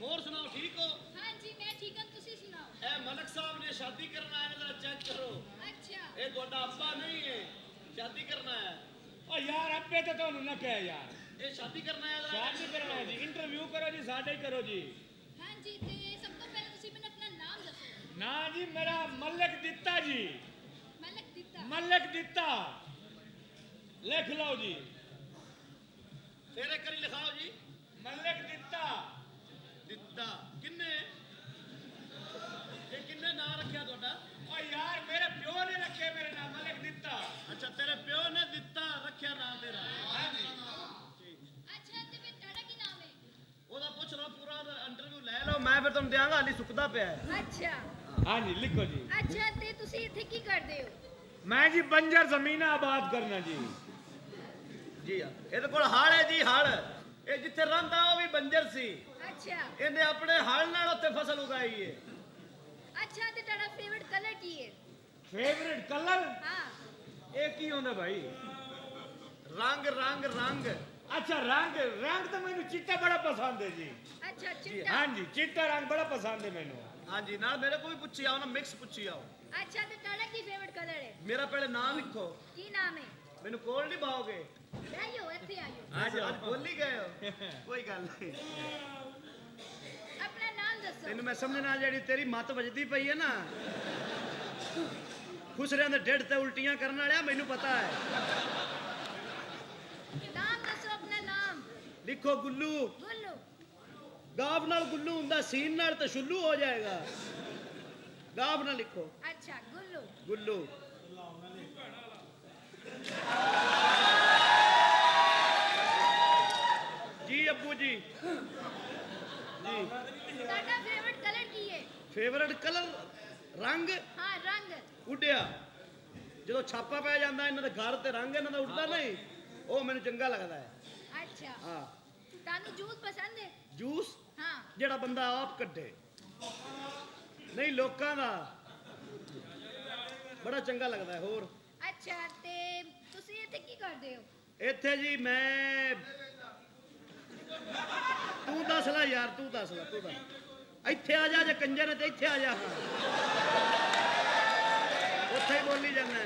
और सुनाओ ठीक हो हाँ जी मैं ठीक हूँ ਤੁਸੀਂ ਸੁਣਾਓ ए मलक साहब ने शादी करना है जरा चेक करो अच्छा ये ਤੁਹਾਡਾ अब्बा नहीं है शादी करना है ਓ ਯਾਰ ਅੱਬੇ ਤੇ ਤੁਹਾਨੂੰ ਨਾ ਕਹਿ ਯਾਰ ये शादी करना है जरा ਸ਼ਾਦੀ ਕਰਨਾ ਹੈ ਜੀ ਇੰਟਰਵਿਊ ਕਰੋ ਜੀ ਸਾਡੇ ਹੀ ਕਰੋ ਜੀ हाँ जी ਤੇ ਸਭ ਤੋਂ ਪਹਿਲਾਂ ਤੁਸੀਂ ਮੈਨੂੰ ਆਪਣਾ ਨਾਮ ਦੱਸੋ ਨਾ ਜੀ ਮੇਰਾ ਮਲਕ ਦਿੱਤਾ ਜੀ ਮਲਕ ਦਿੱਤਾ ਮਲਕ ਦਿੱਤਾ ਲਿਖ ਲਓ ਜੀ फिर एक करी लिखाओ जी ਮਲਕ ਦਿੱਤਾ दिता किन्ने ये किन्ने ना रखा ਤੁਹਾਡਾ ਓ ਯਾਰ ਮੇਰੇ ਪਿਓ ਨੇ ਰੱਖੇ ਮੇਰੇ ਨਾਮ ਮਲਕ ਦਿੱਤਾ अच्छा तेरे प्यो ने दिता रखा नाम तेरा ਹਾਂਜੀ ਅੱਛਾ ਤੇ ਫਿਰ ਤੁਹਾਡਾ ਕੀ ਨਾਮ ਹੈ ਉਹਦਾ ਪੁੱਛ ਲਓ ਪੂਰਾ ਇੰਟਰਵਿਊ ਲੈ ਲਓ ਮੈਂ ਫਿਰ ਤੁਹਾਨੂੰ ਦਿਆਂਗਾ ਹਾਲੀ ਸੁੱਕਦਾ ਪਿਆ ਹੈ ਅੱਛਾ ਹਾਂਜੀ ਲਿਖੋ ਜੀ ਅੱਛਾ ਤੇ ਤੁਸੀਂ ਇੱਥੇ ਕੀ ਕਰਦੇ ਹੋ ਮੈਂ ਜੀ ਬੰਜਰ ਜ਼ਮੀਨਾਂ ਆਬਾਦ ਕਰਨਾ ਜੀ ਜੀ ਇਹਦੇ ਕੋਲ ਹਲ ਹੈ ਜੀ ਹਲ ਇਹ ਜਿੱਥੇ ਰਹਿੰਦਾ ਉਹ ਵੀ ਬੰਜਰ ਸੀ ਅੱਛਾ ਇਹਨੇ ਆਪਣੇ ਹਲ ਨਾਲ ਉੱਥੇ ਫਸਲ ਉਗਾਈ ਹੈ ਅੱਛਾ ਤੇ ਤੁਹਾਡਾ ਫੇਵਰਿਟ ਕਲਰ ਕੀ ਹੈ ਫੇਵਰਿਟ ਕਲਰ ਹਾਂ ਇਹ ਕੀ ਹੁੰਦਾ ਭਾਈ ਰੰਗ ਰੰਗ ਰੰਗ ਅੱਛਾ ਰੰਗ ਤਾਂ ਮੈਨੂੰ ਚਿੱਟਾ ਬੜਾ ਪਸੰਦ ਹੈ ਜੀ ਅੱਛਾ ਚਿੱਟਾ ਹਾਂਜੀ ਚਿੱਟਾ ਰੰਗ ਬੜਾ ਪਸੰਦ ਹੈ ਮੈਨੂੰ ਹਾਂਜੀ ਨਾਲ ਮੇਰੇ ਕੋਲ ਵੀ ਪੁੱਛੀ ਆਓ ਨਾ ਮਿਕਸ ਪੁੱਛੀ ਆਓ ਅੱਛਾ ਤੇ ਤੁਹਾਡਾ ਕੀ ਫੇਵਰਿਟ ਕਲਰ ਹੈ ਮੇਰਾ ਪਹਿਲੇ ਨਾਮ ਲਿਖੋ ਕੀ ਨਾਮ ਹੈ ਮੈਨੂੰ ਕੋਲ ਨਹੀਂ ਪਾਓਗੇ ਆਇਓ ਇੱਥੇ ਆਇਓ ਅੱਜ ਬੋਲ ਹੀ ਗਏ ਹੋ ਕੋਈ ਗੱਲ ਨਹੀਂ ਆਪਣਾ ਨਾਮ ਦੱਸੋ ਤੈਨੂੰ ਮੈਂ ਸਮਝਣਾ ਜਿਹੜੀ ਤੇਰੀ ਮੱਤ ਵੱਜਦੀ ਪਈ ਹੈ ਨਾ ਖੁਸਰਿਆਂ ਦੇ ਢਿੱਡ ਤੇ ਉਲਟੀਆਂ ਕਰਨ ਵਾਲਿਆ ਮੈਨੂੰ ਪਤਾ ਹੈ ਨਾਮ ਦੱਸੋ ਆਪਣਾ ਨਾਮ ਲਿਖੋ ਗੁੱਲੂ ਗੁੱਲੂ ਗਾਫ ਨਾਲ ਗੁੱਲੂ ਹੁੰਦਾ ਸੀਨ ਨਾਲ ਤਾਂ ਸ਼ੁੱਲੂ ਹੋ ਜਾਏਗਾ ਗਾਫ ਨਾਲ ਲਿਖੋ ਅੱਛਾ ਗੁੱਲੂ ਗੁੱਲੂ ਜੀ ਅੱਬੂ ਜੀ ਜੀ ਤੁਹਾਡਾ ਫੇਵਰਿਟ ਕਲਰ ਕੀ ਹੈ ਫੇਵਰਟ ਕਲਰ ਰੰਗ ਹਾਂ ਰੰਗ ਉੱਡਿਆ ਜਦੋਂ ਛਾਪਾ ਪੈ ਜਾਂਦਾ ਇਹਨਾਂ ਦੇ ਘਰ ਤੇ ਰੰਗ ਇਹਨਾਂ ਦਾ ਉੱਡਦਾ ਨਹੀਂ ਉਹ ਮੈਨੂੰ ਚੰਗਾ ਲੱਗਦਾ ਹੈ ਅੱਛਾ ਹਾਂ ਤੁਹਾਨੂੰ ਜੂਸ ਪਸੰਦ ਹੈ ਜੂਸ ਹਾਂ ਜਿਹੜਾ ਬੰਦਾ ਆਪ ਕੱਢੇ ਨਹੀਂ ਲੋਕਾਂ ਦਾ ਬੜਾ ਚੰਗਾ ਲੱਗਦਾ ਹੈ ਹੋਰ ਅੱਛਾ ਤੇ ਤੁਸੀਂ ਇੱਥੇ ਕੀ ਕਰਦੇ ਹੋ ਇੱਥੇ ਜੀ ਮੈਂ ਤੂੰ ਦੱਸ ਲੈ ਯਾਰ ਤੂੰ ਦੱਸ ਇੱਥੇ ਆ ਜਾ ਜੇ ਕੰਜਰ ਨੇ ਤੇ ਇੱਥੇ ਆ ਜਾ ਉੱਥੇ ਹੀ ਬੋਲੀ ਜਾਂਦਾ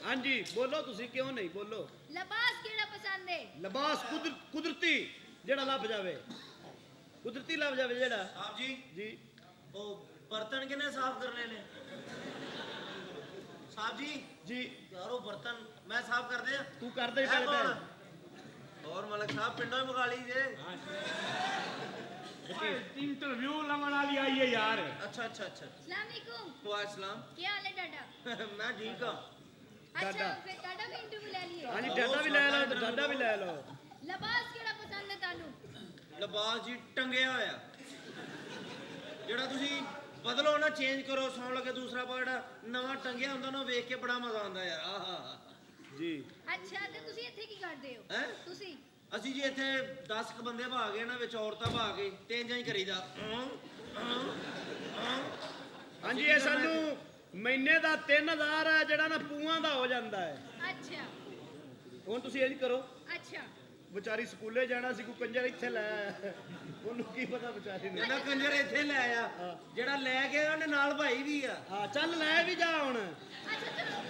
ਹਾਂਜੀ ਬੋਲੋ ਤੁਸੀਂ ਕਿਉਂ ਨਹੀਂ ਬੋਲੋ ਲਿਬਾਸ ਕਿਹੜਾ ਪਸੰਦ ਹੈ ਲਿਬਾਸ ਕੁਦਰਤੀ ਜਿਹੜਾ ਲੱਭ ਜਾਵੇ ਕੁਦਰਤੀ ਲੱਭ ਜਾਵੇ ਜਿਹੜਾ ਆਪ ਜੀ ਜੀ ਉਹ ਬਰਤਨ ਕਿਨੇ ਸਾਫ਼ ਕਰਨੇ ਨੇ ਸਾਹਿਬ ਜੀ ਜੀ ਯਾਰੋ ਬਰਤਨ ਮੈਂ ਸਾਫ਼ ਕਰਦੇ ਆ ਤੂੰ ਕਰਦਾ ਹੀ ਇਹ ਪਹਿਲੇ ਕੌਣ? ਹੋਰ ਮਲਕ ਸਾਹਿਬ ਪਿੰਡੋਂ ਹੀ ਮੰਗਾ ਲਈ ਜੇ इंटरव्यू लमन वाली आई है यार ਅੱਛਾ ਅੱਛਾ ਅੱਛਾ अस्सलाम वालेकुम ਵਾਹ ਸਲਾਮ ਕੀ ਹਾਲ ਹੈ ਤੁਹਾਡਾ ਮੈਂ ਠੀਕ ਆ ਅੱਛਾ ਡਾਡਾ। ਫਿਰ ਤੁਹਾਡਾ ਵੀ ਇੰਟਰਵਿਊ ਲੈ ਲਈਏ ਹਾਂਜੀ ਡਾਡਾ ਵੀ ਲੈ ਲਓ ਤੇ ਡਾਡਾ ਵੀ ਲੈ ਲਓ ਲਿਬਾਸ ਕਿਹੜਾ ਪਸੰਦ ਹੈ ਤੁਹਾਨੂੰ ਲਿਬਾਸ ਜੀ ਟੰਗਿਆ ਹੋਇਆ ਜਿਹੜਾ ਤੁਸੀਂ ਬਦਲੋ ਨਾ ਚੇਂਜ ਕਰੋ ਸੌਣ ਲੱਗੇ ਦੂਸਰਾ ਪਾ ਜਿਹੜਾ ਨਵਾਂ ਟੰਗਿਆ ਹੁੰਦਾ ਨਾ ਉਹ ਵੇਖ ਕੇ ਬੜਾ ਮਜ਼ਾ ਆਉਂਦਾ ਯਾਰ ਆਹਾ ਜੀ ਅੱਛਾ ਤੇ ਤੁਸੀਂ ਇੱਥੇ ਕੀ ਕਰਦੇ ਹੋ ਹੈਂ? ਤੁਸੀਂ ਅਸੀਂ ਜੀ ਇੱਥੇ 10 ਕ ਬੰਦੇ ਭਾ ਗਏ ਨਾ ਵਿੱਚ ਔਰਤਾਂ ਭਾ ਕੇ ਤੇ ਇੰਜਾਂ ਹੀ ਕਰੀਦਾ ਹਾਂਜੀ ਇਹ ਸਾਨੂੰ ਮਹੀਨੇ ਦਾ 3000 ਹੈ ਜਿਹੜਾ ਨਾ ਪੂਆਂ ਦਾ ਹੋ ਜਾਂਦਾ ਹੈ ਅੱਛਾ ਹੁਣ ਤੁਸੀਂ ਇੰਜ ਕਰੋ ਅੱਛਾ ਵਿਚਾਰੀ ਸਕੂਲੇ ਜਾਣਾ ਸੀ ਕੋਈ ਕੰਜਰ ਇੱਥੇ ਲੈ ਆਇਆ। ਉਹਨੂੰ ਕੀ ਪਤਾ ਵਿਚਾਰੀ ਨੇ ਇਹਨਾਂ ਕੰਜਰ ਇੱਥੇ ਲੈ ਆ ਜਿਹੜਾ ਲੈ ਕੇ ਉਹਨੇ ਨਾਲ ਭਾਈ ਵੀ ਆ ਹਾਂ ਚੱਲ ਲੈ ਵੀ ਜਾ ਹੁਣ ਅੱਛਾ ਚਲੋ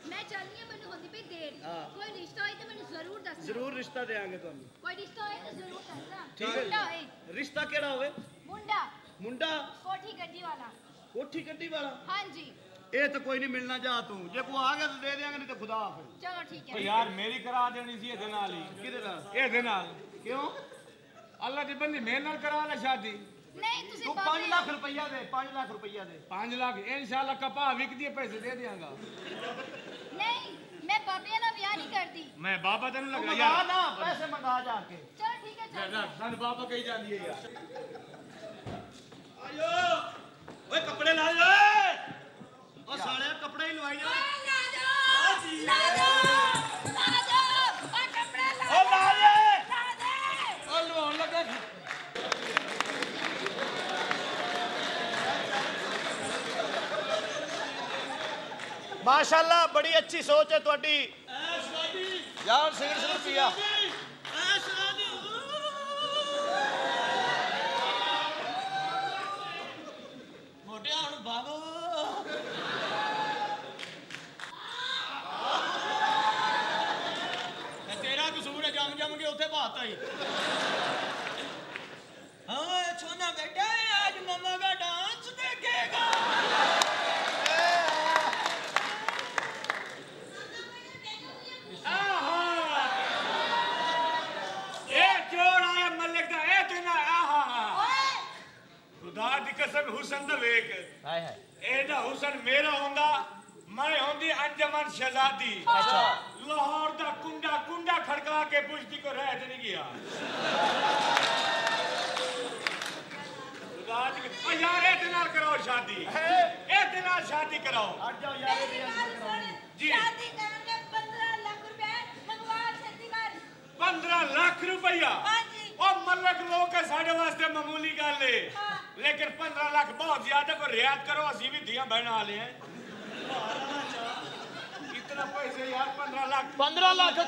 ਮੈਂ ਚੱਲਨੀ ਹਾਂ ਮੈਨੂੰ ਹੁੰਦੀ ਪਈ ਦੇਰ ਹਾਂ। ਕੋਈ ਰਿਸ਼ਤਾ ਹੋਏ ਤੇ ਮੈਨੂੰ ਜ਼ਰੂਰ ਦੱਸਣਾ ਜ਼ਰੂਰ ਰਿਸ਼ਤਾ ਦੇਾਂਗੇ ਤੁਹਾਨੂੰ ਕੋਈ ਰਿਸ਼ਤਾ ਹੋਏ ਤਾਂ ਜ਼ਰੂਰ ਦੱਸਣਾ ਠੀਕ ਹੈ। ਮੁੰਡਾ ਹੋਏ ਰਿਸ਼ਤਾ ਕਿਹੜਾ ਹੋਵੇ ਮੁੰਡਾ ਮੁੰਡਾ ਕੋਠੀ ਗੱਡੀ ਵਾਲਾ ਕੋਠੀ ਕੱਢੀ ਵਾਲਾ ਹਾਂਜੀ ਇਹ ਤਾਂ ਕੋਈ ਨਹੀਂ ਮਿਲਣਾ ਜਾ ਤੂੰ ਜੇ ਕੋਈ ਆ ਗਿਆ ਤਾਂ ਦੇ ਦੇਾਂਗੇ ਨਹੀਂ ਤਾਂ ਖੁਦਾ ਹਾਫਿਜ਼ ਚਲੋ ਠੀਕ तो ਹੈ यार मेरी करा देनी सी ਇਹਦੇ ਨਾਲ ਹੀ ਕਿਹਦੇ ਨਾਲ ਇਹਦੇ ਨਾਲ ਕਿਉਂ ਅੱਲਾ ਦੀ ਬੰਦੀ ਮੇਰੇ ਨਾਲ ਕਰਾ ਲੈ ਸ਼ਾਦੀ ਨਹੀਂ ਤੁਸੀਂ ਤੂੰ 5 ਲੱਖ ਰੁਪਈਆ ਦੇ 5 ਲੱਖ ਰੁਪਈਆ ਦੇ 5 ਲੱਖ ਇਨਸ਼ਾਅੱਲਾ ਕਪਾਹ ਵਿਕ ਦਿਏ ਪੈਸੇ ਦੇ ਦਿਆਂਗਾ ਨਹੀਂ ਮੈਂ ਬਾਬਿਆਂ ਨਾਲ ਵਿਆਹ ਨਹੀਂ ਕਰਦੀ ਮੈਂ ਬਾਬਾ ਤੈਨੂੰ ਤੂੰ ਲੱਗਾ ਮੰਗਾ ਯਾਰ ਨਾ ਪੈਸੇ ਮੰਗਾ ਜਾ ਕੇ ਚਲੋ ਠੀਕ ਹੈ ਚੱਲ ਸਾਨੂੰ ਬਾਬਾ ਕਹੀ ਜਾਂਦੀ ਹੈ ਯਾਰ ਆਇਓ ਓਏ ਕੱਪੜੇ ਲਾ ਜਾ ਉਹ ਸਾਲਿਆ ਕੱਪੜੇ ਹੀ ਲਵਾਈ ਜਾ ਲਾ ਦੋ ਲਾ ਦੋ ਲਾ ਦੋ ਆ ਕੱਪੜਾ ਲਾ ਉਹ ਲਾ ਦੇ ਲਾ ਦੇ ਉਹ ਲਵਾਉਣ ਲੱਗਾ ਮਾਸ਼ਾਅੱਲਾ ਬੜੀ ਅੱਛੀ ਸੋਚ ਹੈ ਤੁਹਾਡੀ ਯਾਰ ਸਿਗਰਟ ਸਿਗਰਟ ਪੀਆ ਮੋਟਿਆ ਹੁਣ ਬਾਬੂ ਤੇਰਾ ਕਸੂਰ ਹੈ ਜੰਮ ਕੇ ਉੱਥੇ ਬਾਤਾ ਹੀ ਹਾਂ ਛੋਨਾ ਬੇਟਾ ਅੱਜ ਮਮਾ ਦਾ ਡਾਂਸ ਦੇਖੇਗਾ ਇਹ ਜੋੜ ਆਇਆ ਮਲਕ ਦਾ ਇਹ ਦਿਨ ਆਹਾ ਖੁਦਾ ਦੀ ਕਸਮ ਹੁਸਨ ਦਾ ਵੇਖ ਹਾਏ ਹਾਏ ਇਹਦਾ ਹੁਸਨ ਮੇਰਾ ਹੁੰਦਾ ਮੈਂ ਹੁੰਦੀ ਅੰਜਮਨ ਸ਼ਹਜ਼ਾਦੀ ਅੱਛਾ ਲਾਹੌਰ ਦਾ ਕੁੰਡਾ ਕੁੰਡਾ ਖੜਕਾ ਕੇ ਪੁੱਛਦੀ ਕੋ ਰਹਿ ਤੇ ਨਹੀਂ ਗਿਆ ਖੁਦਾ ਦੀ ਓ ਯਾਰ ਇਹਦੇ ਨਾਲ ਕਰਾਓ ਸ਼ਾਦੀ ਇਹਦੇ ਨਾਲ ਸ਼ਾਦੀ ਕਰਾਓ ਹਟ ਜਾਓ ਯਾਰ ਮੇਰੀ ਗੱਲ ਸੁਣ ਜੀ। ਸ਼ਾਦੀ ਕਰਨ ਦੇ 15 ਲੱਖ ਰੁਪਏ ਮੰਗਵਾ ਛੇਤੀ ਕਰ 15 ਲੱਖ ਰੁਪਈਆ ਹਾਂਜੀ ਉਹ ਮਲਕ ਲੋਕ ਹੈ ਸਾਡੇ ਵਾਸਤੇ ਮਾਮੂਲੀ ਗੱਲ ਏ ਹਾਂ। ਲੇਕਿਨ 15 ਲੱਖ ਬਹੁਤ ਜ਼ਿਆਦਾ ਕੋ ਰਿਆਤ ਕਰੋ ਅਸੀਂ ਵੀ ਧੀਆਂ ਬਹਿਣਾ ਵਾਲੇ हैं इतना पैसे यार 15 लाख 15 ਲੱਖ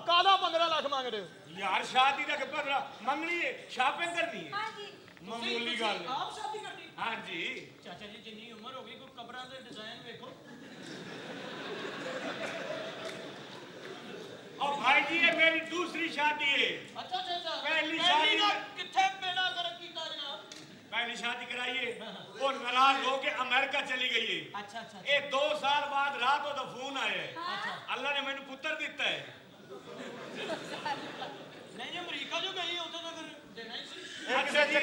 ਕਾਹਦਾ 15 ਲੱਖ ਮੰਗ ਰਹੇ ਹੋ यार शादी तक 15 मंगनी है शॉपिंग करनी है ਹਾਂਜੀ मामूली गल है ਆਪ ਸ਼ਾਦੀ ਕਰਨੀ हाँ जी ਚਾਚਾ ਜੀ ਜਿੰਨੀ ਉਮਰ ਹੋ ਗਈ ਕੋਈ ਕਬਰਾਂ ਦੇ ਡਿਜ਼ਾਈਨ ਵੇਖੋ और भाई भाई जी ये मेरी दूसरी शादी है। ਅੱਛਾ ਅੱਛਾ ਅੱਛਾ ਪਹਿਲੀ ਪਹਿਲੀ ਸ਼ਾਦੀ ਦਾ ਕਿੱਥੇ ਬੇੜਾ ਕਰ ਕੀਤਾ ਜਨਾਬ पहली शादी कराई है और नाराज होके अमेरिका चली गई है। ਅੱਛਾ ਅੱਛਾ ये 2 साल बाद रात को तो फोन आया है अल्लाह ने मैंने पुत्र दिता है। ਨਹੀਂ ਜੀ ਅਮਰੀਕਾ ਜੋ ਗਈ ਉੱਥੇ ਤਾਂ ਫਿਰ ਦੇਣਾ ਹੀ ਸੀ अच्छा जी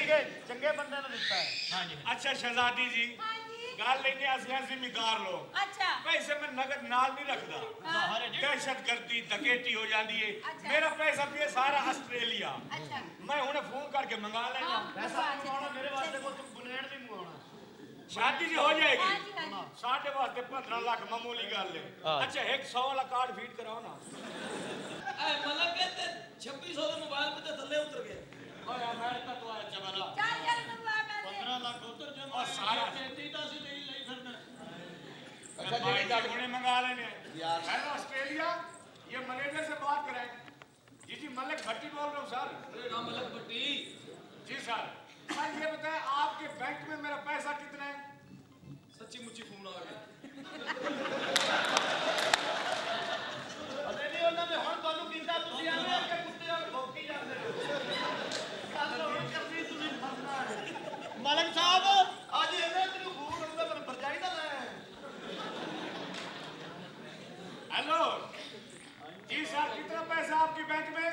ਚੰਗੇ ਬੰਦੇ ਨੂੰ ਦਿੱਤਾ ਹੈ। ਹਾਂਜੀ अच्छा शहजादी जी हाँ जी गल लेने असलियां जिम्मेदार लोग अच्छा पैसे मैं नगद नाल नहीं रखदा। हाँ, दहशत गर्दी डकैती हो जाती है। अच्छा। मेरा पैसा भी है सारा ऑस्ट्रेलिया। अच्छा मैं उन्हें फोन करके मंगा लेना। हाँ, ਪੈਸਾ अच्छा, ਮੰਗਵਾਉਣਾ ਮੇਰੇ अच्छा, ਵਾਸਤੇ ਕੋਈ ਬੁਨੇੜ ਨਹੀਂ ਮੰਗਵਾਉਣਾ। शादी जी हो जाएगी। हाँ जी, हाँ जी। साढ़े वास्ते 15 लाख मामूली गल है। अच्छा एक 100 वाला कार्ड फीड कराओ ना। ਐ ਮਤਲਬ ਕਿ 2600 ਦੇ ਮੋਬਾਈਲ ਤੇ ਥੱਲੇ ਉਤਰ ਗਏ ਓਏ ਅਮਰੀਕਾ ਤੋਂ ਆਇਆ ਚਵਾਲਾ चल चल मंगवा मैं 15 ਲੱਖ ਉਤਰ ਜੇ ਔਰ ਸਾਰਾ 33 ਤਾਂ ਅਸੀਂ ਨਹੀਂ ਲਈ ਫਿਰਨਾ अच्छा भाई जी उन्हें मंगा लेने। हेलो ऑस्ट्रेलिया ये मैनेजर से बात कराएं। जी मलिक भट्टी बोल रहा हूँ सर। ਨਾਮ ਮਲਕ ਬੱਟੀ जी सर सर ये बताएं आपके बैंक में मेरा पैसा कितना है? ਸੱਚੀ ਮੁੱਚੀ ਫੋਨ ਆ ਗਿਆ ਅਰੇ ਨਹੀਂ ਉਹਨਾਂ ਨੇ ਹੁਣ ਤੁਹਾਨੂੰ ਕੀਤਾ ਤੁਸੀਂ ਐਵੇਂ ਕਿ ਕੁੱਤੇ ਨਾਲ ਭੌਂਕੀ ਜਾਂਦੇ ਹੋ। ਗੱਲ ਹੁਣ ਕਰਨੀ ਤੁਸੀਂ ਫਸਣਾ ਹੈ। ਮਲਕ ਸਾਹਿਬ ਅੱਜ ਇਹਨੇ ਤੈਨੂੰ ਫੋਨ ਆਉਂਦਾ ਪਰ ਭਰਜਾਈ ਦਾ ਲੈ। हेलो जी सर कितना पैसा आपके बैंक में?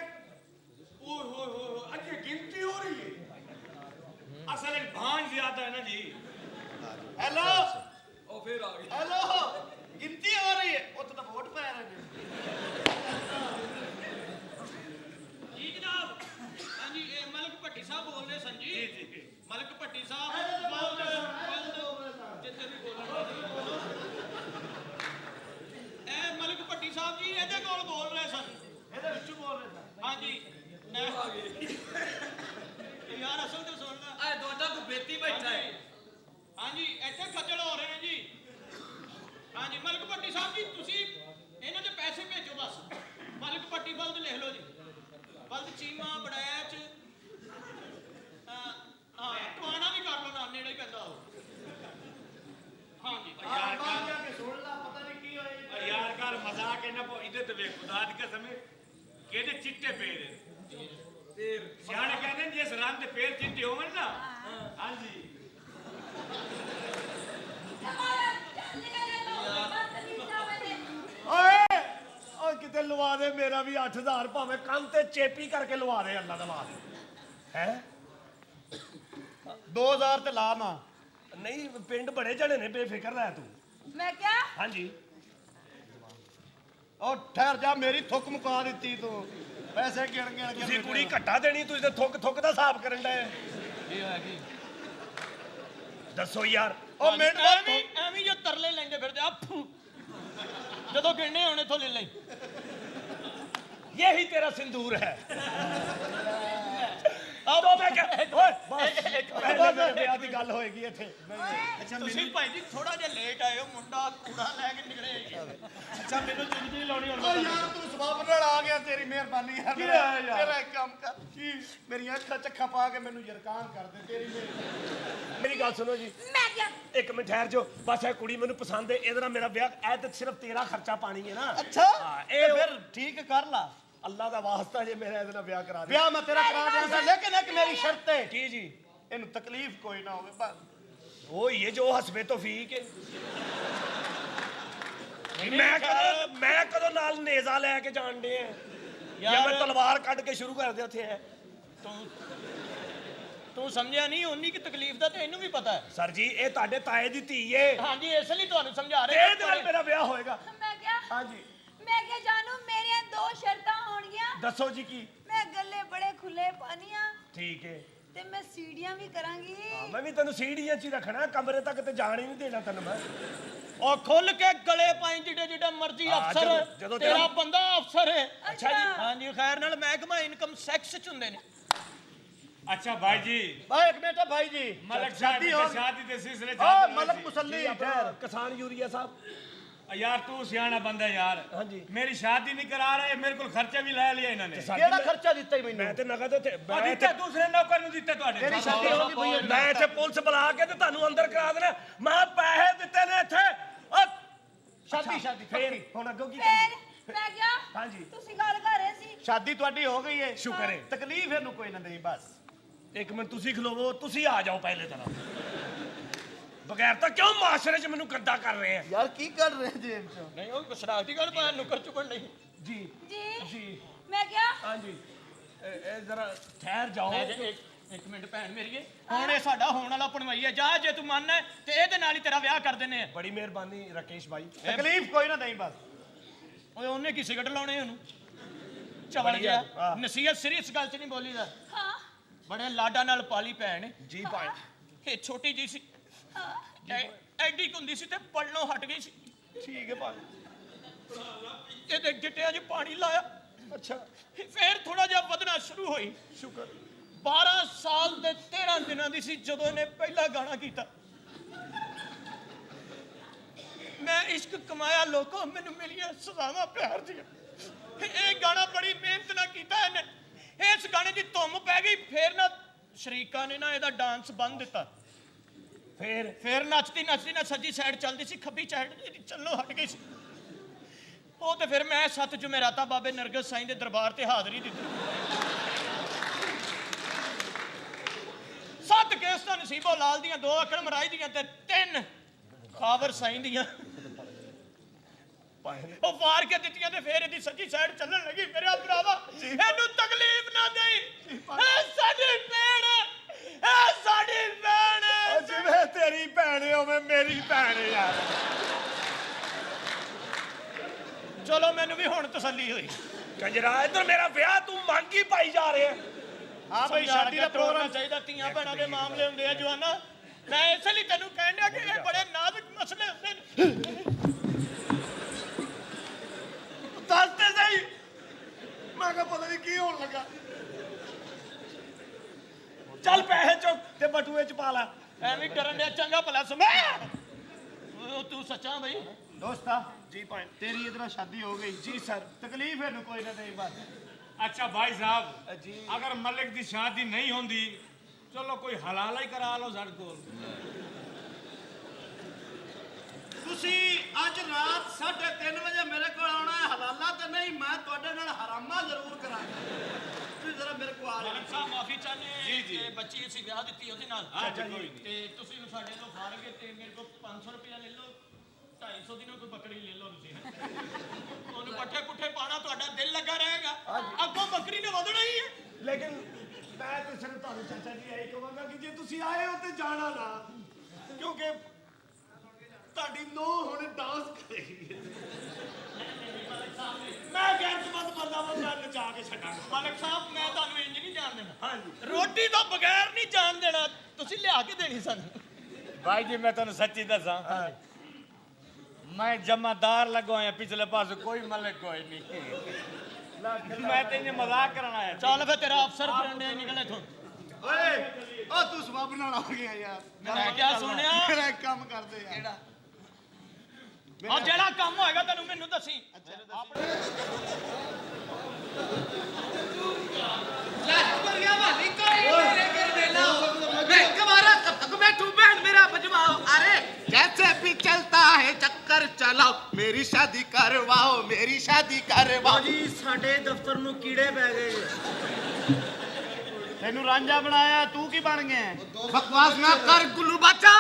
ओह हो अच्छा गिनती हो रही है। असल एक भांज ज्यादा है ना जी। ਹੈਲੋ ਉਹ ਫੇਰ ਆ ਗਈ ਹੈਲੋ ਗਿਣਤੀ ਹੋ ਰਹੀ ਹੈ ਉੱਥੇ ਤਾਂ ਵੋਟ ਪੈ ਰਹੇ ਨੇ। ਜੀ ਜਨਾਬ ਹਾਂਜੀ ਇਹ ਮਲਕ ਭੱਟੀ ਸਾਹਿਬ ਬੋਲ ਰਹੇ ਸਨ ਜੀ जी जी ਮਲਕ ਭੱਟੀ ਸਾਹਿਬ ਜਿੱਥੇ ਵੀ ਬੋਲਣ ਇਹ ਮਲਕ ਭੱਟੀ ਸਾਹਿਬ ਜੀ ਇਹਦੇ ਕੋਲ ਬੋਲ ਰਹੇ ਸਨ ਇਹਦੇ ਵਿੱਚੋਂ ਬੋਲ ਰਹੇ ਸਨ। ਹਾਂਜੀ ਇਹ ਆ ਗਏ ਯਾਰ ਅਸਲ ਤੇ ਸੁਣਨਾ ਇਹ ਤੁਹਾਡਾ ਕੋ ਬੇਤੀ ਬੈਠਾ ਹੈ ਹਾਂਜੀ ਇੱਥੇ ਖੱਜਲ ਹੋ ਰਹੇ ਨੇ ਜੀ ਹਾਂਜੀ ਮਲਕ ਭੱਟੀ ਸਾਹਿਬ ਜੀ ਤੁਸੀਂ ਇਹਨਾਂ ਦੇ ਪੈਸੇ ਭੇਜੋ ਬਸ ਮਲਕ ਭੱਟੀ ਬਲਦ ਲਿਖ ਲਓ ਜੀ ਬਲਦ ਚੀਮਾ ਬੜੈਚ ਹਾਂ ਟਵਾਣਾ ਵੀ ਕਰ ਲਓ ਨਾ ਨੇੜੇ ਹੀ ਪੈਂਦਾ ਉਹ ਹਾਂਜੀ यार ਬਾਹਰ ਜਾ ਕੇ ਸੁਣ ਲਾ ਪਤਾ ਨਹੀਂ ਕੀ ਹੋਏਗਾ। यार कर मजाक है ना इधर तो वे खुदा दी कसम है केदे चिट्टे पैर है। ਫੇਰ सियाने कहते हैं जिस रंग दे पैर चिट्टे होवन ना हां जी चल निकल जा बदतमीज ना बने ਓਏ ਓਏ ਕਿਤੇ ਲਵਾ ਦੇ ਮੇਰਾ ਵੀ 8000 ਭਾਵੇਂ ਕੰਨ ਤੇ ਚੇਪੀ ਕਰਕੇ ਲਵਾ ਦੇ ਅੱਲਾ ਦਾ ਵਾਸਤੇ ਹੈ 2000 ਤੇ ਲਾ ਨਾ। ਨਹੀਂ ਪਿੰਡ ਬੜੇ ਜਣੇ ਨੇ ਬੇਫਿਕਰ ਰਹਿ ਤੂੰ मैं क्या ਹਾਂਜੀ ਉਹ ਠਹਿਰ ਜਾ ਮੇਰੀ ਥੁੱਕ ਮੁਕਾ ਦਿੱਤੀ ਤੂੰ। ਪੈਸੇ ਗਿਣ ਗਿਣ ਕੇ ਤੁਸੀਂ ਕੁੜੀ ਘੱਟਾ ਦੇਣੀ ਤੁਸੀਂ ਤੇ ਥੁੱਕ ਥੁੱਕ ਦਾ ਹਿਸਾਬ ਕਰਨ ਦਾ ਇਹ ਹੋਇਆ ਕੀ ਦੱਸੋ ਯਾਰ ਉਹ ਮਿੰਟ ਬਾਅਦ ਐਵੇਂ ਜੋ ਤਰਲੇ ਲੈਂਦੇ ਫਿਰਦੇ ਆਪੂ ਜਦੋਂ ਗਿਣਨੇ ਹੋਣੇ ਤੋਂ ਲੈ ਲੈ ਯਹੀ ਤੇਰਾ ਸਿੰਦੂਰ ਹੈ ਆਓ ਮੈਂ ਕਿਹਾ ਓਏ ਬਸ ਪਹਿਲੇ ਮੇਰੇ ਵਿਆਹ ਦੀ ਗੱਲ ਹੋਏਗੀ ਇੱਥੇ ਤੁਸੀਂ ਭਾਈ ਜੀ ਥੋੜਾ ਜਿਹਾ ਲੇਟ ਆਏ ਹੋ ਮੁੰਡਾ ਕੂੜਾ ਲੈ ਕੇ ਨਿਕਲੇ ਅੱਛਾ ਮੈਨੂੰ ਜ਼ਿੰਦਗੀ ਨਹੀਂ ਲਾਉਣੀ ਹੁਣ ਓ ਯਾਰ ਤੂੰ ਸਬਬ ਨਾਲ ਆ ਗਿਆ ਤੇਰੀ ਮਿਹਰਬਾਨੀ ਯਾਰ। ਕੀ ਹੋਇਆ ਯਾਰ? ਮੇਰਾ ਇੱਕ ਕੰਮ ਕਰ ਮੇਰੀਆਂ ਅੱਖਾਂ ਚੱਖਾਂ ਪਾ ਕੇ ਮੈਨੂੰ ਯਰਕਾਨ ਕਰ ਦੇ ਤੇਰੀ ਮਿਹਰਬਾਨੀ। ਮੇਰੀ ਗੱਲ ਸੁਣੋ ਜੀ मैं क्या ਇੱਕ ਮਿੰਟ ਠਹਿਰ ਜਾਓ ਬਸ ਇਹ ਕੁੜੀ ਮੈਨੂੰ ਪਸੰਦ ਹੈ ਇਹਦੇ ਨਾਲ ਮੇਰਾ ਵਿਆਹ ਇਹ ਤੇ ਸਿਰਫ ਤੇਰਾ ਖਰਚਾ ਪਾਣੀ ਹੈ ਨਾ ਅੱਛਾ ਹਾਂ, ਇਹ ਫਿਰ ਠੀਕ ਕਰ ਲਾ। ਅੱਲਾ ਦਾ ਵਾਸਤਾ ਜੇ ਮੇਰਾ ਇਹਦੇ ਨਾਲ ਵਿਆਹ ਕਰਾ ਦੇ ਵਿਆਹ ਮੈਂ ਤੇਰਾ ਕਰਾ ਦਿਆਂਗਾ ਲੇਕਿਨ ਇੱਕ ਮੇਰੀ ਸ਼ਰਤ ਹੈ ਕੀ ਜੀ ਇਹਨੂੰ ਤਕਲੀਫ ਕੋਈ ਨਾ ਹੋਵੇ ਬਸ। ਉਹ ਇਹ ਜੋ ਹਸਬੇ ਤੋਫੀਕ ਹੈ ਮੈਂ ਕਦੋਂ ਨਾਲ ਨੇਜ਼ਾ ਲੈ ਕੇ ਜਾਣਦੇ ਆ ਜਾਂ ਮੈਂ ਤਲਵਾਰ ਕੱਢ ਕੇ ਸ਼ੁਰੂ ਕਰ ਦਿਆਂ ਉੱਥੇ ਹੈ ਤੂੰ ਸਮਝਿਆ ਨਹੀਂ ਉਨੀ ਕੀ ਤਕਲੀਫ ਦਾ ਤੇ ਇਹਨੂੰ ਵੀ ਪਤਾ ਹੈ ਸਰ ਜੀ ਇਹ ਤੁਹਾਡੇ ਤਾਏ ਦੀ ਧੀ ਏ ਹਾਂਜੀ ਇਸ ਲਈ ਤੁਹਾਨੂੰ ਸਮਝਾ ਤੇ ਰਹੇ ਇਹਦੇ ਨਾਲ ਮੇਰਾ ਵਿਆਹ ਹੋਏਗਾ मैं क्या ਹਾਂਜੀ मैं क्या जानू मेरिया 2 शर्तां होणगियां ਦੱਸੋ ਜੀ ਕੀ मैं गले बड़े खुले पानिया ਠੀਕ ਹੈ ते मैं सीढ़ियां भी करांगी ਮੈਂ ਵੀ ਤੈਨੂੰ ਸੀੜੀਆਂ 'ਚ ਹੀ ਰੱਖਣਾ ਕਮਰੇ ਤੱਕ ਤੇ ਜਾਣ ਹੀ ਨਹੀਂ ਦੇਣਾ ਤੈਨੂੰ ਮੈਂ ਉਹ ਖੁੱਲ ਕੇ ਗਲੇ ਪਾਈ ਜਿਹੜੇ ਮਰਜ਼ੀ ਹਾਂ, ਅਫਸਰ ਜਦੋਂ ਤੇਰਾ ਤੇਰਾ ਬੰਦਾ ਅਫਸਰ ਹੈ ਅੱਛਾ ਜੀ। ਹਾਂਜੀ ਖੈਰ ਨਾਲ ਮਹਿਕਮਾ ਇਨਕਮ ਸੈਕਸ ਚ ਹੁੰਦੇ ਨੇ अच्छा भाई जी ਓਏ ਇੱਕ ਮਿੰਟ ਭਾਈ ਜੀ मलक शादी हो शादी दे सिलसिले ਓ च ਮਲਕ ਮੁਸੱਲੀ ਠਹਿਰ ਕਿਸਾਨ ਯੂਰੀਆ ਸਾਹਿਬ यार तू सियाना बंदा यार हाँ जी। मेरी शादी नहीं करा रहे मेरे को खर्चा भी ले लिया इन्होंने ਕਿਹੜਾ ਖਰਚਾ ਦਿੱਤਾ ਹੀ ਮੈਂ ਮੈਨੂੰ ਤੇ ਨਗਦ ਉੱਥੇ और दिता दूसरे नौकर ਨੂੰ ਦਿੱਤੇ ਤੁਹਾਡੇ ਤੇਰੀ ਸ਼ਾਦੀ ਹੋ ਗਈ ਭਈਆ ਮੈਂ ਇੱਥੇ ਪੁਲਿਸ ਬੁਲਾ ਕੇ ਤੇ ਤੁਹਾਨੂੰ ਅੰਦਰ ਕਰਾ ਦੇਣਾ ਮੈਂ ਪੈਸੇ ਦਿੱਤੇ ਨੇ ਇੱਥੇ ਸ਼ਾਦੀ ਫੇਰ ਪੱਕੀ। ਹੁਣ ਅੱਗੋਂ ਕੀ फिर ਮੈਂ ਕਿਹਾ ਹਾਂਜੀ। ਤੁਸੀਂ ਗੱਲ ਕਰ ਰਹੇ ਸੀ ਸ਼ਾਦੀ ਤੁਹਾਡੀ ਹੋ ਗਈ ਹੈ, ਸ਼ੁਕਰ ਹੈ। ਤਕਲੀਫ ਇਹਨੂੰ ਕੋਈ ਨਾ ਦੇਈ ਬਸ। ਇੱਕ ਮਿੰਟ ਤੁਸੀਂ ਖਲੋਵੋ, ਤੁਸੀਂ ਆ ਜਾਓ ਪਹਿਲੇ ਤਰ੍ਹਾਂ। ਬਗੈਰ ਤਾਂ ਕਿਉਂ ਮਾਸ਼ਰੇ 'ਚ ਮੈਨੂੰ ਗੰਦਾ ਕਰ ਰਹੇ ਆ? ਯਾਰ ਕੀ ਕਰ ਰਹੇ ਜੇਬ ਚੋਂ? ਨਹੀਂ ਉਹ ਸ਼ਰਾਰਤੀ ਗੱਲ ਪਾ ਨੁਕਰ ਚੁਕਣ ਨਹੀਂ। ਜੀ ਜੀ ਜੀ ਮੈਂ ਕਿਹਾ ਹਾਂਜੀ ਇਹ ਜ਼ਰਾ ਠਹਿਰ ਜਾਓ। ਇੱਕ ਮਿੰਟ ਭੈਣ ਮੇਰੀਏ, ਹੁਣ ਇਹ ਸਾਡਾ ਹੋਣ ਵਾਲਾ ਪਣਵਾਈ ਹੈ। ਜਾ ਜੇ ਤੂੰ ਮੰਨਣਾ ਤੇ ਇਹਦੇ ਨਾਲ ਹੀ ਤੇਰਾ ਵਿਆਹ ਕਰ ਦਿੰਨੇ ਆ। ਬੜੀ ਮਿਹਰਬਾਨੀ ਰਾਕੇਸ਼ ਭਾਈ। ਤਕਲੀਫ ਕੋਈ ਨਾ ਦੇਈ ਬਸ। ਓਏ ਉਹਨੇ ਕੀ ਸਿਗਰਟ ਲਾਉਣੇ ਉਹਨੂੰ ਚਵਲ ਵਧੀਆ, ਗਿਆ। ਆਹ। ਨਸੀਹਤ ਸੀਰੀਅਸ ਗੱਲ 'ਚ ਨਹੀਂ ਬੋਲੀਦਾ। ਹਾਂ ਬੜੇ ਲਾਡਾ ਨਾਲ ਪਾਲੀ ਭੈਣ ਜੀ ਭਾਈ। ਇਹ ਛੋਟੀ ਜੀ ਸੀ, ਹਾਂ ਐਡੀ ਕੁ ਹੁੰਦੀ ਸੀ ਤੇ ਪੜਨੋਂ ਹਟ ਗਈ ਸੀ। ਠੀਕ ਹੈ ਭਾਈ। ਇਹਦੇ ਗਿੱਟਿਆਂ 'ਚ ਪਾਣੀ ਲਾਇਆ। ਅੱਛਾ ਫੇਰ ਥੋੜਾ ਜਿਹਾ ਵਧਣਾ ਸ਼ੁਰੂ ਹੋਈ। ਸ਼ੁਕਰ। 12 ਸਾਲ ਤੇ 13 ਦਿਨਾਂ ਦੀ ਸੀ ਜਦੋਂ ਇਹਨੇ ਪਹਿਲਾ ਗਾਣਾ ਕੀਤਾ। ਮੈਂ ਇਸ਼ਕ ਕਮਾਇਆ ਲੋਕੋ, ਮੈਨੂੰ ਮਿਲੀਆਂ ਸਜ਼ਾਵਾਂ ਪਿਆਰ ਦੀਆਂ। ਇਹ ਗਾਣਾ ਬੜੀ ਮਿਹਨਤ ਨਾਲ ਕੀਤਾ ਇਹਨੇ। ਇਸ ਗਾਣੇ ਦੀ ਧੁੰਮ ਪੈ ਗਈ। ਫੇਰ ਨਾ ਸ਼ਰੀਕਾਂ ਨੇ ਨਾ ਇਹਦਾ ਡਾਂਸ ਬੰਦ ਦਿੱਤਾ। ਫੇਰ ਨੱਚਦੀ ਨੱਚਦੀ ਨਾ ਸੱਜੀ ਸਾਈਡ ਚੱਲਦੀ ਸੀ, ਖੱਬੀ ਸਾਈਡ ਇਹਦੀ ਚੱਲੋ ਹਟ ਗਈ ਸੀ। ਉਹ ਤੇ ਫਿਰ ਮੈਂ 7 ਜੁਮੇਰਾਤਾਂ ਬਾਬੇ ਨਰਗਸ ਸਾਈਂ ਦੇ ਦਰਬਾਰ ਤੇ ਹਾਜ਼ਰੀ ਦਿੱਤੀ। 7 ਕੇਸਤਾਂ ਨਸੀਬੋ ਲਾਲ ਦੀਆਂ, 2 ਅਕਰਮ ਰਾਜ ਦੀਆਂ ਤੇ 3 ਖਾਵਰ ਸਾਈਂ ਦੀਆਂ। ਉਹ ਵਾਰ ਕੇ ਦਿੱਤੀਆਂ ਤੇ ਫੇਰ ਇਹਦੀ ਸੱਜੀ ਸਾਈਡ ਚੱਲਣ ਲੱਗੀ। ਮੇਰੇ ਭਰਾਵਾ ਇਹਨੂੰ ਤਕਲੀਫ ਨਾ ਦੇਈ। ਇਹ ਸਾਡੀ ਭੈਣ ਹੈ, ਇਹ ਸਾਡੀ ਭੈਣ ਹੈ। ਜਿਵੇਂ ਤੇਰੀ ਭੈਣ ਹੋਵੇ ਮੇਰੀ ਭੈਣ ਯਾਰ। ਚਲੋ ਮੈਨੂੰ ਵੀ ਹੁਣ ਤਸੱਲੀ ਹੋਈ। ਕੰਜਰਾ ਇੱਧਰ ਮੇਰਾ ਵਿਆਹ ਤੂੰ ਮੰਗ ਹੀ ਪਾਈ ਜਾ ਰਿਹਾ। ਹਾਂ ਬਈ ਸ਼ਾਦੀ ਦਾ ਪ੍ਰੋਗਰਾਮ ਚਾਹੀਦਾ। ਧੀਆਂ ਭੈਣਾਂ ਦੇ ਮਾਮਲੇ ਹੁੰਦੇ ਆ ਜਵਾਨਾ। ਮੈਂ ਇਸੇ ਲਈ ਤੈਨੂੰ ਕਹਿਣ ਡਿਆ ਕਿ ਇਹ ਬੜੇ ਨਾਜ਼ੁਕ ਮਸਲੇ ਹੁੰਦੇ ਨੇ। ਦੱਸ ਤੇ ਸਹੀ। ਮੈਂ ਕਿਹਾ ਪਤਾ ਨਹੀਂ ਕੀ ਹੋਣ ਲੱਗਾ। ਚੱਲ ਪੈਸੇ ਚੁੱਕ ਤੇ ਬਟੂਏ 'ਚ ਪਾ ਲੈ। ਐਵੇਂ ਡਰਨ ਡਿਆ ਚੰਗਾ ਭਲਾ ਸਮਝ। ਉਹ ਤੂੰ ਸੱਚਾ ਬਈ? ਦੋਸਤਾ जी भाई। तेरी इधर शादी हो गई जी सर। तकलीफ है कोई ना देई बस। अच्छा भाई साहब जी, अगर मलिक की शादी नहीं होती चलो कोई हलाला ही करा लो सर को। ਤੁਸੀਂ ਅੱਜ ਰਾਤ 3:30 ਵਜੇ ਮੇਰੇ ਕੋਲ ਆਉਣਾ ਹੈ। ਹਲਾਲਾ ਤੇ ਨਹੀਂ, ਮੈਂ ਤੁਹਾਡੇ ਨਾਲ ਹਰਾਮਾ ਜ਼ਰੂਰ ਕਰਾਂਗਾ। ਤੁਸੀਂ ਜ਼ਰਾ ਮੇਰੇ ਕੋਲ ਆ ਮਾਲਕ ਸਾਹਿਬ ਮਾਫੀ ਚਾਹੁੰਦੇ ਜੀ, ਜੀ। ਤੇ ਬੱਚੀ ਅਸੀਂ ਵਿਆਹ ਦਿੱਤੀ ਉਹਦੇ ਨਾਲ। अच्छा कोई नहीं। ਤੇ ਤੁਸੀਂ ਸਾਡੇ ਤੋਂ ਫਾਰਗੇ ਤੇ ਮੇਰੇ ਕੋਲ 500 ਰੁਪਇਆ ਲੈ ਲਓ। 250 ਦੀ ਨਾ ਕੋਈ ਬੱਕਰੀ ਲੈ ਲਓ ਤੁਸੀਂ। ਉਹਨੂੰ ਪੱਠੇ ਪੁੱਠੇ ਪਾਣਾ, ਤੁਹਾਡਾ ਦਿਲ ਲੱਗਾ ਰਹੇਗਾ। ਅੱਗੋਂ ਬੱਕਰੀ ਨੇ ਵਧਣਾ ਹੀ ਹੈ। ਲੇਕਿਨ ਮੈਂ ਤੇ ਸਿਰਫ ਤੁਹਾਨੂੰ ਚਾਚਾ ਜੀ ਇਹੀ ਕਹਾਂਗਾ ਕਿ ਜੇ ਤੁਸੀਂ ਆਏ ਹੋ ਤੇ ਜਾਣਾ ਨਾ, ਕਿਉਂਕਿ ਤੁਹਾਡੀ ਨੂੰਹ ਹੁਣ ਡਾਂਸ ਕਰੇਗੀ। ਮੈਂ ਗੈਰਤਮੰਦ ਬੰਦਾ ਮੈਂ ਨਚਾ ਕੇ ਛੱਡਾਂਗਾ। ਮਾਲਕ ਸਾਹਿਬ ਮੈਂ ਤੁਹਾਨੂੰ ਇੰਜ ਨਹੀਂ ਜਾਣ ਦੇਣਾ। ਹਾਂਜੀ ਰੋਟੀ ਤੋਂ ਬਗੈਰ ਨਹੀਂ ਜਾਣ ਦੇਣਾ। ਤੁਸੀਂ ਲਿਆ ਕੇ ਦੇਣੀ ਸਾਨੂੰ। भाई जी मैं तेन सच्ची दसा, मैं जमादार लगवाया पिछले पास कोई मलिक कोई नहीं। मैं तेन मजाक करना आया। ਚੱਲ ਫੇ ਤੇਰਾ ਅਫਸਰ ਫਰੰਡੇ ਨਿਕਲ ਇਥੋਂ। ਓਏ ਉਹ ਤੂੰ ਸਵਾਬ ਨਾਲ ਆ ਗਿਆ ਯਾਰ। ਮੈਂ ਕਿਆ ਸੁਣਿਆ? ਮੇਰਾ ਇੱਕ ਕੰਮ ਕਰਦੇ ਯਾਰ। ਕਿਹੜਾ? ਆ ਜਿਹੜਾ ਕੰਮ ਹੋਏਗਾ ਤੈਨੂੰ ਮੈਨੂੰ ਦੱਸੀ। जैसे भी चलता है चक्कर चलाओ, मेरी शादी करवाओ, मेरी शादी करवाओ। ਜੀ ਸਾਡੇ ਦਫ਼ਤਰ ਨੂੰ ਕੀੜੇ ਪੈ ਗਏ। तेनू रांझा बनाया, तू की बन गया? बकवास ना कर गुल्लू बच्चा,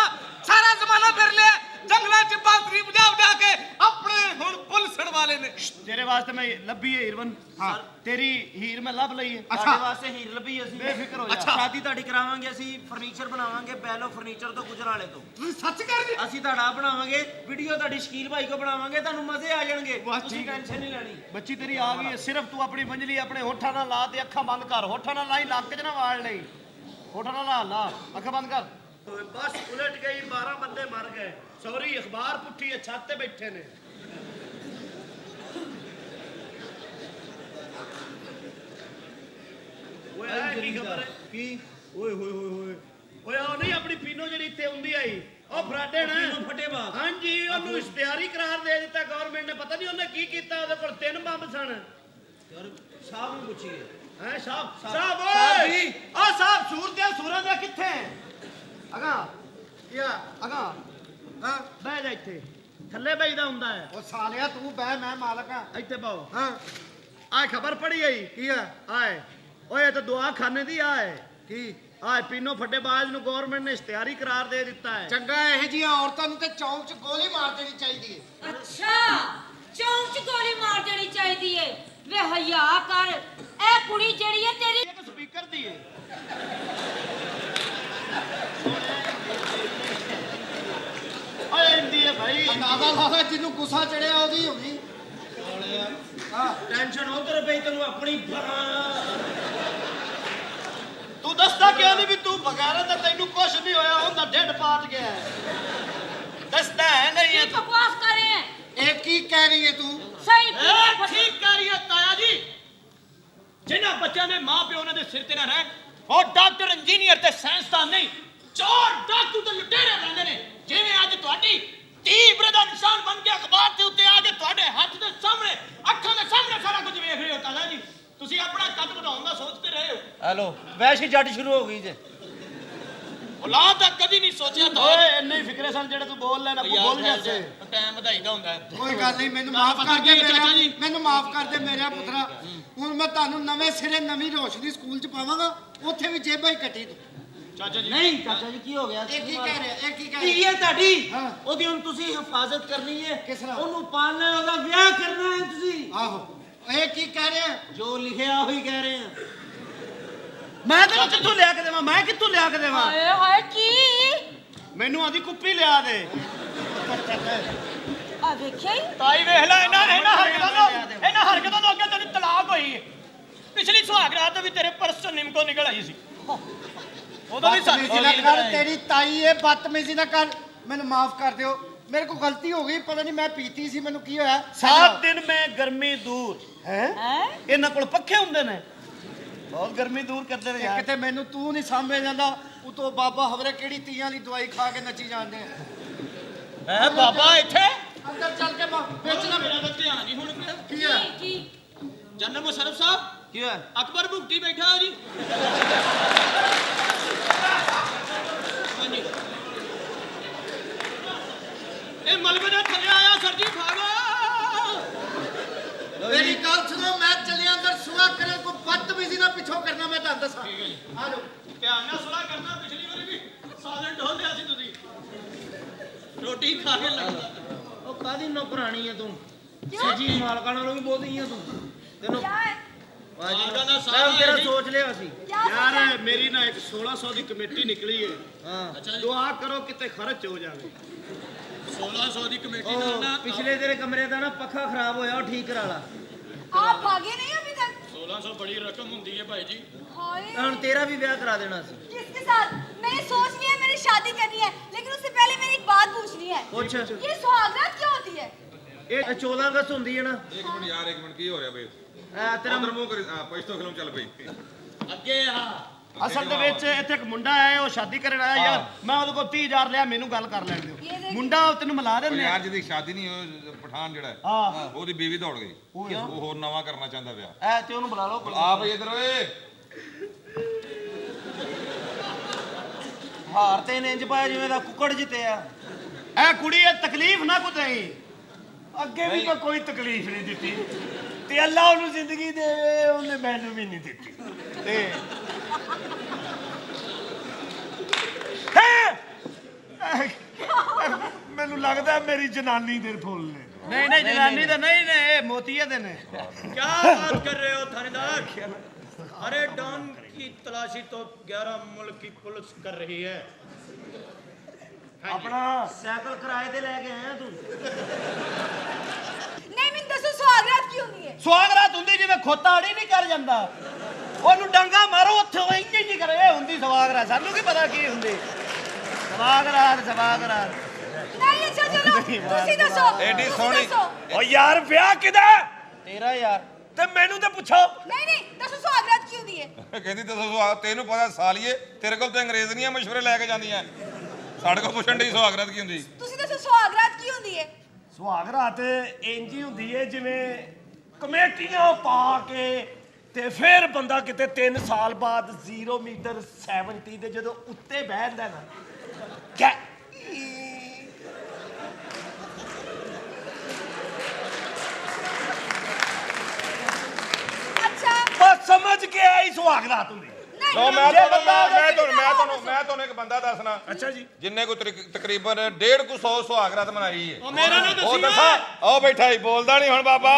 सारा जमाना फिर ले जंगला च बांसुरी बजा बजा के अपने हुन पुलिस वाले ने। तेरे वास्ते मैं लभी है हीरवन। हाँ तेरी हीर मैं ਲੱਭ ਲਈ ਹੈ। ਸਾਡੇ ਵਾਸਤੇ ਹੀਰ ਲੱਭੀ ਅਸੀਂ। ਬੇਫਿਕਰ ਹੋ ਜਾ। ਸ਼ਾਦੀ ਤੁਹਾਡੀ ਕਰਾਵਾਂਗੇ ਅਸੀਂ, ਫਰਨੀਚਰ ਬਣਾਵਾਂਗੇ ਬੈਲੋ ਫਰਨੀਚਰ ਤੋਂ ਗੁਜਰਾਲੇ ਤੋਂ। ਤੁਸੀਂ ਸੱਚ ਕਰ ਗਏ? ਅਸੀਂ ਤੁਹਾਡਾ ਬਣਾਵਾਂਗੇ, ਵੀਡੀਓ ਤੁਹਾਡੀ ਸ਼ਕੀਲ ਭਾਈ ਕੋ ਬਣਾਵਾਂਗੇ, ਤੁਹਾਨੂੰ ਮਜ਼ੇ ਆ ਜਾਣਗੇ। ਵਾਹ, ਤੁਸੀਂ ਠੀਕ ਹੈ। ਟੈਨਸ਼ਨ ਨਹੀਂ ਲੈਣੀ। ਬੱਚੀ ਤੇਰੀ ਆ ਗਈ ਹੈ। ਸਿਰਫ ਤੂੰ ਆਪਣੀ ਬੰਜਲੀ ਆਪਣੇ ਹੋਠਾਂ ਨਾਲ ਲਾ ਤੇ ਅੱਖਾਂ ਬੰਦ ਕਰ। ਹੋਠਾਂ ਨਾਲ ਲਾਈ, ਨੱਕ 'ਚ ਨਾ ਵਾੜ ਲਈ। ਹੋਠਾਂ ਨਾਲ ਲਾ, ਅੱਖਾਂ ਬੰਦ ਕਰ। ਬਸ ਉਲਟ ਗਈ, 12 ਬੰਦੇ ਮਰ ਗਏ। ਸੌਰੀ ਅਖਬਾਰ ਪੁੱਠੀ ਹੈ, ਛੱਤ ਤੇ ਬੈਠੇ ਨੇ। ਓਏ ਆ ਕੀ ਖਬਰ ਹੈ? ਕੀ? ਓਏ ਹੋਏ ਹੋਏ ਹੋਏ ਓਏ ਉਹ ਨਹੀਂ ਆਪਣੀ ਪੀਨੋ ਜਿਹੜੀ ਇੱਥੇ ਹੁੰਦੀ ਆਈ, ਉਹ ਫਰਾਡੇ ਨਾ ਪੀਨੋ ਫਟੇਬਾਜ਼। ਹਾਂਜੀ, ਉਹਨੂੰ ਇਸ਼ਤਿਹਾਰੀ ਕਰਾਰ ਦੇ ਦਿੱਤਾ ਗਵਰਨਮੈਂਟ ਨੇ। ਪਤਾ ਨਹੀਂ ਉਹਨੇ ਕੀ ਕੀਤਾ। ਉਹਦੇ ਕੋਲ 3 ਬੰਬ ਸਨ। ਯਾਰ ਸਾਹਿਬ ਨੂੰ ਪੁੱਛੀਏ। ਹੈ ਸਾਹਿਬ ਓਏ ਆ ਸਾਹਿਬ ਸੂਰਜ ਦੇ ਕਿੱਥੇ? ਅਗਾ ਯਾ ਅਗਾ ਹਾਂ ਬਹਿ ਜਾ ਇੱਥੇ। ਥੱਲੇ ਬਈਦਾ ਹੁੰਦਾ ਹੈ। ਉਹ ਸਾਲਿਆ ਤੂੰ ਬਹਿ, ਮੈਂ ਮਾਲਕ ਆ। ਇੱਥੇ ਪਾਓ। ਹਾਂ ਆਹ ਖਬਰ ਪੜੀ ਗਈ ਕੀ ਆ? ਆਏ ਓਏ ਤਾਂ ਦੁਆ ਖਾਨੇ ਦੀ ਆਏ ਕੀ ਆਏ ਪੀਨੋ ਫੱਟੇਬਾਜ਼ ਨੂੰ ਗਵਰਨਮੈਂਟ ਨੇ ਇਸ਼ਤਿਹਾਰੀ ਕਰਾਰ ਦੇ ਦਿੱਤਾ ਹੈ। ਚੰਗਾ, ਇਹੋ ਜਿਹੀਆਂ ਔਰਤਾਂ ਨੂੰ ਤੇ ਚੌਂਕ 'ਚ ਗੋਲੀ ਮਾਰ ਦੇਣੀ ਚਾਹੀਦੀ ਹੈ। ਅੱਛਾ ਚੌਂਕ 'ਚ ਗੋਲੀ ਮਾਰ ਦੇਣੀ ਚਾਹੀਦੀ ਏ। ਵੇ ਹਯਾ ਕਰ, ਇਹ ਕੁੜੀ ਜਿਹੜੀ ਏ ਤੇਰੀ ਇੱਕ ਸਪੀਕਰ ਦੀ ਹੈ। ਓਏ ਇੰਦੀ ਹੈ ਭਾਈ। ਅੰਦਾਜ਼ਾ ਲਾ ਲੈ ਜਿਹਨੂੰ ਗੁੱਸਾ ਚੜਿਆ ਉਹਦੀ ਹੋਣੀ। ਹਾਂ ਟੈਨਸ਼ਨ ਉਧਰ ਪਈ ਤੈਨੂੰ ਆਪਣੀ ਤੂੰ ਦੱਸਦਾ ਕਿਉਂ ਨਹੀਂ ਵੀ ਤੂੰ ਬਗੈਰ ਤਾਂ ਤੈਨੂੰ ਕੁਝ ਨਹੀਂ ਹੋਇਆ ਹੁੰਦਾ ਢਿੱਡ ਪਾਟ ਗਿਆ ਹੈ। ਦੱਸਦਾ ਹੈ ਨਹੀਂ ਕੀ ਬਕਵਾਸ ਕਰ ਰਹੇ ਹੈ? ਇਹ ਕੀ ਕਹਿ ਰਹੀ ਹੈ ਤੂੰ? ਸਹੀ ਠੀਕ ਕਹਿ ਰਹੀ ਹੈ ਤਾਇਆ ਜੀ। ਜਿਨ੍ਹਾਂ ਬੱਚਿਆਂ ਦੇ ਮਾਪਿਓ ਉਹਨਾਂ ਦੇ ਸਿਰ ਤੇ ਨਾ ਰਹਿਣ, ਉਹ ਡਾਕਟਰ ਇੰਜੀਨੀਅਰ ਤੇ ਸਾਇੰਸਦਾਨ ਨਹੀਂ, ਚੋਰ ਡਾਕੂ ਤੇ ਲੁਟੇਰੇ ਰਹਿੰਦੇ ਨੇ। ਜਿਵੇਂ ਅੱਜ ਤੁਹਾਡੀ ਤੀਬਰ ਦਾ ਨਿਸ਼ਾਨ ਬਣ ਕੇ ਅਖਬਾਰ ਦੇ ਉੱਤੇ ਆ ਕੇ ਤੁਹਾਡੇ ਹੱਥ ਦੇ ਸਾਹਮਣੇ, ਅੱਖਾਂ ਦੇ ਸਾਹਮਣੇ ਸਾਰਾ ਕੁਝ ਵੇਖ ਰਹੇ ਹੋ ਤਾਇਆ ਜੀ। ਤੁਸੀਂ ਆਪਣਾ ਕੱਦ ਵਧਾਉਣ ਦਾ ਸੋਚਦੇ ਰਹੇ ਹੋ। ਹੈਲੋ ਵੈਸ਼ੀ ਜੱਟ ਸ਼ੁਰੂ ਹੋ ਗਈ ਜੇ। ਔਲਾਦ ਦਾ ਕਦੀ ਨਹੀਂ ਸੋਚਿਆ ਓਏ ਇੰਨੇ ਹੀ ਫਿਕਰੇ ਸਨ ਜਿਹੜੇ ਤੂੰ ਬੋਲ ਲੈਣਾ ਬੋਲ ਜਾਸੇ। ਟਾਈਮ ਵਧਾਈਦਾ ਹੁੰਦਾ ਹੈ। ਕੋਈ ਗੱਲ ਨਹੀਂ, ਮੈਨੂੰ ਮਾਫ ਕਰ ਦੇ ਮੇਰਾ, ਮੈਨੂੰ ਮਾਫ ਕਰ ਦੇ ਮੇਰਾ ਪੁੱਤਰਾ। ਹੁਣ ਮੈਂ ਤੁਹਾਨੂੰ ਨਵੇਂ ਸਿਰੇ ਨਵੀਂ ਰੋਸ਼ਨੀ ਸਕੂਲ 'ਚ ਪਾਵਾਂਗਾ, ਉੱਥੇ ਵੀ ਜੇਬਾਂ ਹੀ ਕੱਟੀ ਤੂੰ। ਚਾਚਾ ਜੀ ਨਹੀਂ ਚਾਚਾ ਜੀ ਕੀ ਹੋ ਗਿਆ? ਇਹ ਕੀ ਕਹਿ ਰਿਹਾ? ਇਹ ਕੀ ਕਹਿ ਕੀ ਰਿਹਾ? ਹੈ ਤੁਹਾਡੀ? ਹਾਂ। ਉਹਦੀ ਹੁਣ ਤੁਸੀਂ ਹਿਫਾਜ਼ਤ ਕਰਨੀ ਹੈ। ਕਿਸ ਤਰ੍ਹਾਂ? ਉਹਨੂੰ ਪਾਲਣਾ ਹੈ, ਉਹਦਾ ਵਿਆਹ ਕਰਨਾ ਹੈ ਤੁਸੀਂ। ਆਹੋ ਇਹ ਕੀ ਕਹਿ ਰਿਹਾ? ਜੋ ਲਿਖਿਆ ਉਹੀ ਕਹਿ ਰਹੇ ਆ। ਮੈਂ ਤੈਨੂੰ ਕਿੱਥੋਂ ਲਿਆ ਕੇ ਦੇਵਾਂ? ਮੈਂ ਕਿੱਥੋਂ ਲਿਆ ਕੇ ਦੇਵਾਂ? ਹਾਏ ਹਾਏ ਕੀ ਮੈਨੂੰ ਆਦੀ ਕੁੱਪੀ ਲਿਆ ਦੇ। ਆ ਵੇਖਿਆ ਹੀ ਤਾਈ ਵੇਖ ਲੈ, ਇਹਨਾਂ ਹਰਕਤਾਂ ਤੋਂ ਅੱਗੇ ਤੇਰੀ ਤਲਾਕ ਹੋਈ ਹੈ। ਪਿਛਲੀ ਸੁਹਾਗ ਰਾਤ ਵੀ ਤੇਰੇ ਪਰਸ ਚੋਂ ਨਿੰਮਕੋ ਨਿਕਲ ਆਈ ਸੀ। ਉਦੋਂ ਵੀ ਬਦਤਮੀਜ਼ੀ ਨਾ ਕਰ, ਤੇਰੀ ਤਾਈ ਇਹ ਬਦਤਮੀਜ਼ੀ ਨਾ ਕਰ। ਮੈਨੂੰ ਮਾਫ ਕਰ ਦਿਓ, ਮੇਰੇ ਕੋਲ ਗਲਤੀ ਹੋ ਗਈ। ਪਤਾ ਨਹੀਂ ਮੈਂ ਪੀਤੀ ਸੀ, ਮੈਨੂੰ ਕੀ ਹੋਇਆ। 7 ਦਿਨ ਮੈਂ ਗਰਮੀ ਦੂਰ ਹੈ ਹੈ ਇਹਨਾਂ ਕੋਲ ਪੱਖੇ ਹੁੰਦੇ ਨੇ, ਬਹੁਤ ਗਰਮੀ ਦੂਰ ਕਰਦੇ ਨੇ ਯਾਰ। ਕਿਤੇ ਮੈਨੂੰ ਤੂੰ ਨਹੀਂ ਸਾਂਭਿਆ ਜਾਂਦਾ, ਉਤੋਂ ਬਾਬਾ ਹਵਰੇ ਕਿਹੜੀ ਤੀਆਂ ਵਾਲੀ ਦਵਾਈ ਖਾ ਕੇ ਨੱਚੀ ਜਾਂਦੇ ਆ। ਹੈ ਬਾਬਾ ਇੱਥੇ ਅੰਦਰ ਚੱਲ ਕੇ ਵੇਚਣਾ। ਮੇਰਾ ਤਾਂ ਧਿਆਨ ਹੀ ਹੁਣ ਗਿਆ। ਕੀ ਹੈ? ਕੀ ਜਨਰਲ ਮੁਸ਼ਰਫ ਸਾਹਿਬ, ਕੀ ਹੋਇਆ? ਅਕਬਰ ਭੁਗਤੀ ਬੈਠਾ ਹੈ ਜੀ। ਹਾਂਜੀ ਇਹ ਮਲਬੇ ਦੇ ਥੱਲੇ ਆਇਆ ਸਰ ਜੀ, ਭਾਗੋ। ਮੇਰੀ ਗੱਲ ਸੁਣੋ, ਮੈਂ ਚੱਲਿਆ ਅੰਦਰ ਸੁਆ ਕਰਨ। ਕੋਈ ਬਦਤਮੀਜ਼ੀ ਨਾ ਪਿੱਛੋਂ ਕਰਨਾ, ਮੈਂ ਤੁਹਾਨੂੰ ਦੱਸਾਂ। ਆ ਜਾਓ। ਧਿਆਨ ਨਾਲ ਸੁਲਾ ਕਰਨਾ। ਪਿਛਲੀ ਵਾਰੀ ਵੀ ਸਾਲਨ ਢੋਲ ਲਿਆ ਸੀ ਤੁਸੀਂ, ਰੋਟੀ ਖਾ ਕੇ ਲੱਗਦਾ। ਉਹ ਕਾਦੀ ਨੌਕਰਾਣੀ ਹੈ ਤੂੰ? ਸੱਜੀ ਮਾਲਕਾਂ ਨਾਲੋਂ ਵੀ ਬਹੁਤੀ ਹੈ ਤੂੰ। ਤੈਨੂੰ क्या है? ਮਾਲਕਾਂ ਦਾ ਮੈਂ ਸਾਰਾ ਤੇਰਾ ਸੋਚ ਲਿਆ ਸੀ। क्या सोचा? ਯਾਰ ਮੇਰੀ ਨਾ ਇੱਕ 1600 ਦੀ ਕਮੇਟੀ ਨਿਕਲੀ ਹੈ। ਹਾਂ ਅੱਛਾ ਜੀ, ਦੁਆ ਕਰੋ ਕਿਤੇ ਖਰਚ ਹੋ ਜਾਵੇ। 1600 ਦੀ ਕਮੇਟੀ ਨਾਲ ਉਹ ਨਾ ਪਿਛਲੇ ਤੇਰੇ ਕਮਰੇ ਦਾ ਨਾ ਪੱਖਾ ਖਰਾਬ ਹੋਇਆ, ਉਹ ਠੀਕ ਕਰਾ ਲਾ। आप भागे नहीं अभी तक? 1600 ਬੜੀ ਰਕਮ ਹੁੰਦੀ ਹੈ ਭਾਈ ਜੀ। हाय ਹੁਣ ਤੇਰਾ ਵੀ ਵਿਆਹ ਕਰਾ ਦੇਣਾ ਸੀ। किसके साथ? मैंने सोच लिया मेरी शादी करनी है, लेकिन उससे पहले मेरी एक बात पूछनी है। ਪੁੱਛ। ये सुहागरात क्या होती है? ਇਹ 14 ਅਗਸਤ ਹੁੰਦੀ ਹੈ ਨਾ। ਇੱਕ ਮਿੰਟ ਯਾਰ, ਇੱਕ ਮਿੰਟ, ਕੀ ਹੋ ਰਿਹਾ ਬਈ? ਤੇਰਾ ਉਧਰ ਮੂੰਹ ਕਰੀ। ਹਾਂ ਪਛਤੋ ਫਿਲਮ ਚੱਲ ਪਈ। ਅੱਗੇ ਆ ਅਸਲ ਦੇ ਵਿੱਚ ਇੱਥੇ ਇੱਕ ਮੁੰਡਾ ਆਇਆ, ਉਹ ਸ਼ਾਦੀ ਕਰਨ ਆਇਆ ਯਾਰ। ਮੈਂ ਉਹਦੇ ਕੋਲ 30,000 ਲਿਆ, ਮੈਨੂੰ ਗੱਲ ਕਰ ਲੈਣ ਇਹ ਦਿਓ। ਦੇਖ। ਮੁੰਡਾ ਤੈਨੂੰ ਮਿਲਾ ਉਹ ਦਿੰਦੇ ਯਾਰ ਜਿਹਦੀ ਸ਼ਾਦੀ ਨਹੀਂ, ਉਹ ਪਠਾਨ ਜਿਹੜਾ ਹੈ, ਹਾਂ ਉਹਦੀ ਬੀਵੀ ਦੌੜ ਗਈ। ਉਹ ਹੋਰ ਨਵਾਂ ਕਰਨਾ ਚਾਹੁੰਦਾ ਵਿਆਹ। ਐ ਤੇ ਉਹਨੂੰ ਬੁਲਾ ਲਓ। ਆ ਬਈ ਇਧਰ ਓਏ। ਹਾਰ ਤੇ ਇਹਨੇ ਇੰਜ ਪਾਇਆ ਜਿਵੇਂ ਦਾ ਕੁੱਕੜ ਜਿੱਤਿਆ। ਐ ਕੁੜੀ ਇਹ ਤਕਲੀਫ ਨਾ ਕੋ ਦੇਈ। ਅੱਗੇ ਵੀ ਮੈਂ ਕੋਈ ਤਕਲੀਫ ਨਹੀਂ ਦਿੱਤੀ ਤੇ ਅੱਲਾ ਉਹਨੂੰ ਜ਼ਿੰਦਗੀ ਦੇਵੇ, ਉਹਨੇ ਮੈਨੂੰ ਵੀ ਨਹੀਂ ਦਿੱਤੀ। ਤੇ ਮੈਨੂੰ ਲੱਗਦਾ ਮੇਰੀ ਜਨਾਨੀ ਦੇ ਫੁੱਲ ਨੇ। ਨਹੀਂ ਨਹੀਂ ਜਨਾਨੀ ਤਾਂ ਨਹੀਂ ਨੇ, ਇਹ ਮੋਤੀਏ ਦੇ ਨੇ। क्या बात कर रहे हो थानेदार? अरे डॉन की तलाशी तो 11 मुल्क की पुलिस कर रही है। ਆਪਣਾ ਸਾਈਕਲ ਕਿਰਾਏ ਤੇ ਲੈ ਕੇ ਆਇਆ ਤੂੰ। नहीं मैं दसो सुहागरात की होती है? ਸਵਾਗਰਾਤ ਹੁੰਦੀ ਜਿਵੇਂ ਖੋਤਾ ਅੜੀ ਨਹੀਂ ਕਰ ਜਾਂਦਾ, ਉਹਨੂੰ ਡੰਗਾ ਮਾਰੋ ਉੱਥੇ ਉਹ ਇੰਜ ਹੀ ਕਰੇ। ਇਹ ਹੁੰਦੀ ਸਵਾਗਰਾਤ, ਸਾਨੂੰ ਕੀ ਪਤਾ ਕੀ ਹੁੰਦੀ ਸਵਾਗਰਾਤ। ਸਵਾਗਰਾਤ नहीं अच्छा चलो तुसी दसो। एडी तुसी सोहनी। दसो। ਓ ਯਾਰ ਵਿਆਹ ਕਿਦਾ ਤੇਰਾ ਯਾਰ ਤੇ ਮੈਨੂੰ ਤੇ ਪੁੱਛੋ। नहीं नहीं दसो सुहागरात की होती है? ਕਹਿੰਦੀ ਦੱਸੋ, ਤੈਨੂੰ ਪਤਾ ਸਾਲੀਏ, ਤੇਰੇ ਕੋਲ ਤੇ ਅੰਗਰੇਜ਼ਨੀਆਂ ਮਸ਼ਵਰੇ ਲੈ ਕੇ ਜਾਂਦੀਆਂ। ਸਾਡੇ ਕੋਲ ਪੁੱਛਣ ਦੀ ਸੁਹਾਗਰਾਤ ਕੀ ਹੁੰਦੀ? तुसी दसो सुहागरात की होती है? ਸੁਹਾਗਰਾਤ ਇੰਜ ਹੀ ਹੁੰਦੀ ਏ ਜਿਵੇਂ ਕਮੇਟੀਆਂ ਪਾ ਕੇ ਤੇ ਫਿਰ ਬੰਦਾ ਕਿਤੇ 3 ਸਾਲ ਬਾਅਦ 0 ਮੀਟਰ 70 ਦੇ ਜਦੋਂ ਉੱਤੇ ਬਹਿੰਦਾ ਨਾ, ਕਿਆ ਸਮਝ ਕੇ ਆਈ ਸੁਹਾਗ ਰਾਤ ਹੁੰਦੀ ਲੋ ਮੈਂ ਤੁਹਾਨੂੰ ਇੱਕ ਬੰਦਾ ਦੱਸਣਾ ਅੱਛਾ ਜੀ ਜਿੰਨੇ ਕੋ ਤਕਰੀਬਨ 150 ਸੁਹਾਗਰਾਤ ਮਨਾਈ ਹੈ ਉਹ ਮੇਰਾ ਨਾ ਉਹ ਦੱਸੀ ਦੱਸਾਂ ਉਹ ਬੈਠਾ ਹੀ ਬੋਲਦਾ ਨਹੀਂ ਹੁਣ ਬਾਬਾ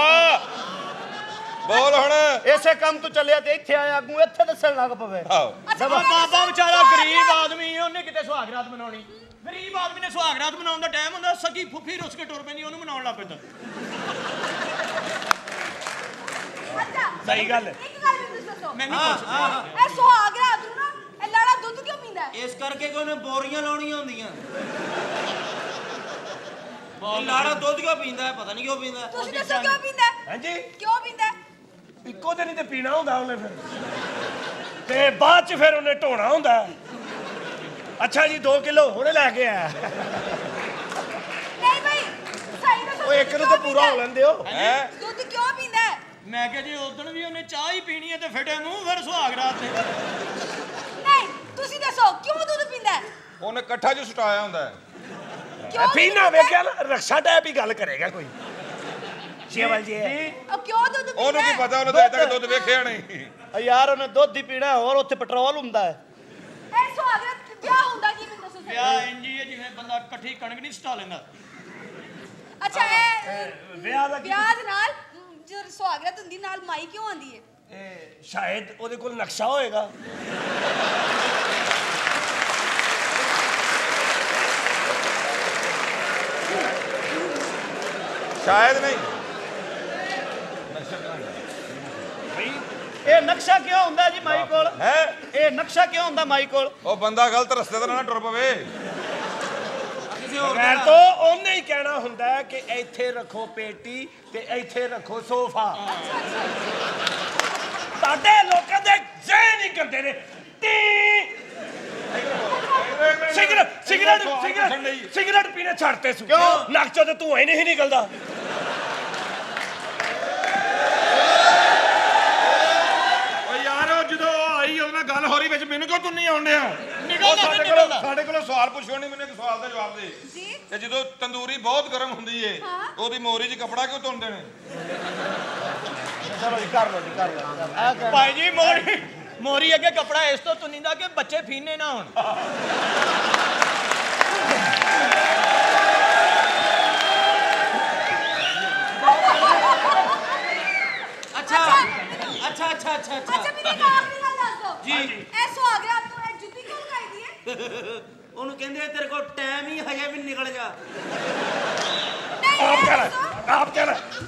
ਬੋਲ ਹੁਣ ਇਸੇ ਕੰਮ ਤੋਂ ਚੱਲਿਆ ਤੇ ਇੱਥੇ ਆਇਆ ਅੱਗੂ ਇੱਥੇ ਦੱਸਣ ਲੱਗ ਪਵੇ ਆਓ ਅੱਛਾ ਬਾਬਾ ਵਿਚਾਰਾ ਗਰੀਬ ਆਦਮੀ ਉਹਨੇ ਕਿਤੇ ਸੁਹਾਗਰਾਤ ਮਨਾਉਣੀ ਗਰੀਬ ਆਦਮੀ ਨੇ ਸੁਹਾਗਰਾਤ ਮਨਾਉਣ ਦਾ ਟਾਈਮ ਹੁੰਦਾ ਸਗੀ ਫੁੱਫੀ ਰੁੱਸ ਕੇ ਟੁਰ ਪੈਂਦੀ ਉਹਨੂੰ ਮਨਾਉਣ ਲੱਗ ਪੈਂਦਾ ਅੱਛਾ ਸਹੀ ਗੱਲ ਹੈ। ਇੱਕ ਗੱਲ ਮੈਨੂੰ ਦੱਸੋ ਮੈਂ ਨਹੀਂ ਪੁੱਛਦਾ ਇਹ ਸੁਹਾਗ ਰਾਤ ਨੂੰ ਨਾ ਇਹ ਲਾੜਾ ਦੁੱਧ ਕਿਉਂ ਪੀਂਦਾ ਹੈ? ਇਸ ਕਰਕੇ ਕਿ ਉਹਨੇ ਬੋਰੀਆਂ ਲਾਉਣੀਆਂ ਹੁੰਦੀਆਂ ਲਾੜਾ ਦੁੱਧ ਕਿਉਂ ਪੀਂਦਾ ਪਤਾ ਨਹੀਂ ਕਿਉਂ ਪੀਂਦਾ ਤੁਸੀਂ ਦੱਸੋ ਕਿਉਂ ਪੀਂਦਾ ਹੈ? ਹਾਂਜੀ ਕਿਉਂ ਪੀਂਦਾ ਹੈ? ਇੱਕੋ ਦਿਨ ਹੀ ਤੇ ਪੀਣਾ ਹੁੰਦਾ ਉਹਨੇ ਫਿਰ ਤੇ ਬਾਅਦ ਚ ਫਿਰ ਉਹਨੇ ਢੋਣਾ ਹੁੰਦਾ ਅੱਛਾ ਜੀ 2 ਕਿਲੋ ਹੁਣੇ ਲੈ ਕੇ ਆਇਆ ਨਹੀਂ ਭਾਈ ਸਹੀ ਦੱਸੋ ਉਹ ਇੱਕ ਨੂੰ ਤਾਂ ਪੂਰਾ ਹੋ ਲੈਂਦੇ ਹੋ ਹੈ ਦੁੱਧ ਕਿਉਂ ਪੀਂਦਾ ਹੈ? ਮੈਂ ਕਿਹਾ ਜੀ ਉਦੋਂ ਵੀ ਉਹਨੇ ਚਾਹ ਹੀ ਪੀਣੀ ਹੈ ਤੇ ਫਿੱਟੇ ਮੂੰਹ ਫਿਰ ਸੁਹਾਗਰਾਤ ਤੇ ਨਹੀਂ ਤੁਸੀਂ ਦੱਸੋ ਕਿਉਂ ਦੁੱਧ ਪੀਂਦਾ ਹੈ? ਉਹਨੇ ਇਕੱਠਾ ਜਿਹਾ ਸੁਟਾਇਆ ਹੁੰਦਾ ਹੈ ਕਿਉਂ ਪੀਣਾ ਵੇਖਿਆ ਨਾ ਰਕਸ਼ਾ ਟੈਪ ਹੀ ਗੱਲ ਕਰੇਗਾ ਕੋਈ ਸ਼ੇਵਲ ਜੀ ਉਹ ਕਿਉਂ ਦੁੱਧ ਪੀਂਦਾ ਉਹਨੂੰ ਕੀ ਹੈ? ਪਤਾ ਉਹਨੇ ਤਾਂ ਅਜੇ ਤੱਕ ਦੁੱਧ ਵੇਖਿਆ ਨਹੀਂ ਯਾਰ ਉਹਨੇ ਦੁੱਧ ਹੀ ਪੀਣਾ ਹੋਰ ਉੱਥੇ ਪੈਟਰੋਲ ਹੁੰਦਾ ਹੈ ਇਹ ਸੁਹਾਗ ਰਾਤ ਵਿਆਹ ਹੁੰਦਾ ਕੀ ਮੈਨੂੰ ਦੱਸੋ ਸਹੀ? ਵਿਆਹ ਇੰਜੀ ਹੈ ਜਿਵੇਂ ਬੰਦਾ ਇਕੱਠੀ ਕਣਕ ਨਹੀਂ ਸੁਟਾ ਲੈਂਦਾ ਅੱਛਾ ਇਹ ਵਿਆਹ ਦਾ ਕੀ ਵਿਆਹ ਦੇ ਨਾਲ ਜਦ ਸੁਹਾਗ ਰਾਤ ਹੁੰਦੀ ਨਾਲ ਮਾਈ ਕਿਉਂ ਆਂਦੀ ਹੈ? ਇਹ ਸ਼ਾਇਦ ਉਹਦੇ ਕੋਲ ਨਕਸ਼ਾ ਹੋਏਗਾ ਸ਼ਾਇਦ ਨਹੀਂ ਇਹ ਨਕਸ਼ਾ ਕਿਉਂ ਹੁੰਦਾ ਜੀ ਮਾਈ ਕੋਲ ਹੈ ਇਹ ਨਕਸ਼ਾ ਕਿਉਂ ਹੁੰਦਾ ਮਾਈ ਕੋਲ ਉਹ ਬੰਦਾ ਗਲਤ ਰਸਤੇ ਤੇ ਨਾ ਟੁਰ ਪਵੇ ਕਿਸੇ ਹੋਰ ਮੈਂ ਦਾ- ਤਾਂ ਉਹਨੇ ਹੀ ਕਹਿਣਾ ਹੁੰਦਾ ਹੈ ਕਿ ਇੱਥੇ ਰੱਖੋ ਪੇਟੀ ਤੇ ਇੱਥੇ ਰੱਖੋ ਸੋਫਾ ਸਾਡੇ ਲੋਕਾਂ ਦੇ ਜ਼ਹਿਨ ਹੀ ਗੰਦੇ ਨੇ ਸਿਗਰਟ ਪੀਣੇ ਛੱਡਤੇ ਸੂ ਕਿਉਂ? ਨੱਕ ਚੋਂ ਤੇ ਧੂਆਂ ਹੀ ਨਹੀਂ ਨਿਕਲਦਾ ਓ ਯਾਰ ਉਹ ਜਦੋਂ ਆਈ ਉਹਦੇ ਨਾਲ ਗੱਲ ਹੋ ਰਹੀ ਵਿੱਚ ਮੈਨੂੰ ਕਿਉਂ ਤੂੰ ਨਹੀਂ ਆਉਣ ਡਿਆ ਨਿਕਲਦਾ ਸਾਡੇ ਨਹੀਂ ਕੋਲੋਂ ਨਿਕਲਦਾ। ਸਾਡੇ ਕੋਲੋਂ ਸਵਾਲ ਪੁੱਛੋ ਨਹੀਂ ਮੈਨੂੰ ਇੱਕ ਸਵਾਲ ਦਾ ਜਵਾਬ ਦੇ ਜੀ ਤੇ ਜਦੋਂ ਤੰਦੂਰੀ ਬਹੁਤ ਗਰਮ ਹੁੰਦੀ ਏ ਹਾਂ। ਉਹਦੀ ਮੋਰੀ 'ਚ ਕੱਪੜਾ ਕਿਉਂ ਧੁੰਦੇ ਨੇ ਚਲੋ ਜੀ ਕਰ ਲਓ ਇਹ ਕਹਿ ਭਾਈ ਜੀ ਮੋਰੀ ਅੱਗੇ ਕਪੜਾ ਇਸ ਤੋਂ ਤੁੰਨੀਦਾ ਕਿ ਬੱਚੇ ਫੀਨੇ ਨਾ ਹੋਣ ਅੱਛਾ ਅੱਛਾ ਅੱਛਾ ਅੱਛਾ ਅੱਛਾ ਮੈਨੂੰ ਇੱਕ ਆਖਰੀ ਗੱਲ ਦੱਸ ਦਿਓ ਜੀ। ਇਹ ਸੁਹਾਗ ਰਾਤ ਨੂੰ ਇਹ ਜੁੱਤੀ ਕਿਉਂ ਲਗਾਈਦੀ ਹੈ? ਉਹਨੂੰ ਕਹਿੰਦੇ ਤੇਰੇ ਕੋਲ ਟਾਈਮ ਹੀ ਹਜੇ ਵੀ ਨਿਕਲ ਜਾ ਨਹੀਂ ਆਪ ਇਹ ਕਹਿ ਦੱਸੋ ਆਪ ਕਹਿ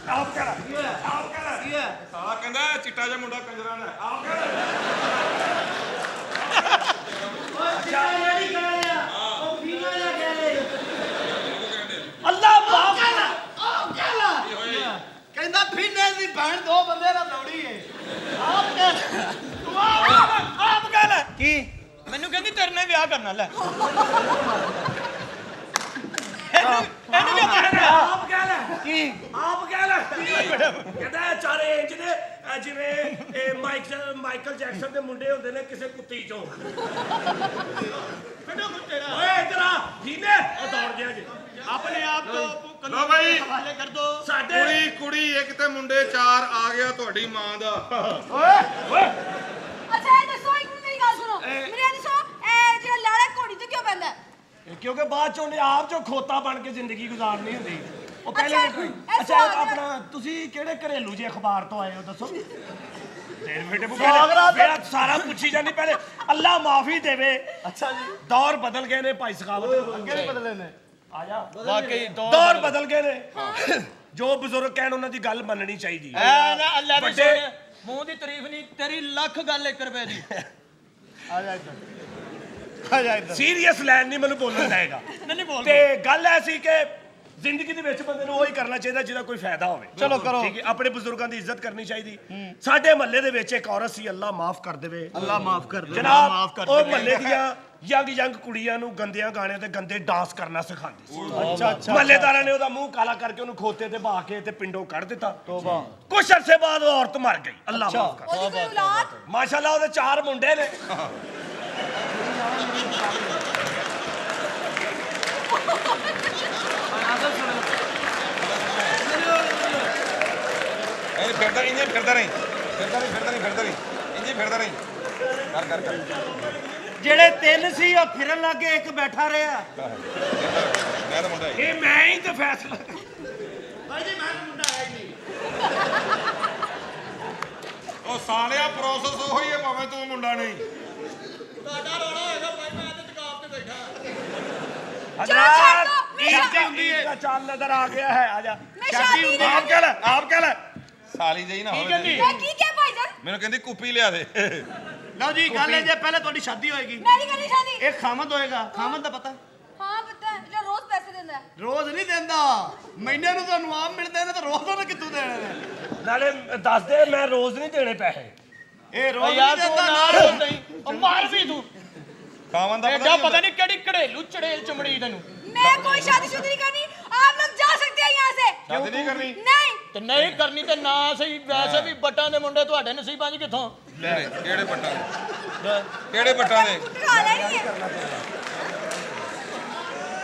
ਆਪ ਕਹਿ ਕੀ ਹੋਇਆ ਆਪ ਕਹਿ ਕੀ ਹੋਇਆ ਸਾਲਾ ਕਹਿੰਦਾ ਚਿੱਟਾ ਜਿਹਾ ਮੁੰਡਾ ਕੰਜਰਾਂ ਦਾ ਆਪ ਨਹੀਂ ਕਹਿ ਰਿਹਾ ਉਹ ਫੀਨਾ ਜਾ ਕਹਿ ਰਿਹਾ ਅੱਲਾ ਮਾਫ ਕਹਿੰਦਾ ਫਿੰਨੇ ਦੀ ਭੈਣ ਦੋ ਬੰਦੇ ਨਾਲ ਦੌੜੀ ਏ ਆਪ ਕਹਿ ਆਪ ਕਹਿ ਲੈ ਕੀ ਮੈਨੂੰ ਕਹਿੰਦੀ ਤੇਰੇ ਨਾਲ ਵਿਆਹ ਕਰਨਾ ਲੈ ਇਹਨੂੰ ਕਿਉਂ ਕਹਿਣਾ ਆਪ ਕਹਿ ਲੈ ਕੀ ਆਪ ਕਹਿ ਲੈ ਕਹਿੰਦਾ 4 ਇੰਚ ਦੇ ਜਿਵੇਂ ਇਹ ਮਾਈਕਲ ਜੈਕਸਨ ਦੇ ਮੁੰਡੇ ਹੁੰਦੇ ਨੇ ਕਿਸੇ ਕੁੱਤੀ ਚੋਂ ਫਟੋ ਤੇਰਾ ਓਏ ਇਧਰ ਆ ਜੀਨੇ ਉਹ ਦੌੜ ਗਿਆ ਜੀ ਆਪਣੇ ਆਪ ਤੋਂ ਲਓ ਬਾਈ। ਹਵਾਲੇ ਕਰ ਦੋ ਸਾਡੇ ਕੁੜੀ ਇੱਕ ਤੇ ਮੁੰਡੇ 4 ਆ ਗਿਆ ਤੁਹਾਡੀ ਮਾਂ ਦਾ ਅੱਛਾ ਇਹ ਦੱਸੋ ਇੱਕ ਮਿੰਟ ਮੇਰੀ ਗੱਲ ਸੁਣੋ ਮੇਰੇ ਇਹ ਦੱਸੋ ਇਹ ਜਿਹੜਾ ਲਾੜਾ ਘੋੜੀ ਤੇ ਕਿਉਂ ਪੈਂਦਾ ਹੈ? ਕਿਉਂਕਿ ਬਾਅਦ ਚ ਉਹਨੇ ਆਪ ਜੋ ਖੋਤਾ ਬਣ ਕੇ ਜ਼ਿੰਦਗੀ ਗੁਜ਼ਾਰਨੀ ਹੁੰਦੀ ਉਹ ਪਹਿਲੇ ਅੱਛਾ, ਇਹ ਅੱਛਾ ਸਵਾਲ ਹੈ। ਆਪਣਾ ਤੁਸੀਂ ਕਿਹੜੇ ਘਰੇਲੂ ਜੇ ਅਖਬਾਰ ਤੋਂ ਆਏ ਹੋ ਦੱਸੋ ਤੇਰੇ ਬੇਟੇ ਸੁਹਾਗਰਾਤ ਦਾ- ਮੇਰਾ ਸਾਰਾ ਪੁੱਛੀ ਜਾਂਦੀ ਪਹਿਲੇ ਅੱਲਾ ਮਾਫੀ ਦੇਵੇ ਅੱਛਾ ਜੀ ਦੌਰ ਬਦਲ ਗਏ ਨੇ ਭਾਈ ਸਖਾਵਤ ਅੱਗੇ ਨਹੀਂ ਬਦਲੇ ਨੇ ਆ ਜਾ ਵਾਕਈ ਦੌਰ ਬਦਲ ਗਏ ਨੇ ਜੋ ਬਜ਼ੁਰਗ ਕਹਿਣ ਉਹਨਾਂ ਦੀ ਗੱਲ ਮੰਨਣੀ ਚਾਹੀਦੀ ਹੈ ਐ ਨਾ ਅੱਲਾ ਦੇ ਵੱਡੇ- ਸੋਹਣੇ ਮੂੰਹ ਦੀ ਤਾਰੀਫ ਨਹੀਂ ਤੇਰੀ ਲੱਖ ਗੱਲ 1 ਰੁਪਏ ਦੀ ਆ ਜਾ ਇੱਧਰ ਆ ਜਾ ਇੱਧਰ ਸੀਰੀਅਸ ਲੈਣ ਨਹੀਂ ਮੈਨੂੰ ਬੋਲਣ ਦੇਗਾ ਨਹੀਂ ਬੋਲ ਤੇ ਗੱਲ ਐਸੀ ਕਿ ਜ਼ਿੰਦਗੀ ਦੇ ਵਿੱਚ ਬੰਦੇ ਨੂੰ ਉਹੀ ਕਰਨਾ ਚਾਹੀਦਾ ਜਿਹਦਾ ਕੋਈ ਫਾਇਦਾ ਹੋਵੇ ਚਲੋ ਕਰੋ। ਠੀਕ ਹੈ ਆਪਣੇ ਬਜ਼ੁਰਗਾਂ ਦੀ ਇੱਜ਼ਤ ਕਰਨੀ ਚਾਹੀਦੀ ਸਾਡੇ ਮਹੱਲੇ ਦੇ ਵਿੱਚ ਇੱਕ ਔਰਤ ਸੀ ਅੱਲਾ ਮਾਫ ਕਰ ਦੇਵੇ ਅੱਲਾ ਮਾਫ ਕਰ ਦੇ ਜਨਾਬ ਮਾਫ਼ ਕਰ ਉਹ ਦੇਵੇ। ਮਹੱਲੇ ਦੀਆਂ ਯੰਗ ਕੁੜੀਆਂ ਨੂੰ ਗੰਦਿਆਂ ਗਾਣਿਆਂ ਤੇ ਗੰਦੇ ਡਾਂਸ ਕਰਨਾ ਸਿਖਾਉਂਦੀ ਸੀ ਅੱਛਾ ਅੱਛਾ ਮਹੱਲੇਦਾਰਾਂ ਨੇ ਉਹਦਾ ਮੂੰਹ ਕਾਲਾ ਕਰਕੇ ਉਹਨੂੰ ਖੋਤੇ ਤੇ ਬਹਾ ਕੇ ਤੇ ਪਿੰਡੋਂ ਕੱਢ ਦਿੱਤਾ ਤੋਬਾ ਕੁਛ ਅਰਸੇ ਬਾਅਦ ਉਹ ਔਰਤ ਮਰ ਗਈ ਅੱਲਾ ਮਾਫ ਕਰ ਉਹਦੀ ਕੋਈ ਔਲਾਦ ਮਾਸ਼ਾਅੱਲਾ ਉਹਦੇ 4 ਮੁੰਡੇ ਨੇ ਇਹ ਫਿਰਦਾ ਨਹੀਂ ਮਰਜੀ ਫਿਰਦਾ ਰਹੀ ਕਰ ਜਿਹੜੇ ਤਿੰਨ ਸੀ ਉਹ ਫਿਰਨ ਲੱਗੇ ਇੱਕ ਬੈਠਾ ਰਿਹਾ ਮੈਂ ਤਾਂ ਮੁੰਡਾ ਇਹ ਮੈਂ ਹੀ ਤੇ ਫੈਸਲਾ ਭਾਈ ਜੀ ਮੈਂ ਮੁੰਡਾ ਹੈ ਹੀ ਨਹੀਂ ਉਹ ਸਾਲਿਆ ਪ੍ਰੋਸੈਸ ਉਹੀ ਹੈ ਭਾਵੇਂ ਤੂੰ ਮੁੰਡਾ ਨਹੀਂ ਤੁਹਾਡਾ ਰੋਣਾ ਹੋਏਗਾ ਭਾਈ ਮੈਂ ਤੇ ਦੁਕਾਨ ਤੇ ਬੈਠਾ हजरत मैं शादी हुंदी है चाल नजर आ गया है आजा मैं शादी नहीं ਆਪ ਕਹਿ ਲੈ ਸਾਲੀ ਜਿਹੀ ਨਾ ਹੋਵੇ ਤੇਰੀ। मैं की क्या भाईजान ਮੈਨੂੰ ਕਹਿੰਦੀ ਕੁੱਪੀ ਲਿਆ ਦੇ ਲਓ ਜੀ ਗੱਲ ਇਹ ਜੇ ਪਹਿਲੇ ਤੁਹਾਡੀ ਸ਼ਾਦੀ ਹੋਏਗੀ मैं नहीं करनी शादी ਇਹ ਖਾਮਦ ਹੋਏਗਾ ਖਾਮਦ ਦਾ ਪਤਾ हाँ पता है जो रोज पैसे देता है ਰੋਜ਼ ਨਹੀਂ ਦਿੰਦਾ ਮਹੀਨੇ ਨੂੰ ਤੁਹਾਨੂੰ ਆਮ ਮਿਲਦੇ ਨੇ ਤਾਂ ਰੋਜ਼ ਉਹਨੇ ਕਿੱਥੋਂ ਦੇਣੇ ਨੇ नाले दस दे मैं रोज नहीं देने पैसे ਇਹ ਰੋਜ਼ ਨਹੀਂ ਦਿੰਦਾ ਨਾਲ ਮਾਰ ਵੀ ਤੂੰ ਖਾਵਨ ਦਾ ਐਡਾ ਪਤਾ ਨਹੀਂ ਕਿਹੜੀ ਘੜੇਲੂ ਚੜੇਲ ਚਮੜੀ ਤੈਨੂੰ मैं कोई शादी शुदी नहीं करनी आप लोग जा सकते हैं यहाँ से ਸ਼ਾਦੀ ਨਹੀਂ ਕਰਨੀ नहीं ਤੇ ਨਹੀਂ ਕਰਨੀ ਤੇ ਨਾ ਸਹੀ ਵੈਸੇ ਵੀ ਬੱਟਾਂ ਦੇ ਮੁੰਡੇ ਤੁਹਾਡੇ ਨਸੀਬਾਂ 'ਚ ਕਿੱਥੋਂ ਲੈ ਕਿਹੜੇ ਬੱਟਾਂ ਦੇ ਕਿਹੜੇ ਬੱਟਾਂ ਦੇ कुछ खाना ही है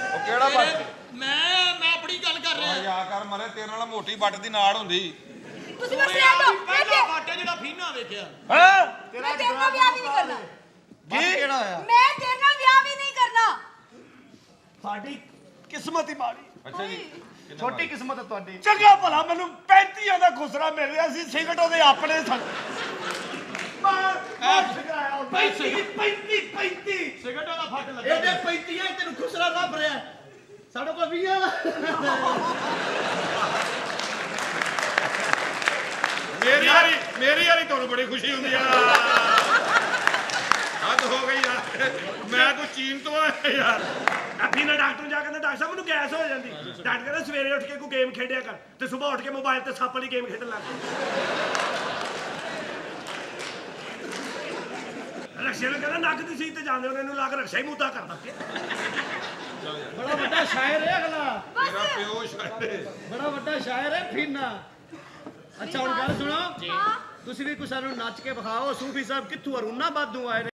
ਉਹ ਕਿਹੜਾ ਬੱਟ ਮੈਂ ਆਪਣੀ ਗੱਲ ਕਰ ਰਿਹਾ ਯਾ ਕਰ ਮਰੇ ਤੇਰੇ ਨਾਲ ਮੋਟੀ ਬੱਟ ਦੀ ਨਾੜ ਹੁੰਦੀ तुसी बस ले दो ਪਹਿਲਾ ਬਾਟੇ ਜਿਹੜਾ ਫੀਨਾ ਵੇਖਿਆ हाँ मैं तेरे नाल ब्याह भी नहीं करना ਬਸ ਕਿਹੜਾ ਹੋਇਆ मैं तेरे नाल ब्याह भी नहीं करना साडी किस्मत ही माड़ी ਅੱਛਾ ਜੀ ਛੋਟੀ ਕਿਸਮਤ ਹੈ ਤੁਹਾਡੀ चंगा भला मैनू 35 ਦਾ ਖੁਸਰਾ ਮਿਲ ਰਿਹਾ ਸੀ ਸਿਗਰਟ ਉਹਦੇ ਆਪਣੇ ਸਨ ਪੈਸੇ 35 ਸਿਗਰਟਾਂ ਦਾ ਫੱਟ ਲੱਗਾ ਇਹਦੇ 35 ਤੈਨੂੰ ਖੁਸਰਾ ਲੱਭ ਰਿਹਾ ਸਾਡੇ ਕੋਲ 20 ਦਾ ਮੇਰੀ ਵਾਲੀ ਤੁਹਾਨੂੰ ਬੜੀ ਖੁਸ਼ੀ ਹੁੰਦੀ ਆ ਹੱਦ ਹੋ ਗਈ ਯਾਰ ਮੈਂ ਕੋਈ ਚੀਨ ਤੋਂ ਆਇਆ ਯਾਰ ਅਫੀ ਨਾ ਡਾਕਟਰ ਨੂੰ ਜਾ ਕੇ ਕਹਿੰਦਾ ਡਾਕਟਰ ਸਾਹਿਬ ਮੈਨੂੰ ਗੈਸ ਹੋ ਜਾਂਦੀ ਡਾਕਟਰ ਕਹਿੰਦਾ ਸਵੇਰੇ ਉੱਠ ਕੇ ਕੋਈ ਗੇਮ ਖੇਡਿਆ ਕਰ ਤੇ ਸਵੇਰ ਉੱਠ ਕੇ ਮੋਬਾਈਲ ਤੇ ਸੱਪ ਵਾਲੀ ਗੇਮ ਖੇਡਣ ਲੱਗ ਪਿਆ ਰਕਸ਼ੇ ਨੂੰ ਕਹਿੰਦਾ ਨੱਕ ਦੀ ਸੀਟ ਤੇ ਜਾਂਦੇ ਉਹਨੇ ਨੂੰ ਲਾ ਕੇ ਰਕਸ਼ਾ ਹੀ ਮੂਤਾ ਕਰਦਾ ਬੜਾ ਵੱਡਾ ਸ਼ਾਇਰ ਹੈ ਅਗਲਾ ਤੇਰਾ ਪਿਓ ਸ਼ਾਇਦ ਬੜਾ ਵੱਡਾ ਸ਼ਾਇਰ ਹੈ ਫੀਨਾ ਅੱਛਾ ਹੁਣ ਗੱਲ ਸੁਣੋ हाँ ਤੁਸੀਂ ਵੀ ਕੁਛ ਸਾਨੂੰ ਨੱਚ ਕੇ ਵਿਖਾਓ ਸੂਫੀ ਸਾਹਿਬ ਕਿੱਥੋਂ ਅਰੁਣਾ ਬਾਦੋਂ ਆਏ ਨੇ